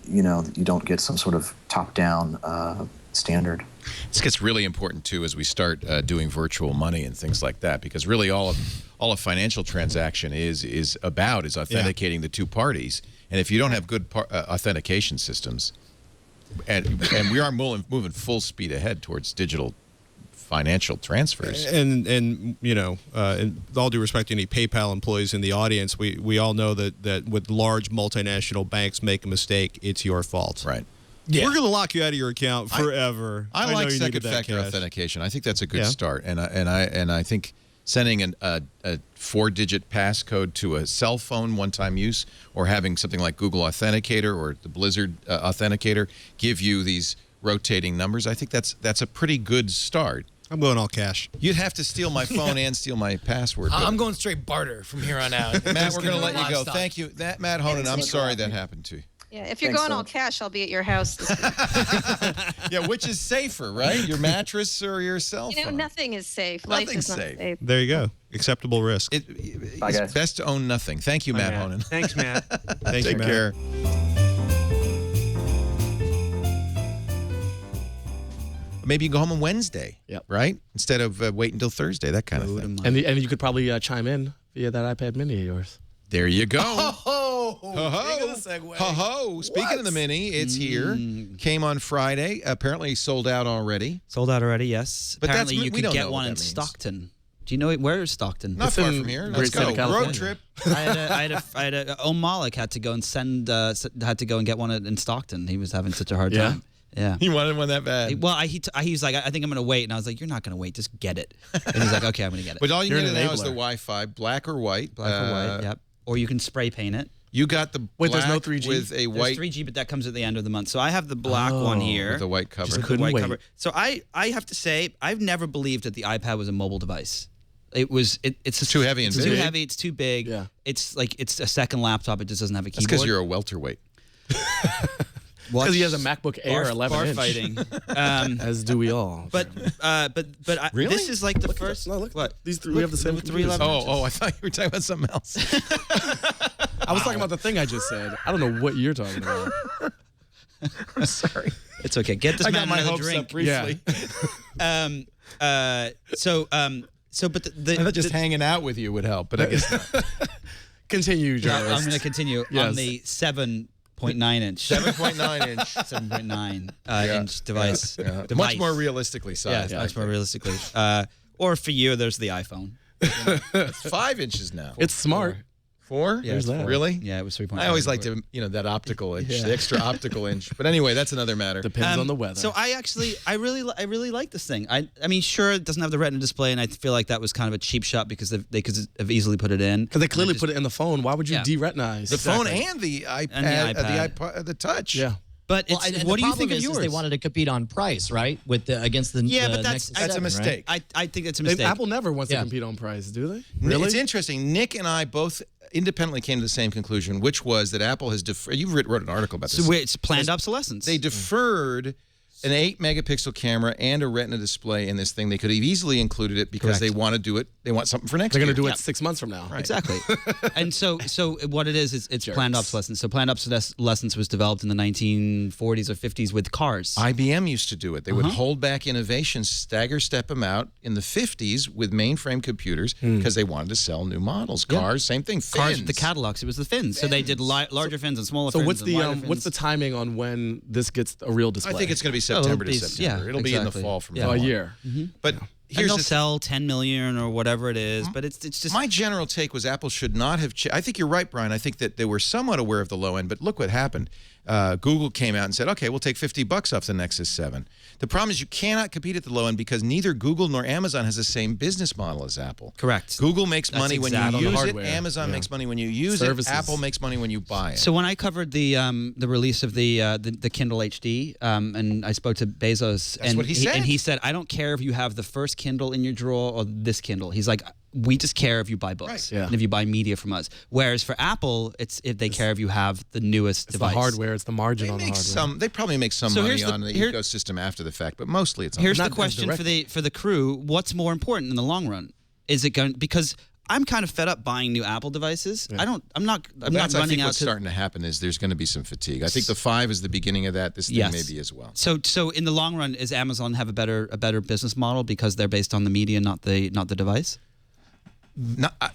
you know, you don't get some sort of top-down standard. This gets really important too as we start doing virtual money and things like that, because really all a financial transaction is authenticating the two parties. And if you don't have good authentication systems, and we are moving full speed ahead towards digital financial transfers. And you know, and with all due respect to any PayPal employees in the audience, we all know that with large multinational banks make a mistake, it's your fault. Right. Yeah. We're going to lock you out of your account forever. I like second factor authentication. I think that's a good start, and I think sending a 4-digit passcode to a cell phone one-time use, or having something like Google Authenticator or the Blizzard Authenticator give you these rotating numbers, I think that's a pretty good start. I'm going all cash. You'd have to steal my phone and steal my password. I'm going straight barter from here on out. Matt, we're going to let you go. Thank you. Matt Honan, I'm sorry that happened to you. Yeah, if you're going all cash, I'll be at your house this week. Yeah, which is safer, right? Your mattress or your cell phone? You know, nothing is safe. Nothing's Life is not safe. There you go. Acceptable risk. It's best to own nothing. Thank you, Matt Honan. Thanks, Matt. Thank you, Take Matt. care. Maybe you can go home on Wednesday, right? Instead of wait until Thursday, that kind of thing. And you could probably chime in via that iPad Mini of yours. There you go. Segue. Speaking of the Mini, it's here. Came on Friday. Apparently sold out already. Sold out already, yes. But apparently you we could don't get know one what in that means. Stockton. Do you know where is Stockton? Not far from here. Let's go. Road trip. Malik had to go and had to go and get one in Stockton. He was having such a hard time. Yeah. He wanted one that bad. He was like, I think I'm going to wait. And I was like, you're not going to wait. Just get it. And he's like, okay, I'm going to get it. But all you get now is the Wi-Fi, black or white. Black or white, yep. Or you can spray paint it. You got the black there's no 3G? with a white. There's 3G, but that comes at the end of the month. So I have the black one here. With a white cover. Just the white cover. So I have to say, I've never believed that the iPad was a mobile device. It's too heavy and big. It's too heavy. It's too big. Yeah. It's like it's a second laptop. It just doesn't have a keyboard. That's because you're a welterweight. Because he has a MacBook Air 11-inch. Fighting. As do we all. But Really? This is like the first. No, look. What? These three, we have the same 311. Oh, I thought you were talking about something else. I was talking about the thing I just said. I don't know what you're talking about. I'm sorry. It's okay. Get this man another drink. Up briefly. Yeah. But I thought just hanging out with you would help, but I guess not. Continue, Jarvis. I'm going to continue on the 7.9 inch. 7.9 inch. 7.9 inch device. Yeah. Much more realistically sized. Yeah, much more realistically. Or for you, there's the iPhone. It's 5 inches now. It's smart. 4? Yeah, Really? Yeah, it was 3.9. I always like to, that optical inch, the extra optical inch. But anyway, that's another matter. Depends on the weather. So I really like this thing. I mean, sure, it doesn't have the Retina display, and I feel like that was kind of a cheap shot because they could have easily put it in. Because they clearly put it in the phone. Why would you de-retinize? The phone and the iPad, the touch. Yeah. But what do you think of yours? They wanted to compete on price, right? Against the but Nexus that's 7, a mistake. Right? I think that's a mistake. Apple never wants to compete on price, do they? Really? It's interesting. Nick and I both independently came to the same conclusion, which was that Apple has deferred. You wrote an article about this. So it's planned obsolescence. They deferred an 8-megapixel camera and a Retina display in this thing. They could have easily included it because they want to do it. They want something for next year. They're going to do it 6 months from now. Right. Exactly. And so what it is it's planned obsolescence. So planned obsolescence was developed in the 1940s or 50s with cars. IBM used to do it. They would hold back innovation, stagger step them out in the 50s with mainframe computers because they wanted to sell new models. Cars, same thing. Fins. Cars, the catalogs. It was the fins. So they did larger fins and smaller fins. So what's the timing on when this gets a real display? I think it's going to be September to September. It'll be in the fall from a year. But and they'll sell 10 million or whatever it is, but it's just... My general take was Apple should not have... I think you're right, Brian. I think that they were somewhat aware of the low end, but look what happened. Google came out and said, okay, we'll take $50 off the Nexus 7. The problem is you cannot compete at the low end because neither Google nor Amazon has the same business model as Apple. Correct. Google makes money when you use it. Amazon makes money when you use it. Apple makes money when you buy it. So when I covered the release of the Kindle HD, and I spoke to Bezos, That's what he said. And he said, I don't care if you have the first Kindle in your drawer or this Kindle. He's like, we just care if you buy books and if you buy media from us. Whereas for Apple, it's if they care if you have the newest device. The hardware, it's the margin on the hardware. They probably make some money on the ecosystem after the fact, but mostly it's on Here's the question for the crew. What's more important in the long run? Is it going because I'm kind of fed up buying new Apple devices. I'm not running out. I think what's starting to happen is there's going to be some fatigue. I think the 5 is the beginning of that. This thing may be as well. So in the long run, is Amazon have a better business model because they're based on the media, not the device?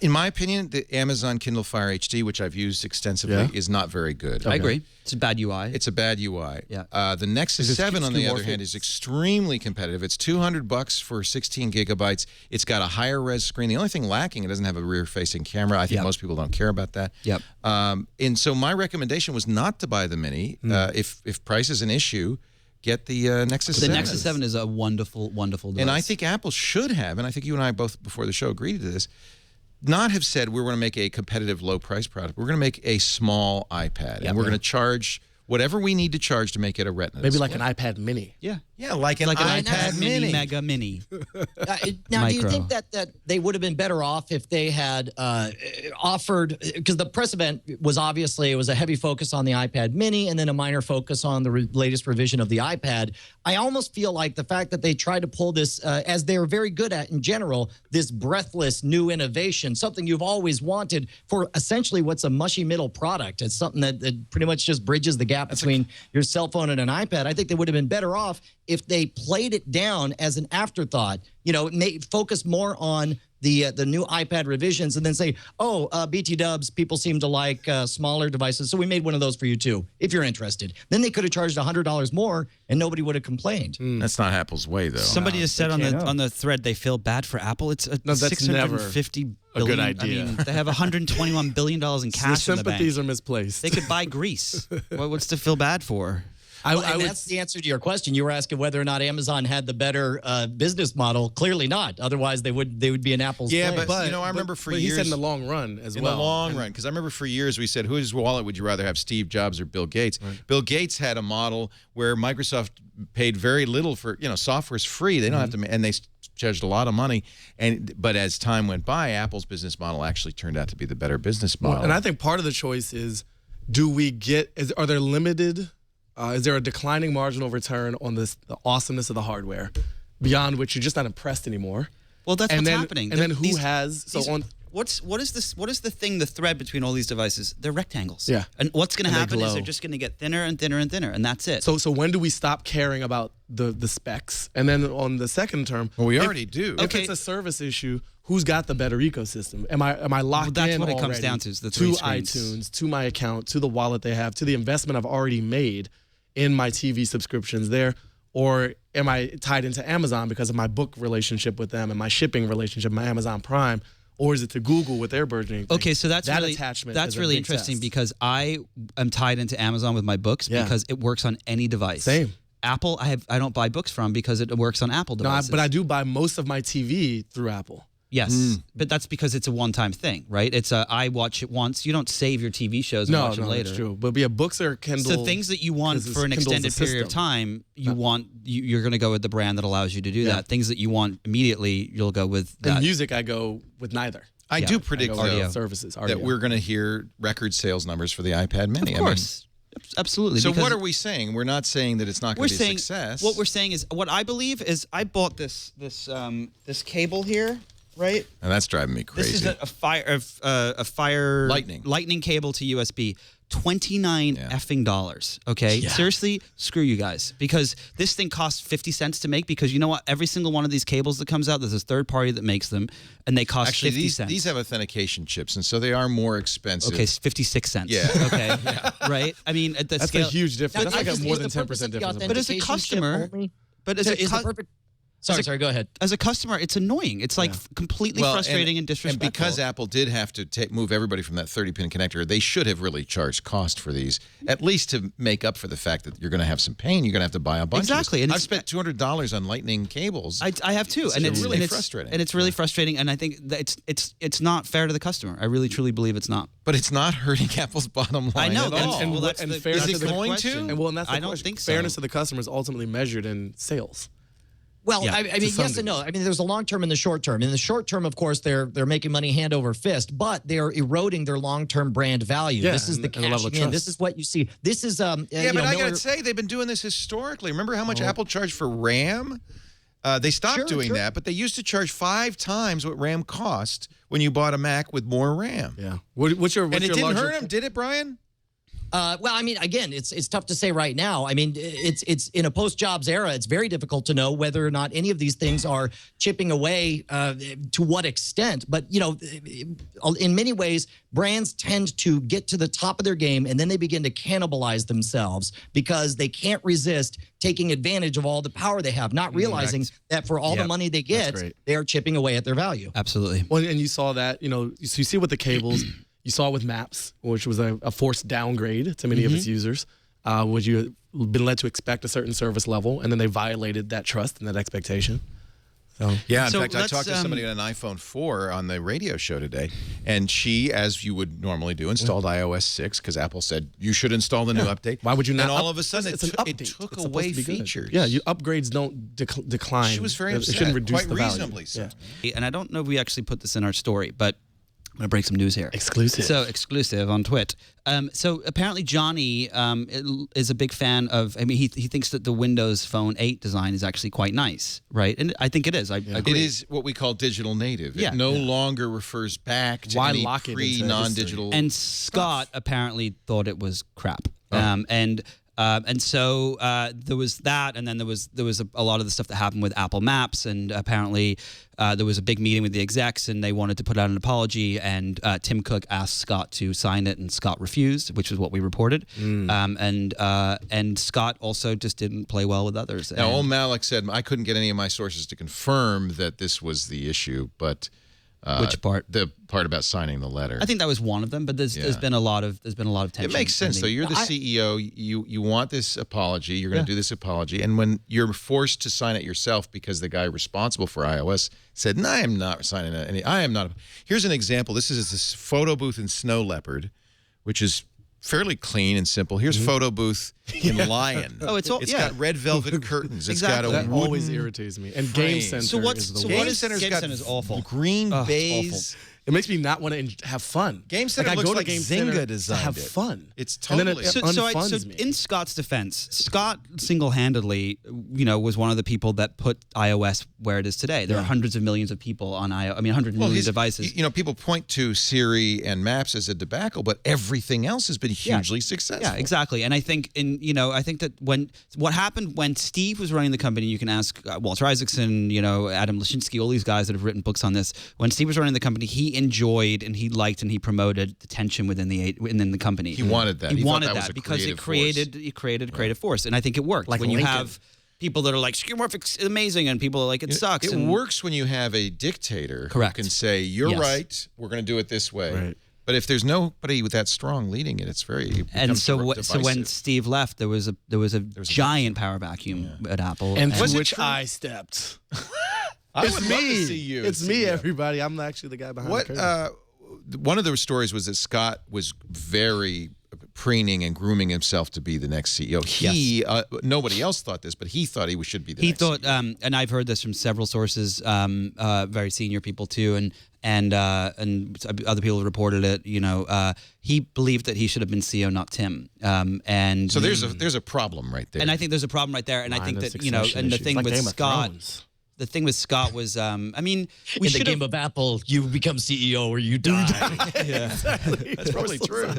In my opinion, the Amazon Kindle Fire HD, which I've used extensively, is not very good. I agree. It's a bad UI. It's a bad UI. Yeah. The Nexus 7, on the other hand, is extremely competitive. It's $200 for 16 gigabytes. It's got a higher res screen. The only thing lacking, it doesn't have a rear-facing camera. I think most people don't care about that. Yep. And so my recommendation was not to buy the Mini. If price is an issue, get the Nexus 7. The Nexus 7 is a wonderful, wonderful device. And I think Apple should have, and I think you and I both before the show agreed to this, not have said we're going to make a competitive low-price product. We're going to make a small iPad, and we're going to charge whatever we need to charge to make it a Retina Maybe display. like an iPad Mini. Yeah. Yeah, like an iPad Mini. Mega Mini. Now, do you think that they would have been better off if they had offered, because the press event was obviously, it was a heavy focus on the iPad Mini and then a minor focus on the latest revision of the iPad. I almost feel like the fact that they tried to pull this, as they're very good at in general, this breathless new innovation, something you've always wanted for essentially what's a mushy middle product. It's something that pretty much just bridges the gap between your cell phone and an iPad. I think they would have been better off if they played it down as an afterthought, focus more on the new iPad revisions and then say, BT dubs, people seem to like smaller devices, so we made one of those for you too, if you're interested. Then they could have charged $100 more and nobody would have complained. That's not Apple's way, though. Somebody just said on the thread they feel bad for Apple. It's a $650 a good idea. I mean, they have $121 billion in cash in the bank. Sympathies are misplaced. They could buy Greece. What's to feel bad for? That's the answer to your question. You were asking whether or not Amazon had the better business model. Clearly not. Otherwise, they would be an Apple's place. But I remember for years. He said in the long run as well. In the long run, because I remember for years we said, whose wallet would you rather have, Steve Jobs or Bill Gates? Right. Bill Gates had a model where Microsoft paid very little for, software's free. They don't have to, and they charged a lot of money. But as time went by, Apple's business model actually turned out to be the better business model. And I think part of the choice is, are there limited? Is there a declining marginal return on the awesomeness of the hardware beyond which you're just not impressed anymore? Well, that's what's happening. And then what is this? What is the thing? The thread between all these devices? They're rectangles. Yeah. And what's going to happen is they're just going to get thinner and thinner and thinner, and that's it. So when do we stop caring about the specs? And then on the second term, well, we already do. If it's a service issue, who's got the better ecosystem? Am I locked in? That's what it comes down to. Is the three screens. iTunes, to my account, to the wallet they have, to the investment I've already made in my TV subscriptions there, or am I tied into Amazon because of my book relationship with them and my shipping relationship, my Amazon Prime, or is it to Google with their burgeoning thing? Okay, so that's really attachment. That's really interesting because I am tied into Amazon with my books because it works on any device. Same. Apple, I don't buy books from because it works on Apple devices. No, but I do buy most of my TV through Apple. Yes, but that's because it's a one-time thing, right? It's I watch it once. You don't save your TV shows and watch them later. That's true. But books are Kindle. So things that you want for an extended period of time, you're going to go with the brand that allows you to do that. Things that you want immediately, you'll go with that. In music, I go with neither. I do predict audio services that we're going to hear record sales numbers for the iPad Mini. Of course. Absolutely. So what are we saying? We're not saying that it's not going to be a success. What we're saying is, what I believe is, I bought this cable here, right? And that's driving me crazy. This is a fire lightning cable to USB. $29 effing dollars. Okay, seriously, screw you guys, because this thing costs 50 cents to make. Because you know what? Every single one of these cables that comes out, there's a third party that makes them, and they cost 50 cents. These have authentication chips, and so they are more expensive. Okay, 56 cents. Yeah. Okay. Right. I mean, that's a huge difference. That's like a more than 10% difference. But as a customer, Sorry, go ahead. As a customer, it's annoying. It's like completely frustrating and disrespectful. And because Apple did have to move everybody from that 30-pin connector, they should have really charged cost for these, at least to make up for the fact that you're going to have some pain. You're going to have to buy a bunch. Exactly. Of I've spent $200 on lightning cables. I have too, and it's really frustrating. And it's really frustrating. And I think that it's not fair to the customer. I really truly believe it's not. But it's not hurting Apple's bottom line. I know. At all. And that's fairness is it going to? And well, and that's the I don't question. think so. Fairness to the customer is ultimately measured in sales. Well, I mean, yes and no. I mean, there's a long term and the short term. In the short term, of course, they're making money hand over fist, but they're eroding their long term brand value. Yeah, this is the cashing in. This is what you see. This is but I got to say, they've been doing this historically. Remember how much Apple charged for RAM? They stopped doing that, but they used to charge 5 times what RAM cost when you bought a Mac with more RAM. Yeah. What's your and it didn't hurt them, did it, Brian? Well, I mean, again, it's tough to say right now. I mean, it's in a post-Jobs era. It's very difficult to know whether or not any of these things are chipping away to what extent. But you know, in many ways, brands tend to get to the top of their game and then they begin to cannibalize themselves because they can't resist taking advantage of all the power they have, not realizing that for all the money they get, they are chipping away at their value. Absolutely. Well, and you saw that. You know, you see with the cables. You saw with Maps, which was a forced downgrade to many of its users, would you have been led to expect a certain service level, and then they violated that trust and that expectation. So, in fact, I talked to somebody on an iPhone 4 on the radio show today, and she, as you would normally do, installed iOS 6 because Apple said you should install the new update. Why would you not? And all of a sudden, it took away features. Yeah, upgrades don't decline. She was very upset. It shouldn't reduce quite the value. reasonably so. Yeah. And I don't know if we actually put this in our story, but I'm going to break some news here. Exclusive. So, exclusive on TWiT. So, apparently Johnny is a big fan of, I mean, he thinks that the Windows Phone 8 design is actually quite nice, right? And I think it is. I agree. It is what we call digital native. It no longer refers back to any pre-non-digital And Scott apparently thought it was crap. And so there was that, and then there was a lot of the stuff that happened with Apple Maps, and apparently there was a big meeting with the execs, and they wanted to put out an apology, and Tim Cook asked Scott to sign it, and Scott refused, which is what we reported. And Scott also just didn't play well with others. Now, old Malik said, I couldn't get any of my sources to confirm that this was the issue, but... which part? The part about signing the letter. I think that was one of them, but there's been a lot of tension. It makes sense though. You're the CEO. You want this apology. You're going to do this apology, and when you're forced to sign it yourself because the guy responsible for iOS said, "No, I am not signing it. I am not." Here's an example. This is this photo booth in Snow Leopard, which is fairly clean and simple. Here's photo booth in Lion. It's got red velvet curtains. Exactly. It's got a that always irritates me. And Game Center. Game Center is awful. Green baize. It makes me not want to have fun. Game Center like, looks I go like to Game Zynga Center designed to have it. fun. It's totally. And then it unfunds me. In Scott's defense, Scott single-handedly, was one of the people that put iOS where it is today. There are hundreds of millions of people on iOS. I mean, 100 million devices. People point to Siri and Maps as a debacle, but everything else has been hugely successful. Yeah, exactly. And I think I think that what happened when Steve was running the company, you can ask Walter Isaacson, Adam Lashinsky, all these guys that have written books on this. When Steve was running the company, he enjoyed and he liked and he promoted the tension within the company. He wanted that. He wanted that because it created a creative force, and I think it worked. Like when Lincoln. you have people that are like skeuomorphic's amazing, and people are like it sucks. It works when you have a dictator who can say you're right. We're going to do it this way. Right. But if there's nobody with that strong leading it, it's very. And so when Steve left, there was a giant power vacuum at Apple, and to which I stepped. It's me. It's me, everybody. I'm actually the guy behind the curtain. One of the stories was that Scott was very preening and grooming himself to be the next CEO. He, nobody else thought this, but he thought he should be the next CEO. And I've heard this from several sources, very senior people too, and other people have reported it. He believed that he should have been CEO, not Tim. And so there's a problem right there. And I think there's a problem right there. And I think that and the thing with Scott. The thing with Scott was, I mean, in the game of Apple, you become CEO or you die. Yeah, exactly. That's probably true.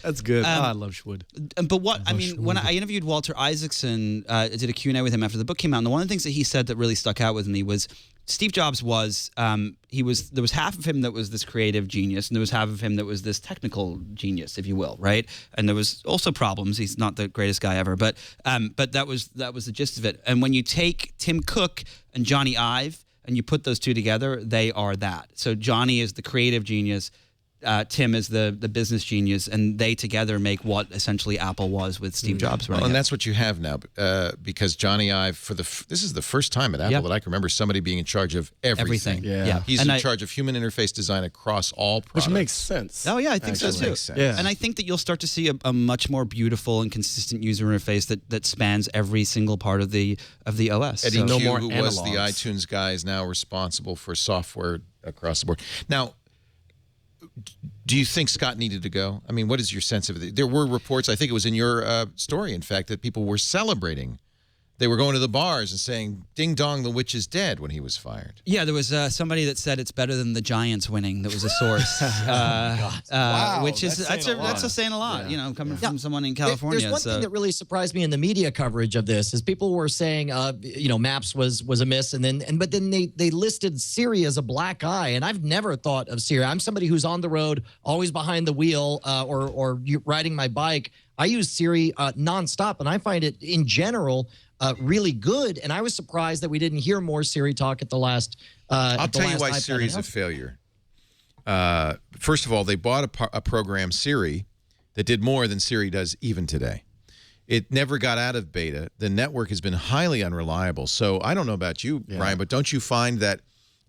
That's good. I love Schwood. But when I interviewed Walter Isaacson, I did a Q&A with him after the book came out, and one of the things that he said that really stuck out with me was Steve Jobs was there was half of him that was this creative genius, and there was half of him that was this technical genius, if you will, right? And there was also problems. He's not the greatest guy ever, but that was the gist of it. And when you take Tim Cook and Johnny Ive and you put those two together, they are that. So Johnny is the creative genius. Tim is the business genius, and they together make what essentially Apple was with Steve Jobs. Well, and that's what you have now, because Johnny Ive, this is the first time at Apple that I can remember somebody being in charge of everything. Yeah. He's in charge of human interface design across all products. Which makes sense. Oh, yeah, I think so, too. Yeah. And I think that you'll start to see a much more beautiful and consistent user interface that spans every single part of the OS. Eddie Q, who was the iTunes guy, is now responsible for software across the board. Now, do you think Scott needed to go? I mean, what is your sense of it? There were reports, I think it was in your story, in fact, that people were celebrating. They were going to the bars and saying, ding dong, the witch is dead when he was fired. Yeah, there was somebody that said it's better than the Giants winning. That was a source. Wow, which is that's saying a lot, coming from someone in California. There's one thing that really surprised me in the media coverage of this is people were saying, Maps was amiss, but then they listed Siri as a black eye, and I've never thought of Siri. I'm somebody who's on the road, always behind the wheel, or riding my bike. I use Siri nonstop, and I find it in general really good. And I was surprised that we didn't hear more Siri talk at the last. I'll tell you why Siri is a failure. First of all, they bought a program, Siri, that did more than Siri does even today. It never got out of beta. The network has been highly unreliable. So I don't know about you, Brian, but don't you find that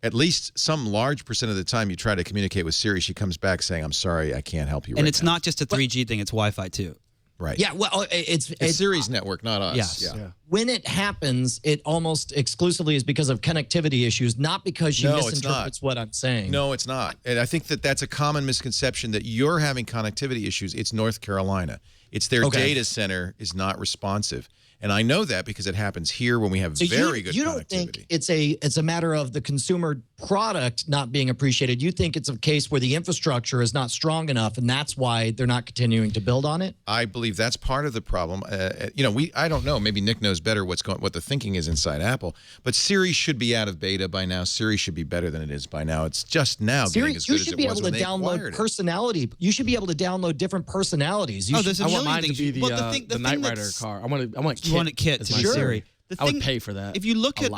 at least some large percent of the time you try to communicate with Siri, she comes back saying, I'm sorry, I can't help you and it's not just a 3G thing, it's Wi-Fi too. Right. Yeah, well, it's Siri's network, not us. Yes. Yeah. When it happens, it almost exclusively is because of connectivity issues, not because she misinterprets what I'm saying. No, it's not. And I think that's a common misconception that you're having connectivity issues. It's North Carolina. It's their data center is not responsive. And I know that because it happens here when we have very good connectivity. You don't think it's a matter of the consumer product not being appreciated. You think it's a case where the infrastructure is not strong enough, and that's why they're not continuing to build on it? I believe that's part of the problem. I don't know. Maybe Nick knows better what the thinking is inside Apple. But Siri should be out of beta by now. Siri should be better than it is by now. It's just now getting as good as it was when they acquired it. Personality. You should be able to download different personalities. I want mine to be the Knight Rider car. I want Kit to be Siri. I would pay for that. If you look at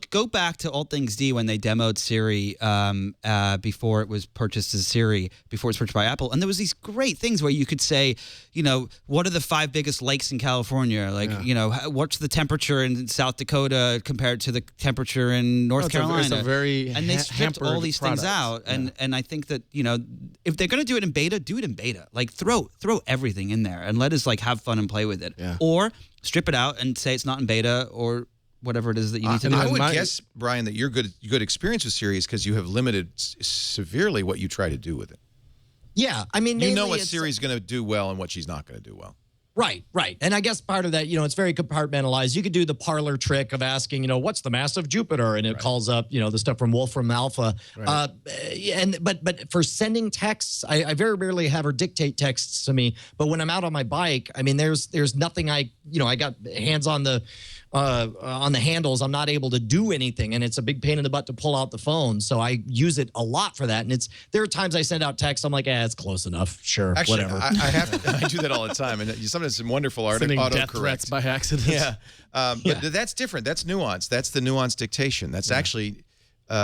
go back to All Things D when they demoed Siri before it was purchased as Siri, before it was purchased by Apple, and there was these great things where you could say, what are the 5 biggest lakes in California? Like, what's the temperature in South Dakota compared to the temperature in North Carolina? It's a very and they stripped all these things out, and I think that if they're going to do it in beta, do it in beta. Like throw everything in there and let us have fun and play with it, or strip it out and say it's not in beta or whatever it is that you need to do. I would guess, Brian, that your good experience with Siri is because you have limited severely what you try to do with it. Yeah, I mean, you know what Siri's going to do well and what she's not going to do well. Right. And I guess part of that, it's very compartmentalized. You could do the parlor trick of asking, what's the mass of Jupiter? And it calls up, the stuff from Wolfram Alpha. Right. But for sending texts, I very rarely have her dictate texts to me. But when I'm out on my bike, I mean, there's nothing I got hands on the handles. I'm not able to do anything, and it's a big pain in the butt to pull out the phone. So I use it a lot for that. And there are times I send out texts. I'm like, it's close enough. Sure, actually, whatever. I do that all the time, and sometimes some wonderful death threats by accident. Yeah, but that's different. That's nuance. That's the nuanced dictation. That's actually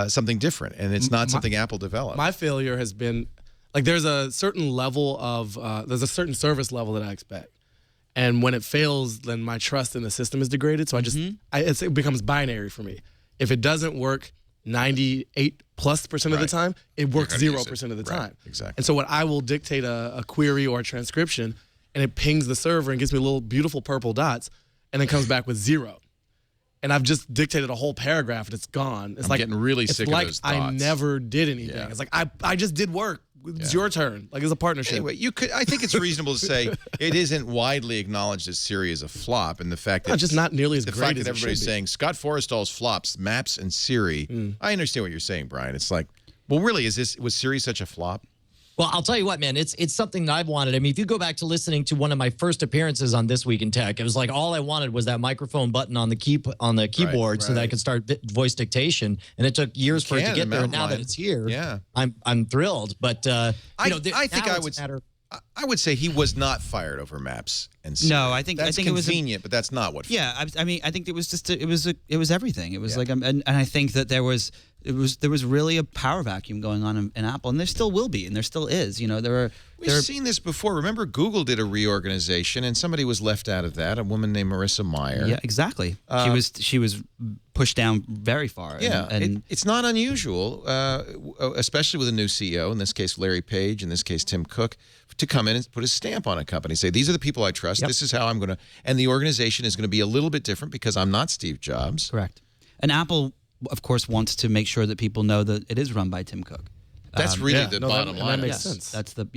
something different, and it's not something Apple developed. My failure has been there's a certain level of there's a certain service level that I expect. And when it fails, then my trust in the system is degraded. So it becomes binary for me. If it doesn't work, 98+% of the time, it works 0% of the time. Exactly. And so when I will dictate a query or a transcription, and it pings the server and gives me little beautiful purple dots, and then comes back with 0. And I've just dictated a whole paragraph and it's gone. It's I'm like getting really sick of those I dots. never did anything. Yeah. It's like I just did work. It's your turn. Like, it's a partnership. Anyway, I think it's reasonable to say it isn't widely acknowledged that Siri is a flop, and the fact that No, just not nearly as the great fact as that it everybody's should be. saying Scott Forrestal's flops, Maps and Siri. I understand what you're saying, Brian. It's like, well, really, was Siri such a flop? Well, I'll tell you what, man, it's something that I've wanted. I mean, if you go back to listening to one of my first appearances on This Week in Tech, it was like all I wanted was that microphone button on the keyboard so that I could start voice dictation. And it took years for it to get there. And now that it's here, I'm thrilled. But I think I would say he was not fired over Maps and Siri. No, I think that's it was convenient, but that's not what. Yeah, I mean, I think it was just it was everything. It was like, and I think that there was really a power vacuum going on in Apple, and there still will be, and there still is. You know, We've seen this before. Remember, Google did a reorganization, and somebody was left out of that. A woman named Marissa Mayer. Yeah, exactly. She was pushed down very far. Yeah, and it's not unusual, especially with a new CEO. In this case, Larry Page. In this case, Tim Cook, to come in and put a stamp on a company. Say, these are the people I trust. This is how I'm going to. And the organization is going to be a little bit different because I'm not Steve Jobs. Correct. And Apple, of course, wants to make sure that people know that it is run by Tim Cook. That's really the bottom line. That makes sense. That's the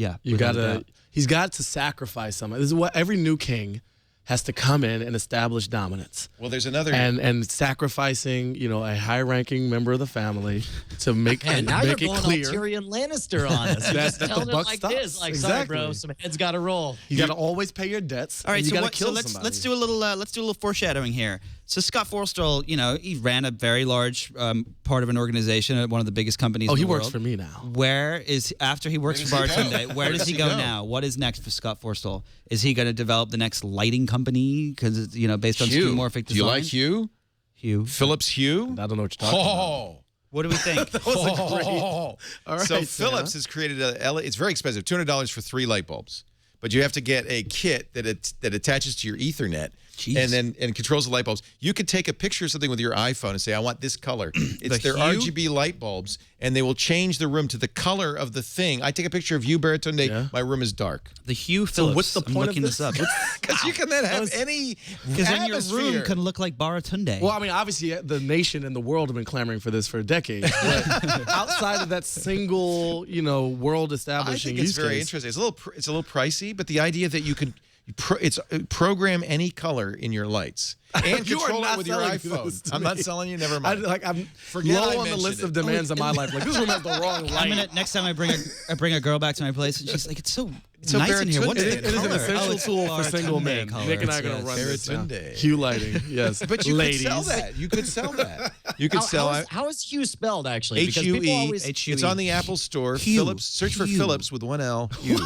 He's got to sacrifice something. This is what every new king has to come in and establish dominance. Well, there's another and sacrificing, a high-ranking member of the family to make now make you're it going clear. all Tyrion Lannister on us. That's Just telling the it buck like stops. this, like Exactly. sorry, bro, some heads got to roll. You got to always pay your debts. All right, and you so, got to kill let's somebody. do a little foreshadowing here. So Scott Forstall, he ran a very large part of an organization at one of the biggest companies. Oh, in he the works world. for me now. Where is after he works for Baratunde? Where does he go now? What is next for Scott Forstall? Is he going to develop the next lighting company? Because based on skeuomorphic design. Do you like Hue? Hue. Philips Hue? I don't know what you're talking about. What do we think? That was a great. All right, So Philips has created it's very expensive, $200 for 3 light bulbs. But you have to get a kit that attaches to your Ethernet. Jeez. and controls the light bulbs. You could take a picture of something with your iPhone and say, I want this color. It's their RGB light bulbs, and they will change the room to the color of the thing. I take a picture of you, Baratunde. My room is dark. The Hue Philips. So what's the point I'm looking of this up. Because you can then have any Because then your atmosphere. room can look like Baratunde. Well, I mean, obviously, the nation and the world have been clamoring for this for decades. But outside of that single, world establishing I think it's use very case, interesting. It's a little pricey, but the idea that you could program any color in your lights and You are control it not with your selling iPhone. this to I'm not me. selling you. Never mind. I'm Forget low I on the mentioned list it. of demands of my life. Like, this room has the wrong light. Next time I bring a girl back to my place, and she's like, "It's so so nice in here. What's It the is an color?" essential it's tool for single Baratunde men. colors, Nick and I are going to yes. run this now. Baratunde. Hue lighting, yes. But you Ladies. could sell that. You could sell that. You could sell How is Hue spelled, actually? Because Hue. people always It's on the Apple Store. Hue. Philips. Search for Hue. Philips with one L. Hue.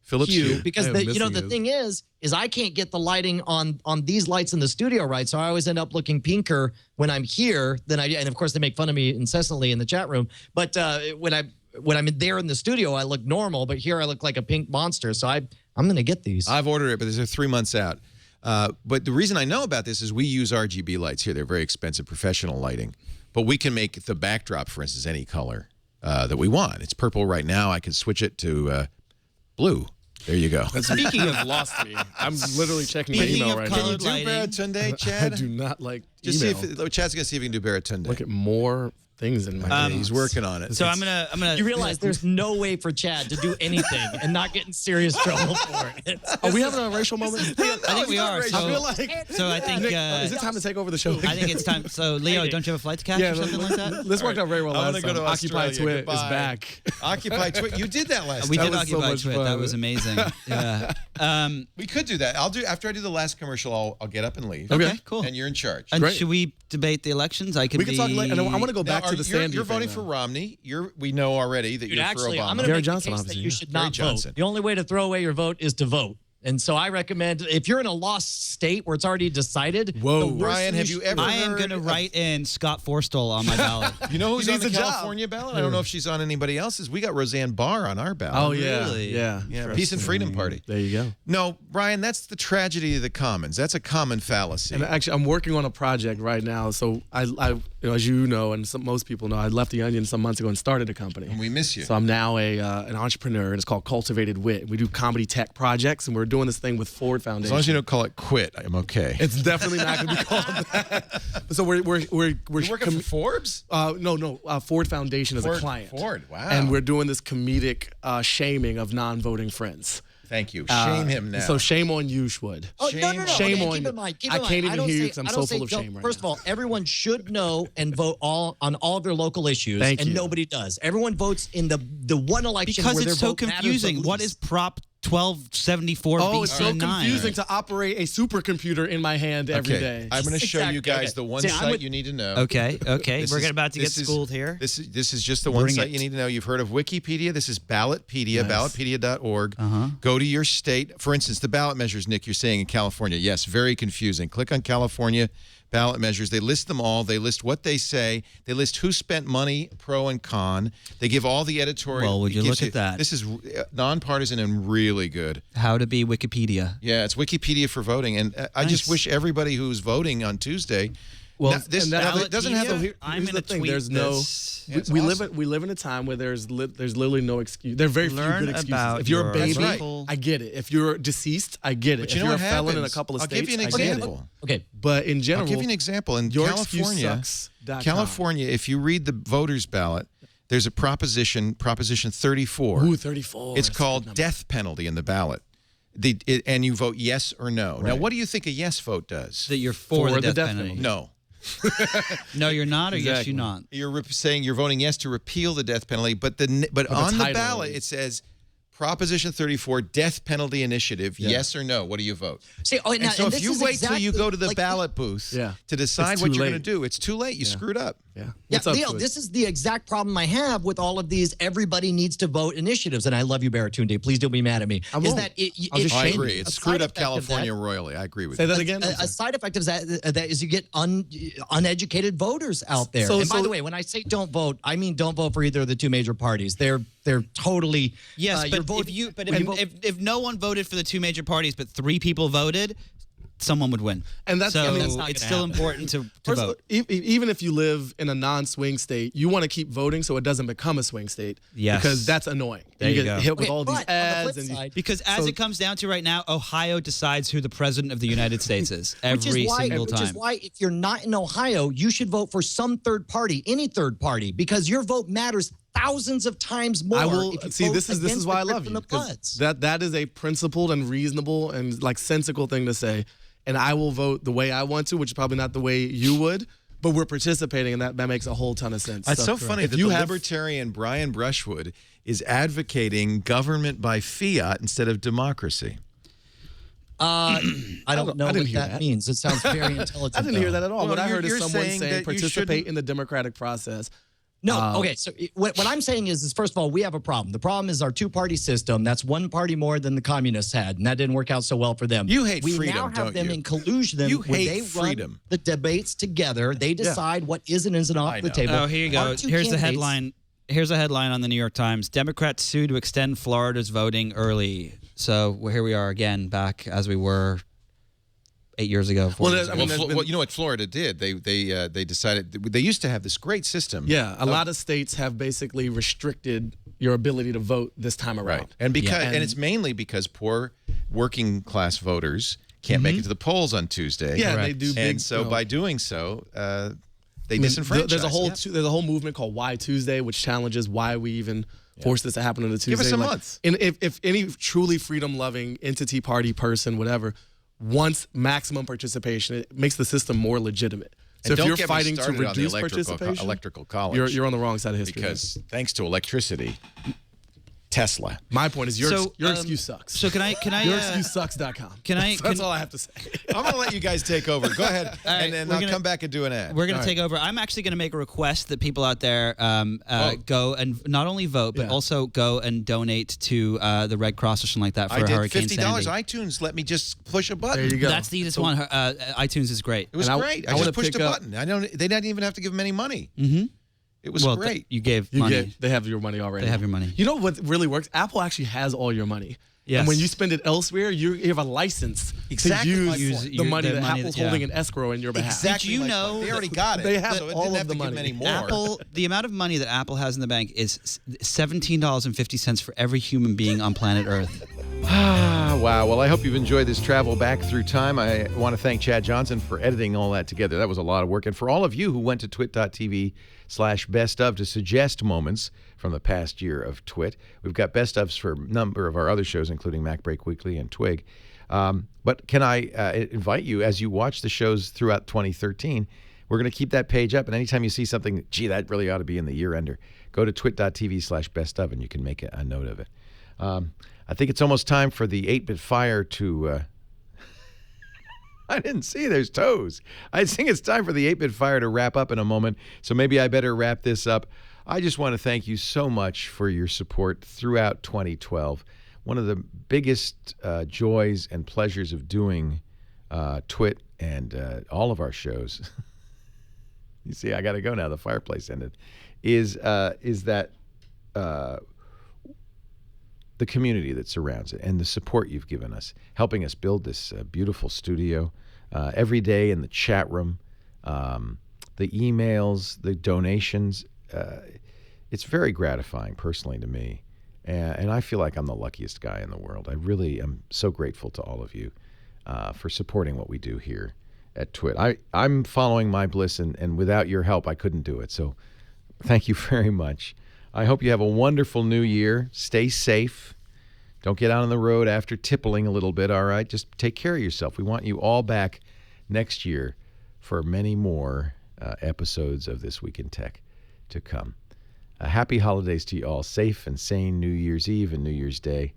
Philips Hue, Hue. because the thing is I can't get the lighting on these lights in the studio right, so I always end up looking pinker when I'm here than I do. And of course they make fun of me incessantly in the chat room. But when I'm there in the studio, I look normal, but here I look like a pink monster. So I'm going to get these. I've ordered it, but they're 3 months out. But the reason I know about this is we use RGB lights here. They're very expensive professional lighting, but we can make the backdrop, for instance, any color that we want. It's purple right now. I can switch it to blue. There you go. Speaking of lost me, I'm literally checking my Speaking email of right color now. Can you do Baratunde, Chad? I do not like Just email. see if Chad's gonna see if he can do Baratunde. Look at more things in my He's working on it. So I'm gonna. You realize there's no way for Chad to do anything and not get in serious trouble for it. Are we having a racial moment? I think we are. I feel like. So I think. Is it time to take over the show? I think it's time. So Leo, don't you have a flight to catch or something like that? This worked out very well I last wanna go time. to Occupy Australia. TWiT is Goodbye. back. Occupy TWiT. You did that last We time. did was so Occupy much TWiT. fun. That was amazing. Yeah. We could do that. After I do the last commercial. I'll get up and leave. Okay, cool. And you're in charge. And should we debate the elections? I could We can talk later. And I want to go back Now, to the Sandy You're thing, voting though. for Romney. We know already that Dude, you're actually, for Obama. I'm going to Gary make Johnson, the case that obviously, you should Gary not Johnson. vote. The only way to throw away your vote is to vote. And so I recommend, if you're in a lost state where it's already decided. Whoa. Brian, have you ever I am heard going to write in Scott Forstall on my ballot. You know who's He on the needs a job. California ballot? I don't know if she's on anybody else's. We got Roseanne Barr on our ballot. Oh, yeah. Really? Yeah. Yeah, Peace and Freedom Party. There you go. No, Brian, that's the tragedy of the commons. That's a common fallacy. And actually, I'm working on a project right now. So as you know, and most people know, I left The Onion some months ago and started a company. And we miss you. So I'm now an entrepreneur, and it's called Cultivated Wit. We do comedy tech projects, and we're doing this thing with Ford Foundation. As long as you don't call it Quit, I'm okay. It's definitely not going to be called that. So we're working for Forbes? No. Ford Foundation is a client. Ford, wow. And we're doing this comedic shaming of non-voting friends. Thank you. Shame him now. So shame on you, Schwood. Oh, no. Shame on keep you. in mind. I can't even hear you because I'm so full of shame right First of all, everyone should know and vote on all of their local issues, and nobody does. Everyone votes in the one election because where it's so confusing. What is Prop 1274 BC9? It's so confusing to operate a supercomputer in my hand every day. I'm going to show you guys the one site you need to know. Okay. We're about to get schooled here. This is just the one site you need to know. You've heard of Wikipedia. This is Ballotpedia, ballotpedia.org. Go to your state. For instance, the ballot measures, Nick, you're saying in California. Yes, very confusing. Click on California ballot measures. They list them all. They list what they say. They list who spent money, pro and con. They give all the editorial. Well, would you look at that? This is nonpartisan and really good. How to be Wikipedia. Yeah, it's Wikipedia for voting. And I just wish everybody who's voting on Tuesday. Well, this doesn't have the. I'm going to tweet There's this. We live in a time where there's literally no excuse. There are very few good excuses. If you're a baby, I get it. If you're deceased, I get it. But you if know you're what a felon in a happens? couple of I'll states, give you an I get example. it. Okay, but in general, I'll give you an example. In California, if you read the voters' ballot, there's a proposition 34. Ooh, 34. It's called death penalty in the ballot. And you vote yes or no. Right. Now, what do you think a yes vote does? That you're for the death penalty. No. No, you're not, or yes, you're not. You're saying you're voting yes to repeal the death penalty, but on the ballot it says Proposition 34, death penalty initiative, yes or no? What do you vote? See, so if you wait till you go to the ballot booth to decide what you're going to do, it's too late. You screwed up. Yeah, Leo, this is the exact problem I have with all of these everybody needs to vote initiatives. And I love you, Baratunde. Please don't be mad at me. I won't. I agree. It's screwed up California royally. I agree with you. Say that again. A side effect of that is you get uneducated voters out there. And by the way, when I say don't vote, I mean don't vote for either of the two major parties. They're totally if no one voted for the two major parties, but 3 people voted, someone would win. And that's it's still important to vote. Even if you live in a non-swing state, you want to keep voting so it doesn't become a swing state. Yes. Because that's annoying. There you get go. hit with all these ads. Because as it comes down to right now, Ohio decides who the president of the United States is every single time. Which is why if you're not in Ohio, you should vote for some third party, any third party, because your vote matters thousands of times more. I will see. This is why I love you. That is a principled and reasonable and sensical thing to say. And I will vote the way I want to, which is probably not the way you would. But we're participating, and that makes a whole ton of sense. It's so funny that the libertarian Brian Brushwood is advocating government by fiat instead of democracy. I don't know what that means. It sounds very intelligent. I didn't hear that at all. Well, what I heard is someone saying participate in the democratic process. No, okay. So what I'm saying is first of all, we have a problem. The problem is our two-party system. That's one party more than the communists had, and that didn't work out so well for them. You hate freedom, We now have them in collusion. You hate they freedom. Run the debates together. They decide what is and isn't off the table. Oh, here you go. Here's the headline. Here's a headline on the New York Times. Democrats sue to extend Florida's voting early. So here we are again, back as we were 8 years ago. You know what Florida did? They decided they used to have this great system. Yeah, a lot of states have basically restricted your ability to vote this time around. Right. And it's mainly because poor working class voters can't make it to the polls on Tuesday. Yeah, they do. And so by doing so, they disenfranchise. There's a whole movement called Why Tuesday, which challenges why we even force this to happen on a Tuesday. Give us a month. And if any truly freedom-loving entity, party, person, whatever, wants maximum participation, it makes the system more legitimate. So and if you're fighting to reduce participation, electrical college, you're on the wrong side of history. Because thanks to electricity, Tesla. My point is your excuse sucks. So can I yourexcusesucks.com. That's all I have to say. I'm going to let you guys take over. Go ahead, and then I'll come back and do an ad. We're going to take over. I'm actually going to make a request that people out there go and not only vote, but also go and donate to the Red Cross or something like that for Hurricane Sandy. $50. iTunes let me just push a button. There you go. That's the easiest one. iTunes is great. It was great. I just pushed a button. They didn't even have to give them any money. Mm-hmm. It was great. You gave money. They have your money already. They have your money. You know what really works? Apple actually has all your money. Yes. And when you spend it elsewhere, you have a license to use the money that Apple's holding in escrow in your behalf. Exactly. Did you know they already got it? They have so all of the money. Any more. Apple, the amount of money that Apple has in the bank is $17.50 for every human being on planet Earth. Wow. Well, I hope you've enjoyed this travel back through time. I want to thank Chad Johnson for editing all that together. That was a lot of work. And for all of you who went to twit.tv/bestof to suggest moments from the past year of Twit, we've got best ofs for a number of our other shows, including Mac Break Weekly and Twig. But can I invite you, as you watch the shows throughout 2013, we're going to keep that page up. And anytime you see something, gee, that really ought to be in the year ender, go to twit.tv/bestof and you can make a note of it. I think it's almost time for the 8-Bit Fire to... I didn't see there's toes. I think it's time for the 8-Bit Fire to wrap up in a moment, so maybe I better wrap this up. I just want to thank you so much for your support throughout 2012. One of the biggest joys and pleasures of doing Twit and all of our shows, you see, I got to go now, the fireplace ended, is that the community that surrounds it and the support you've given us, helping us build this beautiful studio every day in the chat room, the emails, the donations. It's very gratifying personally to me. And I feel like I'm the luckiest guy in the world. I really am so grateful to all of you for supporting what we do here at Twit. I'm following my bliss, and without your help, I couldn't do it. So thank you very much. I hope you have a wonderful new year. Stay safe. Don't get out on the road after tippling a little bit, all right? Just take care of yourself. We want you all back next year for many more episodes of This Week in Tech to come. Happy holidays to you all. Safe and sane New Year's Eve and New Year's Day.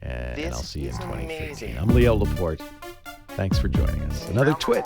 And I'll see you in 2015. I'm Leo Laporte. Thanks for joining us. Another Twit.